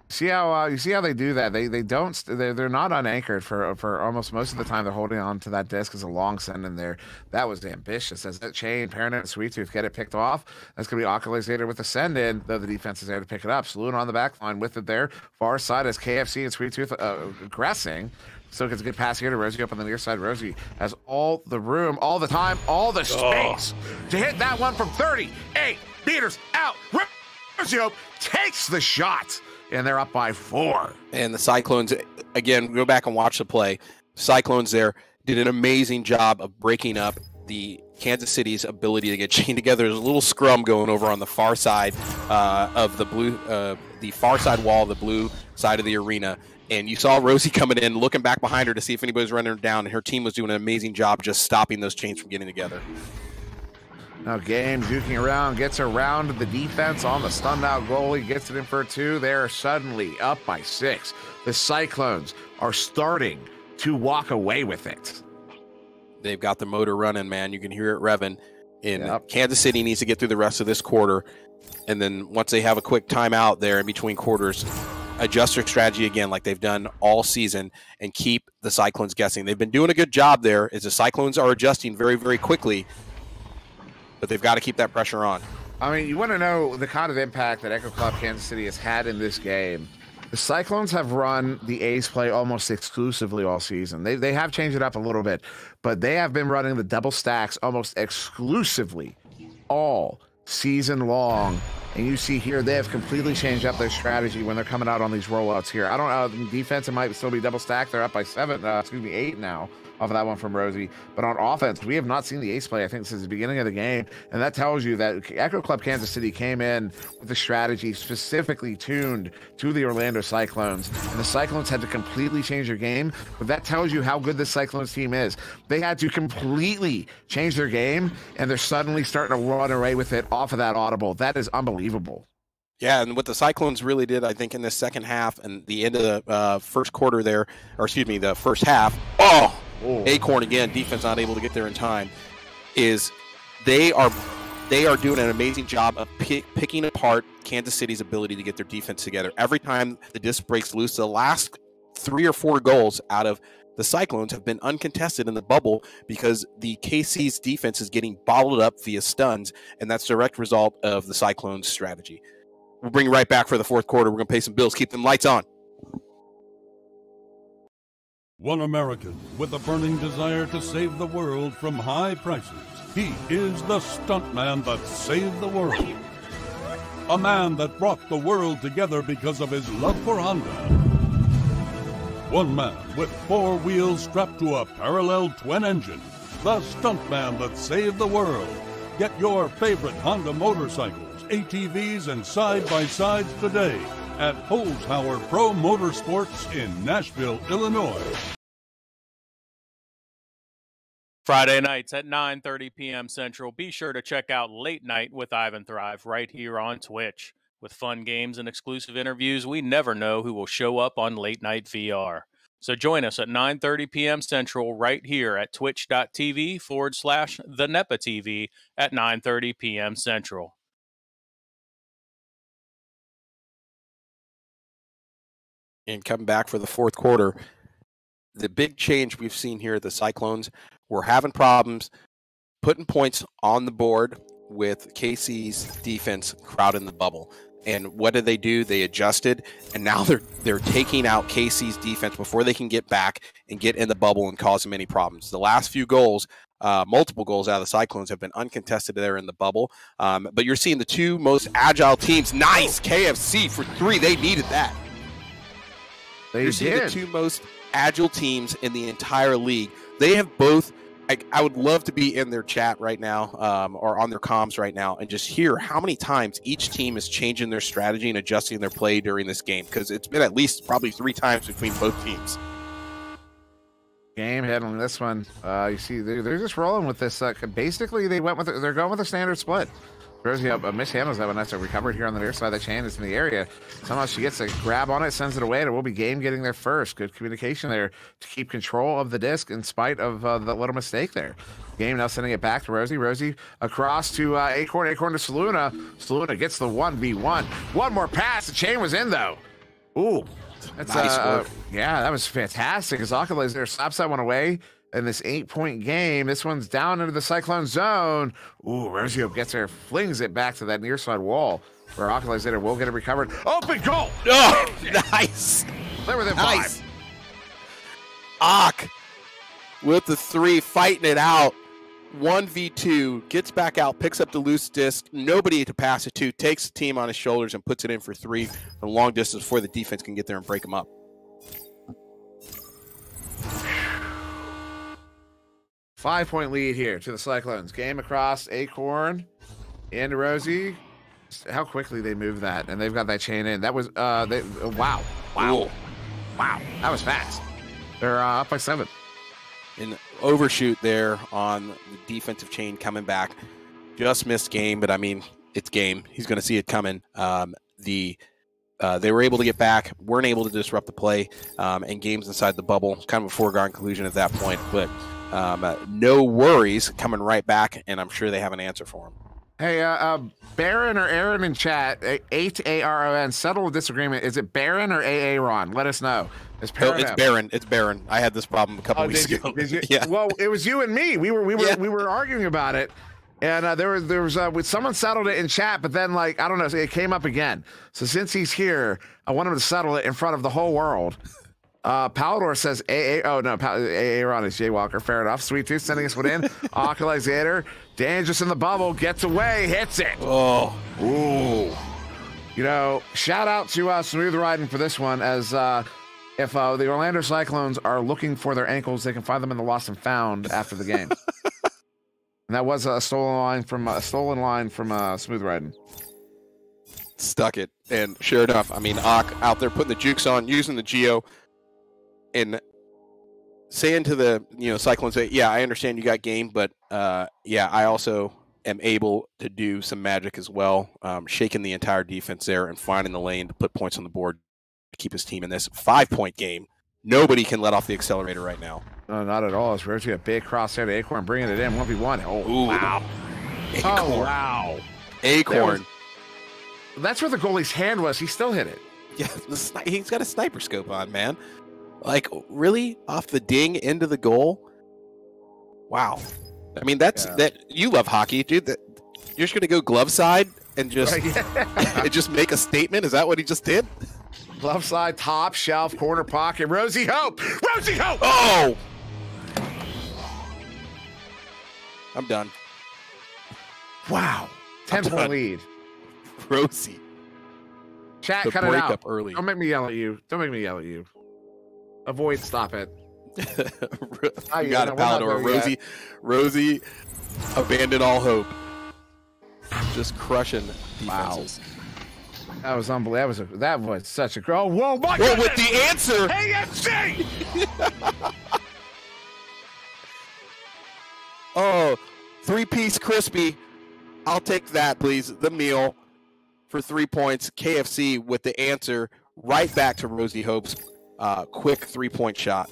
See how you see how they do that? They're not unanchored for almost most of the time. They're holding on to that disc as a long send in there. That was ambitious. As that chain, Paranim and Sweet Tooth get it picked off. That's gonna be Oculazator with the send in, though the defense is there to pick it up. Saluna on the back line with it there. Far side as KFC and Sweet Tooth aggressing. So gets a good pass here to Rosie up on the near side. Rosie has all the room, all the time, all the space to hit that one from 38 meters out. Rosie Hope takes the shot, and they're up by 4. And the Cyclones, again, go back and watch the play. Cyclones there did an amazing job of breaking up the Kansas City's ability to get chained together. There's a little scrum going over on the far side of the blue, the far side wall of the blue side of the arena. And you saw Rosie coming in, looking back behind her to see if anybody's running her down, and her team was doing an amazing job just stopping those chains from getting together. Now Game juking around, gets around the defense on the stunned out goalie, gets it in for 2. They're suddenly up by 6. The Cyclones are starting to walk away with it. They've got the motor running, man. You can hear it revving. And Kansas City needs to get through the rest of this quarter. And then once they have a quick timeout there in between quarters, adjust their strategy again like they've done all season and keep the Cyclones guessing. They've been doing a good job there as the Cyclones are adjusting very, very quickly, but they've got to keep that pressure on. I mean, you want to know the kind of impact that Echo Club Kansas City has had in this game. The Cyclones have run the ace play almost exclusively all season. They have changed it up a little bit, but they have been running the double stacks almost exclusively all season long. And you see here, they have completely changed up their strategy when they're coming out on these rollouts here. I don't know, defense, it might still be double stacked. They're up by 8 now off of that one from Rosie. But on offense, we have not seen the ace play, I think, since the beginning of the game. And that tells you that Echo Club Kansas City came in with a strategy specifically tuned to the Orlando Cyclones. And the Cyclones had to completely change their game. But that tells you how good this Cyclones team is. They had to completely change their game, and they're suddenly starting to run away with it off of that audible. That is unbelievable. Yeah, and what the Cyclones really did, I think, in the second half and the end of the first quarter there, or excuse me, the first half, Acorn again, defense not able to get there in time, is they are they are doing an amazing job of picking apart Kansas City's ability to get their defense together. Every time the disc breaks loose, the last 3 or 4 goals out of the Cyclones have been uncontested in the bubble because the KC's defense is getting bottled up via stuns, and that's a direct result of the Cyclones' strategy. We'll bring you right back for the fourth quarter. We're going to pay some bills. Keep them lights on. One American with a burning desire to save the world from high prices. He is the stuntman that saved the world. A man that brought the world together because of his love for Honda. One man with 4 wheels strapped to a parallel twin engine. The stuntman that saved the world. Get your favorite Honda motorcycles, ATVs, and side-by-sides today at Holzhauer Pro Motorsports in Nashville, Illinois. Friday nights at 9:30 p.m. Central. Be sure to check out Late Night with Ivan Thrive right here on Twitch. With fun games and exclusive interviews, we never know who will show up on Late Night VR. So join us at 9:30 p.m. Central right here at twitch.tv/the NEPA TV at 9:30 p.m. Central. And coming back for the fourth quarter, the big change we've seen here at the Cyclones, we're having problems putting points on the board with KC's defense crowding the bubble. And what did they do? They adjusted, and now they're taking out KC's defense before they can get back and get in the bubble and cause them any problems. The last few goals, multiple goals out of the Cyclones have been uncontested there in the bubble. But you're seeing the 2 most agile teams. Nice KFC for 3. They needed that. You're seeing the 2 most agile teams in the entire league. They have both. I would love to be in their chat right now or on their comms right now and just hear how many times each team is changing their strategy and adjusting their play during this game, because it's been at least probably 3 times between both teams. Game handling this one. You see, they're just rolling with this. Basically, they're going with a standard split. Rosie mishandles that one. That's a recovered here on the near side of the chain. It's in the area. Somehow she gets a grab on it, sends it away, and it will be Game getting there first. Good communication there to keep control of the disc in spite of the little mistake there. Game now sending it back to Rosie. Rosie across to Acorn. Acorn to Saluna. Saluna gets the 1v1. One more pass. The chain was in, though. Ooh. That's nice work. Yeah, that was fantastic. As Akala's there slaps that one away. In this 8-point game, this one's down into the Cyclone zone. Ooh, Rosio gets there, flings it back to that near side wall where Oculator will get it recovered. Open goal! Oh, nice. There with it, nice. Ock with the 3, fighting it out. 1v2, gets back out, picks up the loose disc. Nobody to pass it to, takes the team on his shoulders and puts it in for 3 from long distance before the defense can get there and break them up. 5-point lead here to the Cyclones. Game across Acorn into Rosie. How quickly they move that, and they've got that chain in. That was wow. That was fast. They're up by 7. An overshoot there on the defensive chain coming back. Just missed Game, but I mean it's Game. He's going to see it coming. They were able to get back, weren't able to disrupt the play, and Game's inside the bubble. Kind of a foregone conclusion at that point, but. No worries, coming right back, and I'm sure they have an answer for him. Hey, Baron or Aaron in chat, H-A-R-O-N, settle a disagreement. Is it Baron or Aaron? Let us know. It's Baron. It's Baron. I had this problem a couple weeks ago. Yeah. Well, it was you and me. We were arguing about it, and there was someone settled it in chat, but then I don't know, it came up again. So since he's here, I want him to settle it in front of the whole world. Palador says Aaron is Jaywalker. Fair enough. Sweet Tooth sending us one in. Oculator, dangerous in the bubble, gets away, hits it. Oh, ooh. Shout out to Smooth Riding for this one. As if the Orlando Cyclones are looking for their ankles, they can find them in the Lost and Found after the game. And that was a stolen line from Smooth Riding. Stuck it, and sure enough, I mean, Ock out there putting the jukes on, using the Geo. And saying to the Cyclones, yeah, I understand you got Game, but yeah, I also am able to do some magic as well, shaking the entire defense there and finding the lane to put points on the board to keep his team in this 5-point game. Nobody can let off the accelerator right now. No, not at all. It's Rosie a big cross there to Acorn, bringing it in 1v1. Oh, ooh. Wow. Acorn. Oh, wow. Acorn. That's where the goalie's hand was. He still hit it. Yeah, he's got a sniper scope on, man. Like, really? Off the ding into the goal? Wow. I mean, that. You love hockey, dude. You're just going to go glove side and just, and just make a statement? Is that what he just did? Glove side, top shelf, corner pocket. Rosie Hope! Rosie Hope! Oh! I'm done. Wow. 10-point lead. Rosie. Chat, the cut it out. Early. Don't make me yell at you. Don't make me yell at you. Avoid, stop it. You got it, Palador. Rosie abandoned all hope. Just crushing defenses. Wow. That was unbelievable. That was such a... Oh, whoa, my goodness! With the answer! AFC! Oh, 3-piece crispy. I'll take that, please. The meal for 3 points. KFC with the answer right back to Rosie Hope's quick 3-point shot.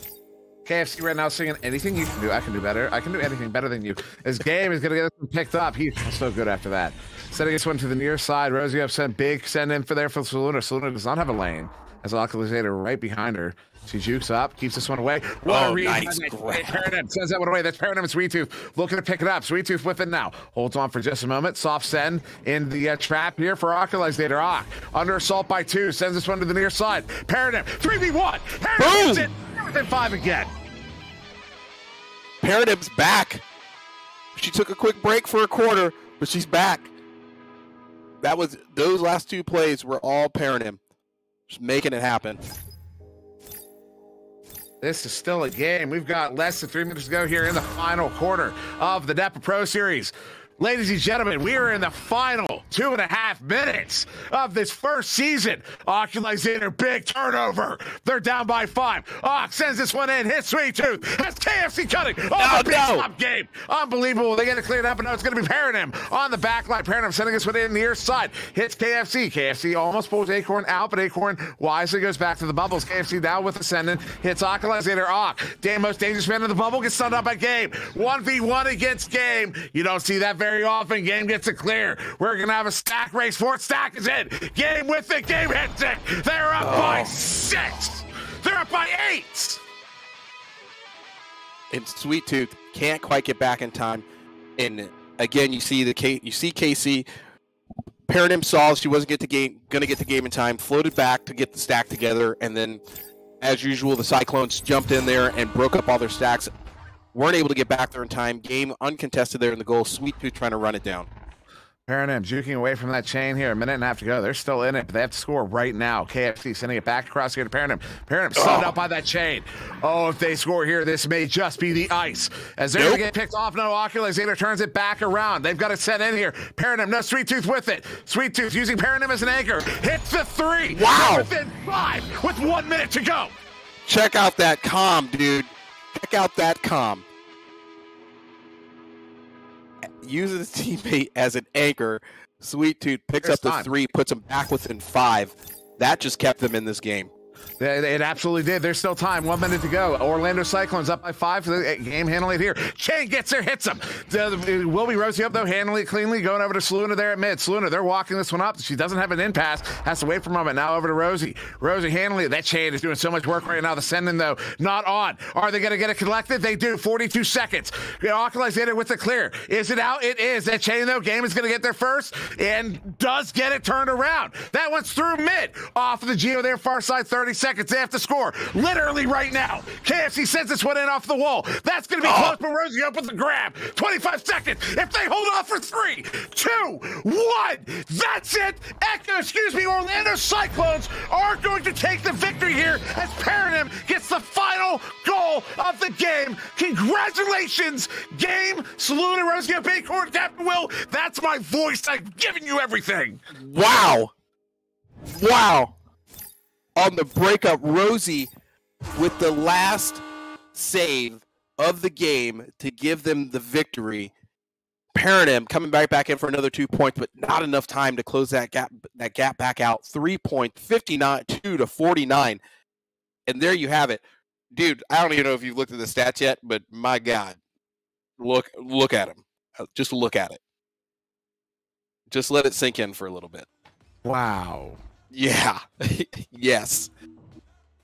KFC right now singing anything you can do. I can do better. I can do anything better than you. This game is going to get us picked up. He's so good after that. Sending this one to the near side. Rosie Hope sent big send in for Saluna. Saluna does not have a lane. As Oculazator right behind her. She jukes up, keeps this one away. Oh, nice. Paradigm sends that one away. That's Paradigm and Sweet Tooth looking to pick it up. Sweet Tooth with it now. Holds on for just a moment. Soft send in the trap here for Oculazator. Under assault by 2. Sends this one to the near side. Paradigm 3v1. Paradigm's in. Within 5 again. Paradigm's back. She took a quick break for a quarter, but she's back. Those last 2 plays were all Paradigm. Just making it happen. This is still a game. We've got less than 3 minutes to go here in the final quarter of the DEPA Pro Series. Ladies and gentlemen, we are in the final 2.5 minutes of this first season. Oculazator, big turnover. They're down by 5. Ock sends this one in. Hits Sweet Tooth. Has KFC cutting. Oh, big stop game. Unbelievable. They get it cleared up, and now it's going to be Paradigm on the back line. Paradigm sending this one in the near side. Hits KFC. KFC almost pulls Acorn out, but Acorn wisely goes back to the bubbles. KFC down with Ascendant. Hits Oculazator. Ock, most dangerous man in the bubble, gets stunned up by Game. 1v1 against Game. You don't see that very often. Game gets it clear. We're going to have a stack race. Fourth stack is in. Game with it. Game hits it. They're up by 6. They're up by 8. And Sweet Tooth can't quite get back in time. And again, you see KC. Paradigm saw she wasn't going to get the game in time. Floated back to get the stack together, and then, as usual, the Cyclones jumped in there and broke up all their stacks. Weren't able to get back there in time. Game uncontested there in the goal. Sweet Tooth trying to run it down. Paradigm juking away from that chain here. A minute and a half to go. They're still in it, but they have to score right now. KFC sending it back across here to Paradigm. Paradigm stunned up by that chain. Oh, if they score here, this may just be the ice. As they're going to get picked off, no, Oculazator turns it back around. They've got it set in here. Paradigm, no, Sweet Tooth with it. Sweet Tooth using Paradigm as an anchor. Hits the 3. Wow. They're within 5 with 1 minute to go. Check out that comm, dude. Check out that comm. Using his teammate as an anchor, Sweet Tooth picks up the 3, puts him back within 5. That just kept them in this game. It absolutely did. There's still time. 1 minute to go. Orlando Cyclones up by 5 for the game. Handling it here. Chain gets there, hits him. Will be Rosie up, though, handling it cleanly. Going over to Saluna there at mid. Saluna, they're walking this one up. She doesn't have an in pass. Has to wait for a moment. Now over to Rosie. Rosie handling it. That chain is doing so much work right now. The sending, though, not on. Are they going to get it collected? They do. 42 seconds. Oculazator with the clear. Is it out? It is. That chain, though, Game is going to get there first and does get it turned around. That one's through mid. Off of the Geo there, far side, 30 seconds. They have to score literally right now. KFC sends this one in off the wall. That's going to be close, but Rosie up with the grab. 25 seconds. If they hold off for 3, 2, 1, that's it. Orlando Cyclones are going to take the victory here as Paradigm gets the final goal of the game. Congratulations, Game. Saluna, Rosie, Acorn, Captain Will. That's my voice. I've given you everything. Wow. Wow. On the breakup, Rosie with the last save of the game to give them the victory. Paradigm coming back in for another 2 points, but not enough time to close that gap back out. 3 points, 59-49. And there you have it. Dude, I don't even know if you've looked at the stats yet, but my God, look at him. Just look at it. Just let it sink in for a little bit. Wow. Yeah. Yes.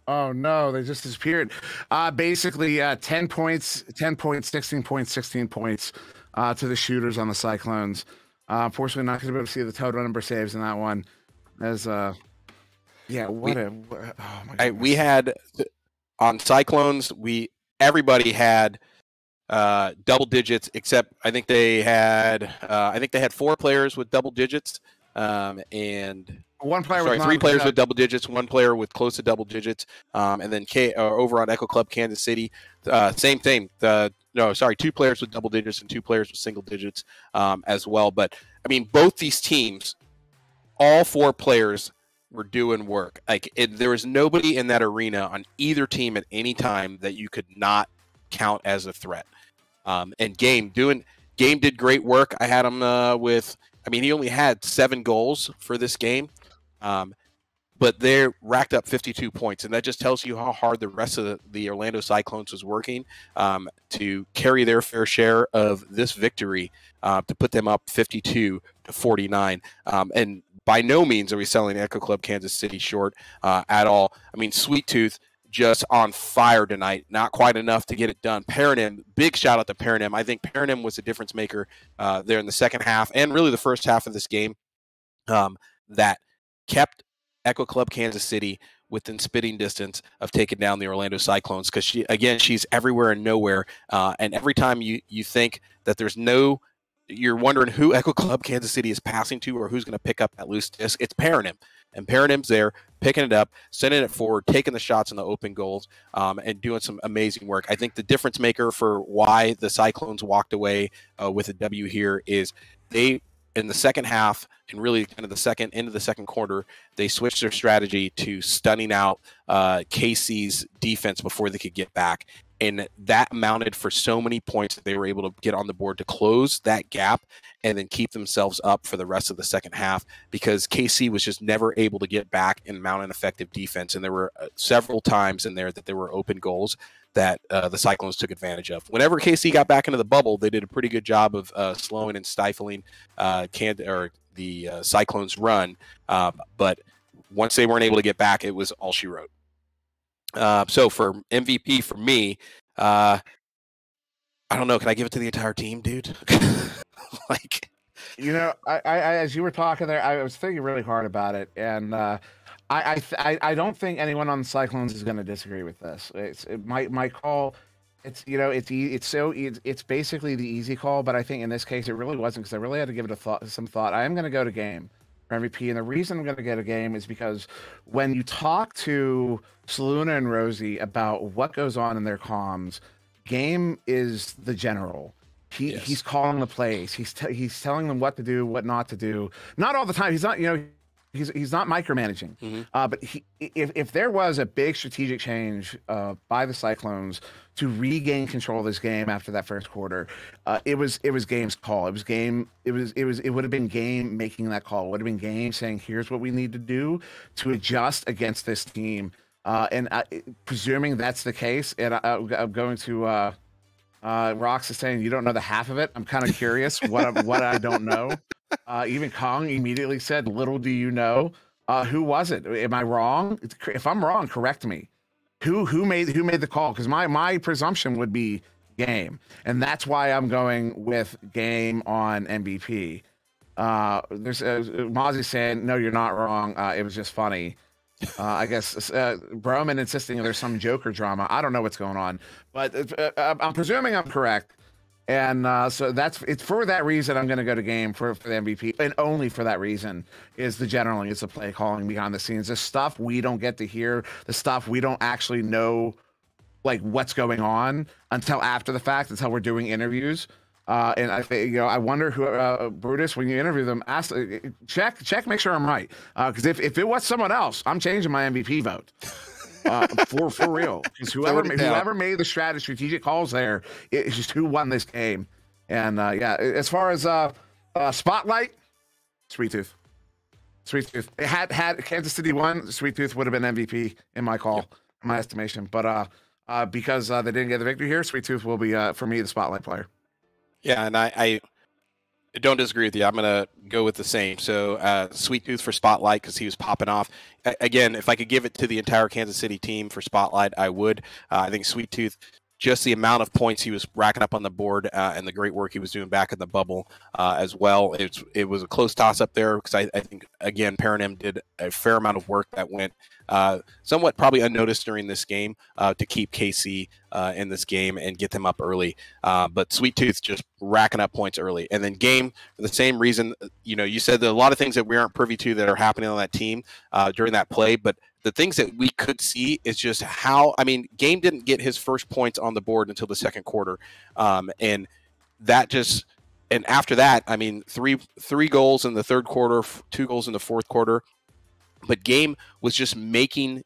Oh no, they just disappeared. Basically, 10 points, 10 points, 16 points, 16 points to the shooters on the Cyclones. Unfortunately, not going to be able to see the total number of saves in that one. As oh my goodness. We had on Cyclones, everybody had double digits, except I think they had 4 players with double digits, and one player. 3 players with double digits, 1 player with close to double digits, and then over on Echo Club Kansas City, same thing. 2 players with double digits and 2 players with single digits as well. But I mean, both these teams, all 4 players were doing work. There was nobody in that arena on either team at any time that you could not count as a threat. And Game did great work. I had him he only had 7 goals for this game. But they racked up 52 points, and that just tells you how hard the rest of the Orlando Cyclones was working to carry their fair share of this victory to put them up 52-49. And by no means are we selling Echo Club Kansas City short at all. I mean, Sweet Tooth just on fire tonight. Not quite enough to get it done. Paranim, big shout out to Paranim. I think Paranim was a difference maker there in the second half and really the first half of this game that kept Echo Club Kansas City within spitting distance of taking down the Orlando Cyclones, because she's everywhere and nowhere. And every time you think that you're wondering who Echo Club Kansas City is passing to or who's going to pick up that loose disc, it's Paranim. And Paranim's there, picking it up, sending it forward, taking the shots in the open goals, and doing some amazing work. I think the difference maker for why the Cyclones walked away with a W here is in the second half, and really kind of into the second quarter, they switched their strategy to stunning out KC's defense before they could get back. And that amounted for so many points that they were able to get on the board to close that gap and then keep themselves up for the rest of the second half, because KC was just never able to get back and mount an effective defense. And there were several times in there that there were open goals that the Cyclones took advantage of. Whenever KC got back into the bubble, they did a pretty good job of slowing and stifling the Cyclones' run. But once they weren't able to get back, it was all she wrote. So for MVP for me, I don't know. Can I give it to the entire team, dude? I as you were talking there, I was thinking really hard about it, and I don't think anyone on the Cyclones is going to disagree with this. My call. It's basically the easy call, but I think in this case it really wasn't, because I really had to give it some thought. I am going to go to Game for MVP, and the reason I'm going to get a Game is because when you talk to Saluna and Rosie about what goes on in their comms, Game is the general. He's calling the plays. He's telling them what to do, what not to do. Not all the time. He's not he's not micromanaging. Mm-hmm. But if there was a big strategic change by the Cyclones to regain control of this game after that first quarter, it was Game's call. It was Game. It would have been Game making that call. It would have been Game saying, "Here's what we need to do to adjust against this team." And presuming that's the case, and I'm going to Rox is saying you don't know the half of it. I'm kind of curious what I don't know. Even Kong immediately said, "Little do you know." Who was it? Am I wrong? If I'm wrong, correct me. Who made the call? Because my presumption would be Game, and that's why I'm going with Game on MVP. There's Mozzie saying, "No, you're not wrong. It was just funny." I guess Broman insisting there's some Joker drama. I don't know what's going on, but I'm presuming I'm correct. And so it's for that reason I'm going to go to Game for the MVP, and only for that reason is the generally it's the play calling behind the scenes, the stuff we don't get to hear, the stuff we don't actually know, like what's going on until after the fact, until we're doing interviews. And I think, I wonder who Brutus, when you interview them, ask, check, make sure I'm right. Because if it was someone else, I'm changing my MVP vote. For real, because whoever made the strategic calls there, it's just who won this game. And as far as spotlight, Sweet Tooth. Had Kansas City won, Sweet Tooth would have been MVP in my call, in my estimation. But because they didn't get the victory here, Sweet Tooth will be for me the spotlight player. Yeah, and I don't disagree with you. I'm going to go with the same. So Sweet Tooth for Spotlight because he was popping off. Again, if I could give it to the entire Kansas City team for Spotlight, I would. I think Sweet Tooth, just the amount of points he was racking up on the board and the great work he was doing back in the bubble as well. It was a close toss up there because I think, again, Paranim did a fair amount of work that went somewhat probably unnoticed during this game to keep KC in this game and get them up early. But Sweet Tooth just racking up points early. And then Game, for the same reason, you said that a lot of things that we aren't privy to that are happening on that team during that play, but the things that we could see is just how, Game didn't get his first points on the board until the second quarter. And after that, three goals in the third quarter, 2 goals in the fourth quarter. But Game was just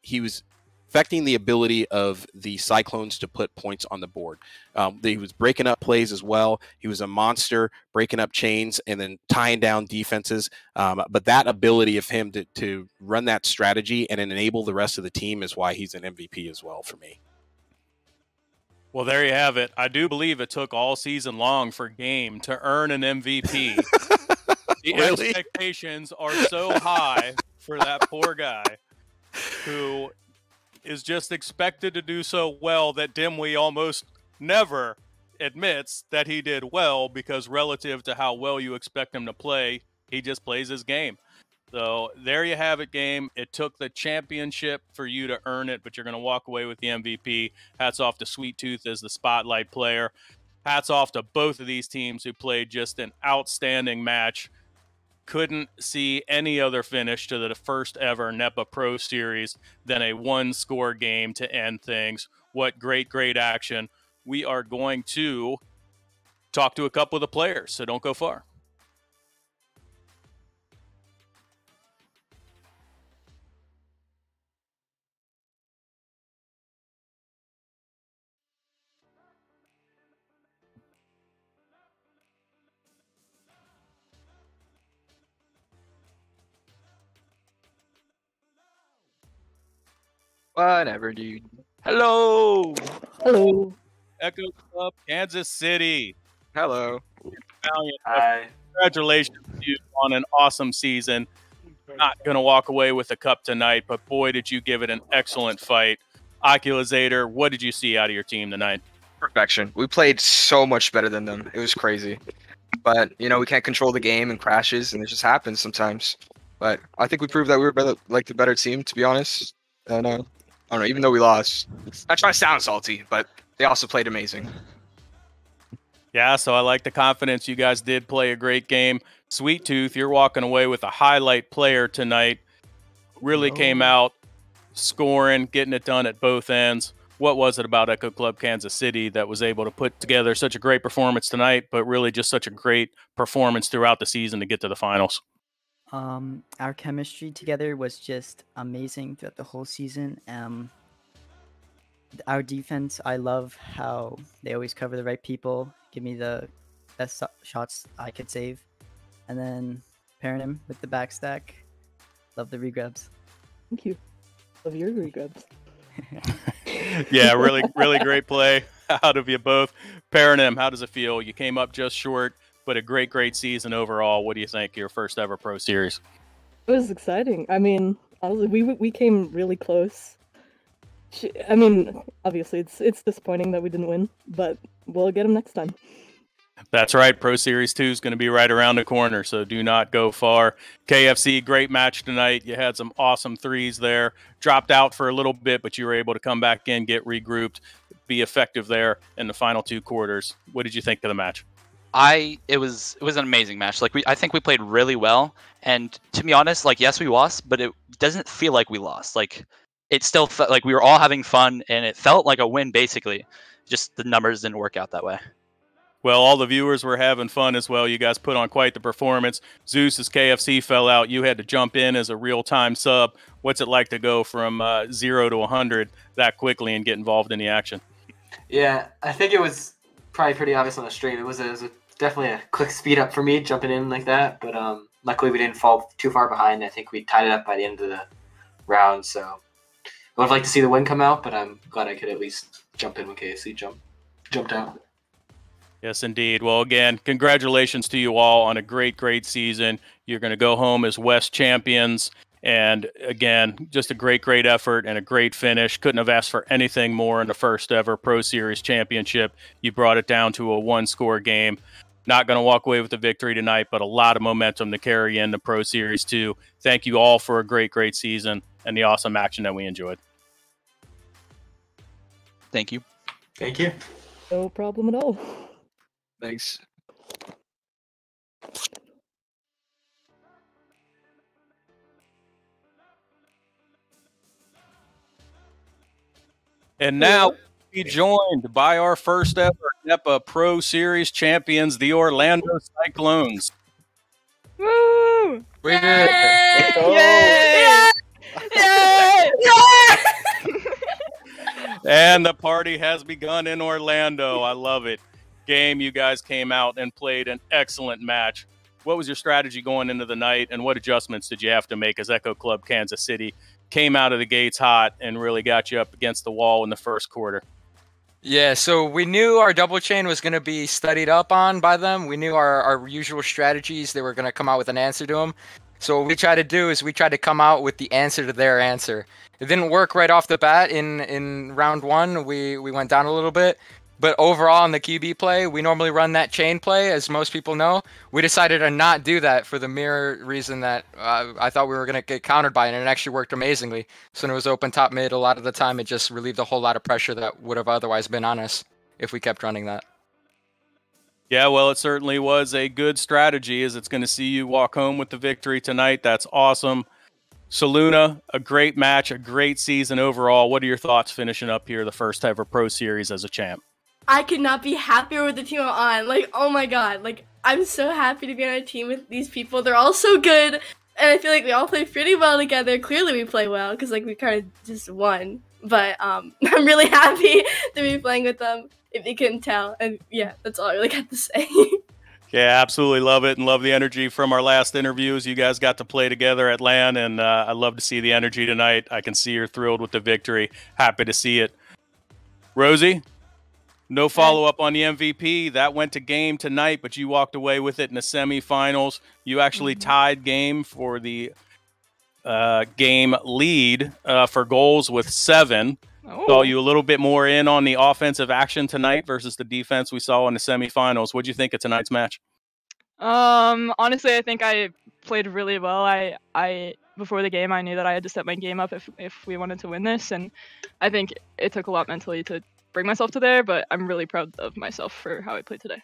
he was affecting the ability of the Cyclones to put points on the board. He was breaking up plays as well. He was a monster, breaking up chains and then tying down defenses. But that ability of him to run that strategy and enable the rest of the team is why he's an MVP as well for me. Well, there you have it. I do believe it took all season long for Game to earn an MVP. The Really? expectations are so high for that poor guy who is just expected to do so well that Dimwee almost never admits that he did well because relative to how well you expect him to play, he just plays his game. So there you have it, Game. It took the championship for you to earn it, but you're going to walk away with the MVP. Hats off to Sweet Tooth as the spotlight player. Hats off to both of these teams who played just an outstanding match. Couldn't see any other finish to the first ever NEPA Pro Series than a 1-score game to end things. What great action. We are going to talk to a couple of the players, so don't go far. Whatever, dude. Hello. Hello. Echo Club, Kansas City. Hello. Valiant. Hi. Congratulations to you on an awesome season. Not going to walk away with a cup tonight, but boy, did you give it an excellent fight. Oculazator, what did you see out of your team tonight? Perfection. We played so much better than them. It was crazy. But, we can't control the game and crashes, and it just happens sometimes. But I think we proved that we were better, the better team, to be honest. And I don't know, even though we lost. Not trying to sound salty, but they also played amazing. Yeah, so I like the confidence. You guys did play a great game. Sweet Tooth, you're walking away with a highlight player tonight. Really came out scoring, getting it done at both ends. What was it about Echo Club Kansas City that was able to put together such a great performance tonight, but really just such a great performance throughout the season to get to the finals? Our chemistry together was just amazing throughout the whole season. Our defense, I love how they always cover the right people, give me the best shots I could save. And then Paranim with the backstack. Love the regrabs. Thank you. Love your regrabs. Yeah, really great play out of you both. Paranim, how does it feel? You came up just short, but a great season overall. What do you think? Your first ever Pro Series? It was exciting. Honestly, we came really close. Obviously, it's disappointing that we didn't win, but we'll get them next time. That's right. Pro Series 2 is going to be right around the corner, so do not go far. KFC, great match tonight. You had some awesome threes there. Dropped out for a little bit, but you were able to come back in, get regrouped, be effective there in the final 2 quarters. What did you think of the match? It was an amazing match. I think we played really well, and to be honest, yes, we lost, but it doesn't feel like we lost. It still felt like we were all having fun, and it felt like a win basically. Just the numbers didn't work out that way. Well, all the viewers were having fun as well. You guys put on quite the performance. Zeus, as KFC fell out, you had to jump in as a real-time sub. What's it like to go from 0 to 100 that quickly and get involved in the action? Yeah, I think it was probably pretty obvious on the stream. It was definitely a quick speed up for me jumping in like that, but luckily we didn't fall too far behind. I think we tied it up by the end of the round, so I would have liked to see the win come out, but I'm glad I could at least jump in when KFC jumped out. Yes, indeed. Well, again, congratulations to you all on a great, great season. You're going to go home as West champions. And again, just a great, great effort and a great finish. Couldn't have asked for anything more in the first ever Pro Series championship. You brought it down to a 1-score game. Not going to walk away with the victory tonight, but a lot of momentum to carry in the Pro Series too. Thank you all for a great, great season and the awesome action that we enjoyed. Thank you. Thank you. No problem at all. Thanks. And now we'll be joined by our first ever NEPA Pro Series champions, the Orlando Cyclones. Woo! We did it. Yay! Yay! And the party has begun in Orlando. I love it. Game, you guys came out and played an excellent match. What was your strategy going into the night, and what adjustments did you have to make as Echo Club Kansas City came out of the gates hot and really got you up against the wall in the first quarter? Yeah, so we knew our double chain was going to be studied up on by them. We knew our usual strategies. They were going to come out with an answer to them. So what we tried to do is we tried to come out with the answer to their answer. It didn't work right off the bat in round one. We went down a little bit. But overall in the QB play, we normally run that chain play, as most people know. We decided to not do that for the mere reason that I thought we were going to get countered by it, and it actually worked amazingly. So when it was open top mid, a lot of the time it just relieved a whole lot of pressure that would have otherwise been on us if we kept running that. Yeah, well, it certainly was a good strategy, as it's going to see you walk home with the victory tonight. That's awesome. Saluna, a great match, a great season overall. What are your thoughts finishing up here the first ever Pro Series as a champ? I could not be happier with the team I'm on. Like, oh my god. Like, I'm so happy to be on a team with these people. They're all so good. And I feel like we all play pretty well together. Clearly we play well because, like, we kind of just won. But I'm really happy to be playing with them, if you couldn't tell. And yeah, that's all I really got to say. Yeah, absolutely love it and love the energy from our last interviews. You guys got to play together at LAN, and I love to see the energy tonight. I can see you're thrilled with the victory. Happy to see it. Rosie? No follow-up on the MVP. That went to game tonight, but you walked away with it in the semifinals. You actually tied game for the game lead for goals with 7. Saw you a little bit more in on the offensive action tonight versus the defense we saw in the semifinals. What'd you think of tonight's match? Honestly, I think I played really well. I before the game, I knew that I had to set my game up if we wanted to win this, and I think it took a lot mentally to bring myself to there, but I'm really proud of myself for how I played today.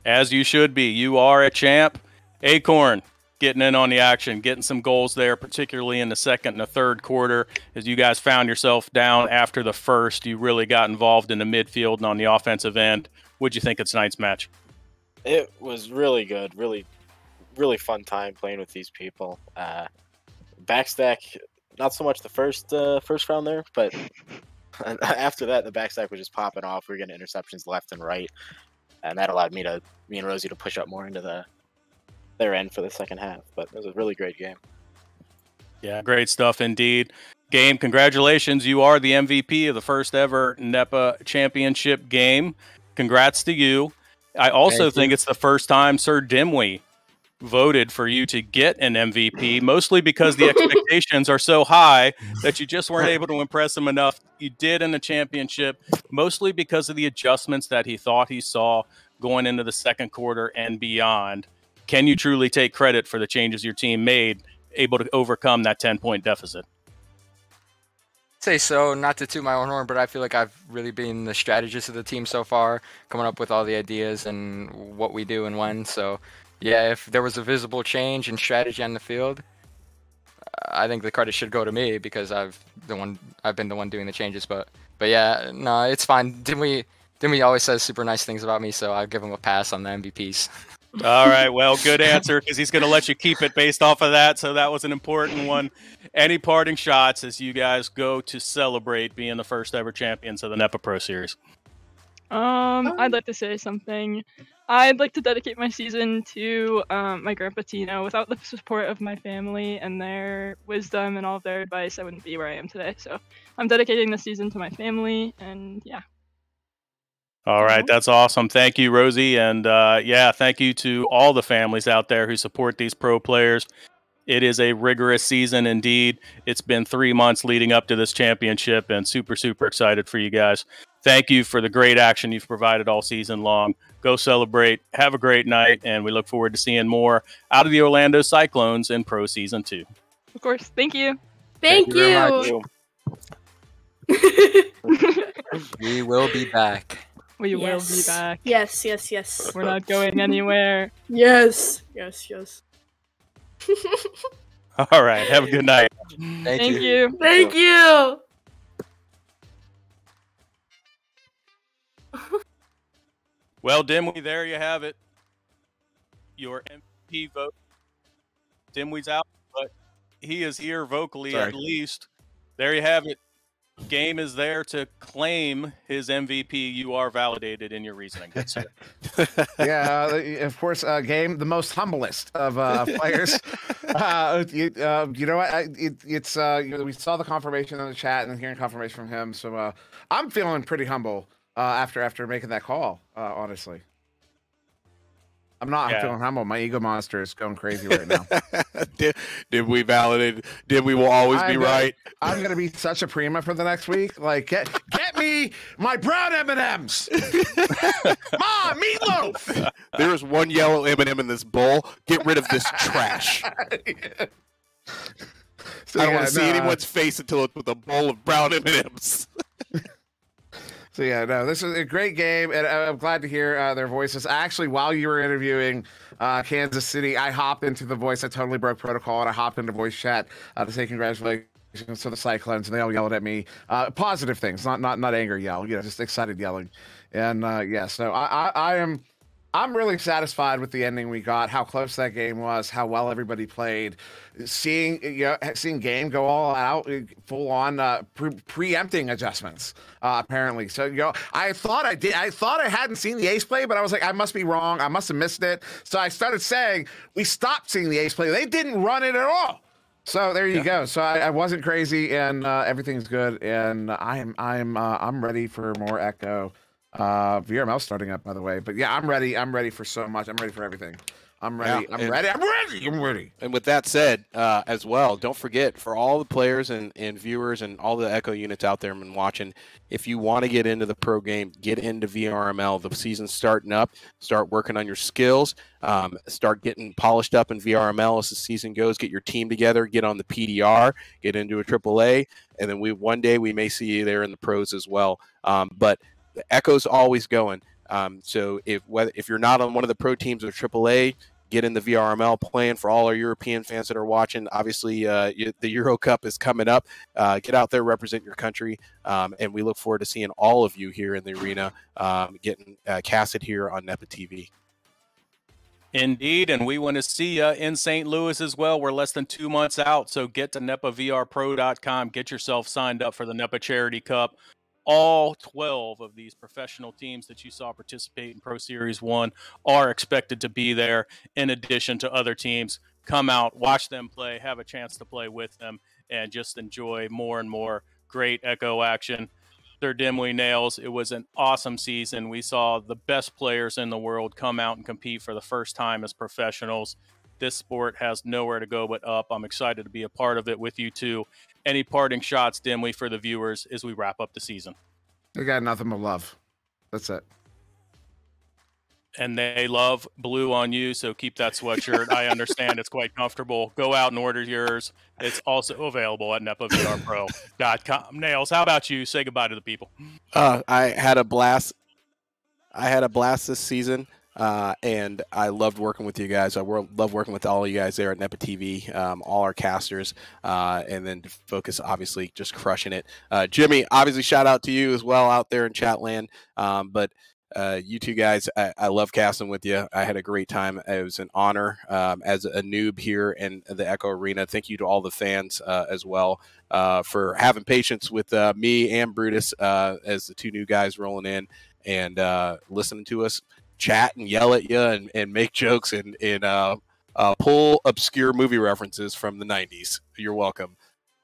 As you should be. You are a champ. Acorn getting in on the action, getting some goals there, particularly in the second and the third quarter. As you guys found yourself down after the first, you really got involved in the midfield and on the offensive end. What'd you think of tonight's match? It was really good. Really, really fun time playing with these people. Backstack, not so much the first round there, but after that, the backstack was just popping off. We were getting interceptions left and right, and that allowed me and Rosie to push up more into their end for the second half. But it was a really great game. Yeah, great stuff indeed. Game, congratulations. You are the MVP of the first ever NEPA championship game. Congrats to you. I also think it's the first time Sir Dimwee voted for you to get an MVP, mostly because the expectations are so high that you just weren't able to impress him enough. You did in the championship, mostly because of the adjustments that he thought he saw going into the second quarter and beyond. Can you truly take credit for the changes your team made, able to overcome that 10-point deficit? Say so, not to toot my own horn, but I feel like I've really been the strategist of the team so far, coming up with all the ideas and what we do and when. So yeah, if there was a visible change in strategy on the field, I think the credit should go to me because I've been the one doing the changes. But yeah, no, it's fine. Dimwee always says super nice things about me, so I'll give him a pass on the MVPs. All right, well, good answer, because he's going to let you keep it based off of that, so that was an important one. Any parting shots as you guys go to celebrate being the first ever champions of the NEPA Pro Series? I'd like to say something. I'd like to dedicate my season to my grandpa Tino. Without the support of my family and their wisdom and all of their advice, I wouldn't be where I am today. So I'm dedicating this season to my family, and yeah. All right, that's awesome. Thank you, Rosie, and yeah, thank you to all the families out there who support these pro players. It is a rigorous season indeed. It's been 3 months leading up to this championship, and super, super excited for you guys. Thank you for the great action you've provided all season long. Go celebrate. Have a great night, and we look forward to seeing more out of the Orlando Cyclones in Pro Season 2. Of course. Thank you. Thank you. We will be back. We will be back. Yes, yes, yes. We're not going anywhere. Yes, yes, yes. All right. Have a good night. Thank you. Thank you. Well, Dimwee, there you have it. Your MVP vote. Dimwee's out, but he is here vocally at least. There you have it. Game is there to claim his MVP. You are validated in your reasoning. Good sir. Yeah, of course, Game, the most humblest of players. You know what? It's we saw the confirmation in the chat and hearing confirmation from him. So I'm feeling pretty humble after making that call. Honestly, I'm not. Yeah. I'm feeling humble. My ego monster is going crazy right now. Did we validate? Did we will always be right? I'm gonna be such a prima for the next week. Like, get me my brown M&Ms. Mom, meatloaf. There is one yellow M&M in this bowl. Get rid of this trash. So, I don't want to see anyone's face until it's with a bowl of brown M&Ms. So yeah, no, this is a great game, and I'm glad to hear their voices. Actually, while you were interviewing Kansas City, I hopped into the voice. I totally broke protocol, and I hopped into voice chat to say congratulations to the Cyclones, and they all yelled at me. Positive things, not anger yell, just excited yelling. And yeah, so I'm really satisfied with the ending we got, how close that game was, how well everybody played. Seeing Game go all out, full on preempting adjustments, apparently. So I thought I hadn't seen the ace play, but I was like, I must be wrong. I must have missed it. So I started saying we stopped seeing the ace play. They didn't run it at all. So there you go. So I wasn't crazy, and everything's good, and I'm ready for more Echo. VRML starting up, by the way, but yeah, I'm ready for so much. I'm ready for everything. I'm ready. I'm ready. And with that said, as well, don't forget, for all the players and viewers and all the Echo units out there and watching, if you want to get into the pro game, get into VRML. The season's starting up. Start working on your skills. Start getting polished up in VRML as the season goes. Get your team together. Get on the PDR. Get into a AAA. And then one day we may see you there in the pros as well. But the Echo's always going. So if you're not on one of the pro teams or AAA, get in the VRML playing. For all our European fans that are watching, obviously the Euro Cup is coming up. Get out there, represent your country, and we look forward to seeing all of you here in the arena getting casted here on NEPA TV. Indeed, and we want to see you in St. Louis as well. We're less than 2 months out, so get to NEPAVRPro.com. Get yourself signed up for the NEPA Charity Cup. All 12 of these professional teams that you saw participate in Pro Series 1 are expected to be there, in addition to other teams. Come out, watch them play, have a chance to play with them, and just enjoy more and more great Echo action. Sir Dimwee Nails, it was an awesome season. We saw the best players in the world come out and compete for the first time as professionals. This sport has nowhere to go but up. I'm excited to be a part of it with you too. Any parting shots, Dimwee, for the viewers as we wrap up the season? We got nothing but love. That's it. And they love blue on you, so keep that sweatshirt. I understand it's quite comfortable. Go out and order yours. It's also available at NEPAVRPro.com. Nails, how about you? Say goodbye to the people. I had a blast. This season. And I loved working with you guys. I love working with all of you guys there at NEPA TV, all our casters, and then to focus, obviously, just crushing it. Jimmy, obviously, shout out to you as well out there in Chatland. But you two guys, I love casting with you. I had a great time. It was an honor as a noob here in the Echo Arena. Thank you to all the fans as well for having patience with me and Brutus as the two new guys rolling in and listening to us chat and yell at you and make jokes and pull obscure movie references from the 90s. You're welcome.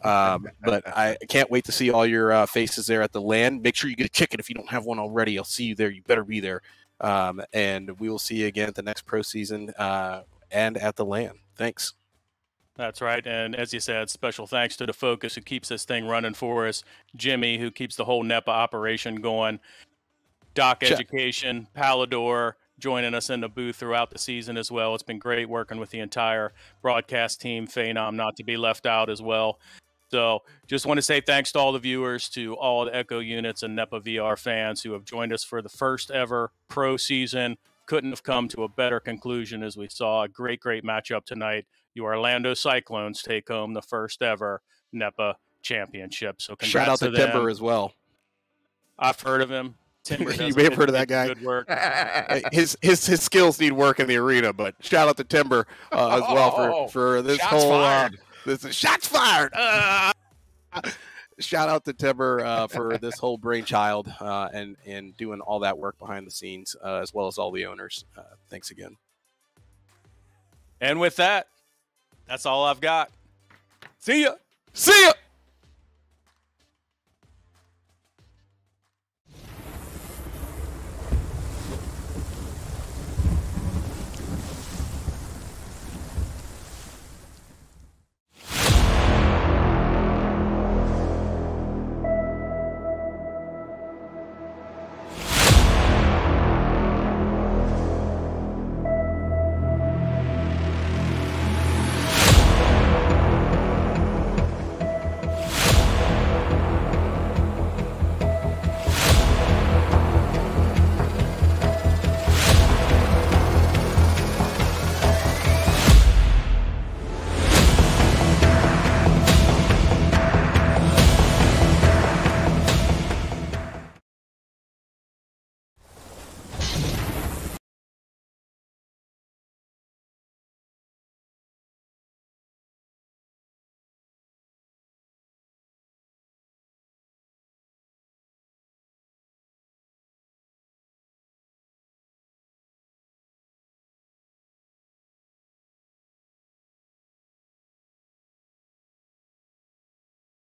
But I can't wait to see all your faces there at the LAN. Make sure you get a ticket if you don't have one already. I'll see you there. You better be there. And we will see you again at the next pro season and at the LAN. Thanks. That's right. And as you said, special thanks to the Focus who keeps this thing running for us, Jimmy who keeps the whole NEPA operation going, Doc Education, Palador joining us in the booth throughout the season as well. It's been great working with the entire broadcast team, Phenom not to be left out as well. So just want to say thanks to all the viewers, to all the Echo units and NEPA VR fans who have joined us for the first ever pro season. Couldn't have come to a better conclusion as we saw a great matchup tonight. You Orlando Cyclones take home the first ever NEPA championship. So congrats shout out to Timber as well. I've heard of him. Timber you may have heard of that guy. Good work. His skills need work in the arena, but shout out to Timber as well for this shots whole fired. Shots fired. Shout out to Timber for this whole brainchild and doing all that work behind the scenes, as well as all the owners. Thanks again. And with that, that's all I've got. See ya. See ya.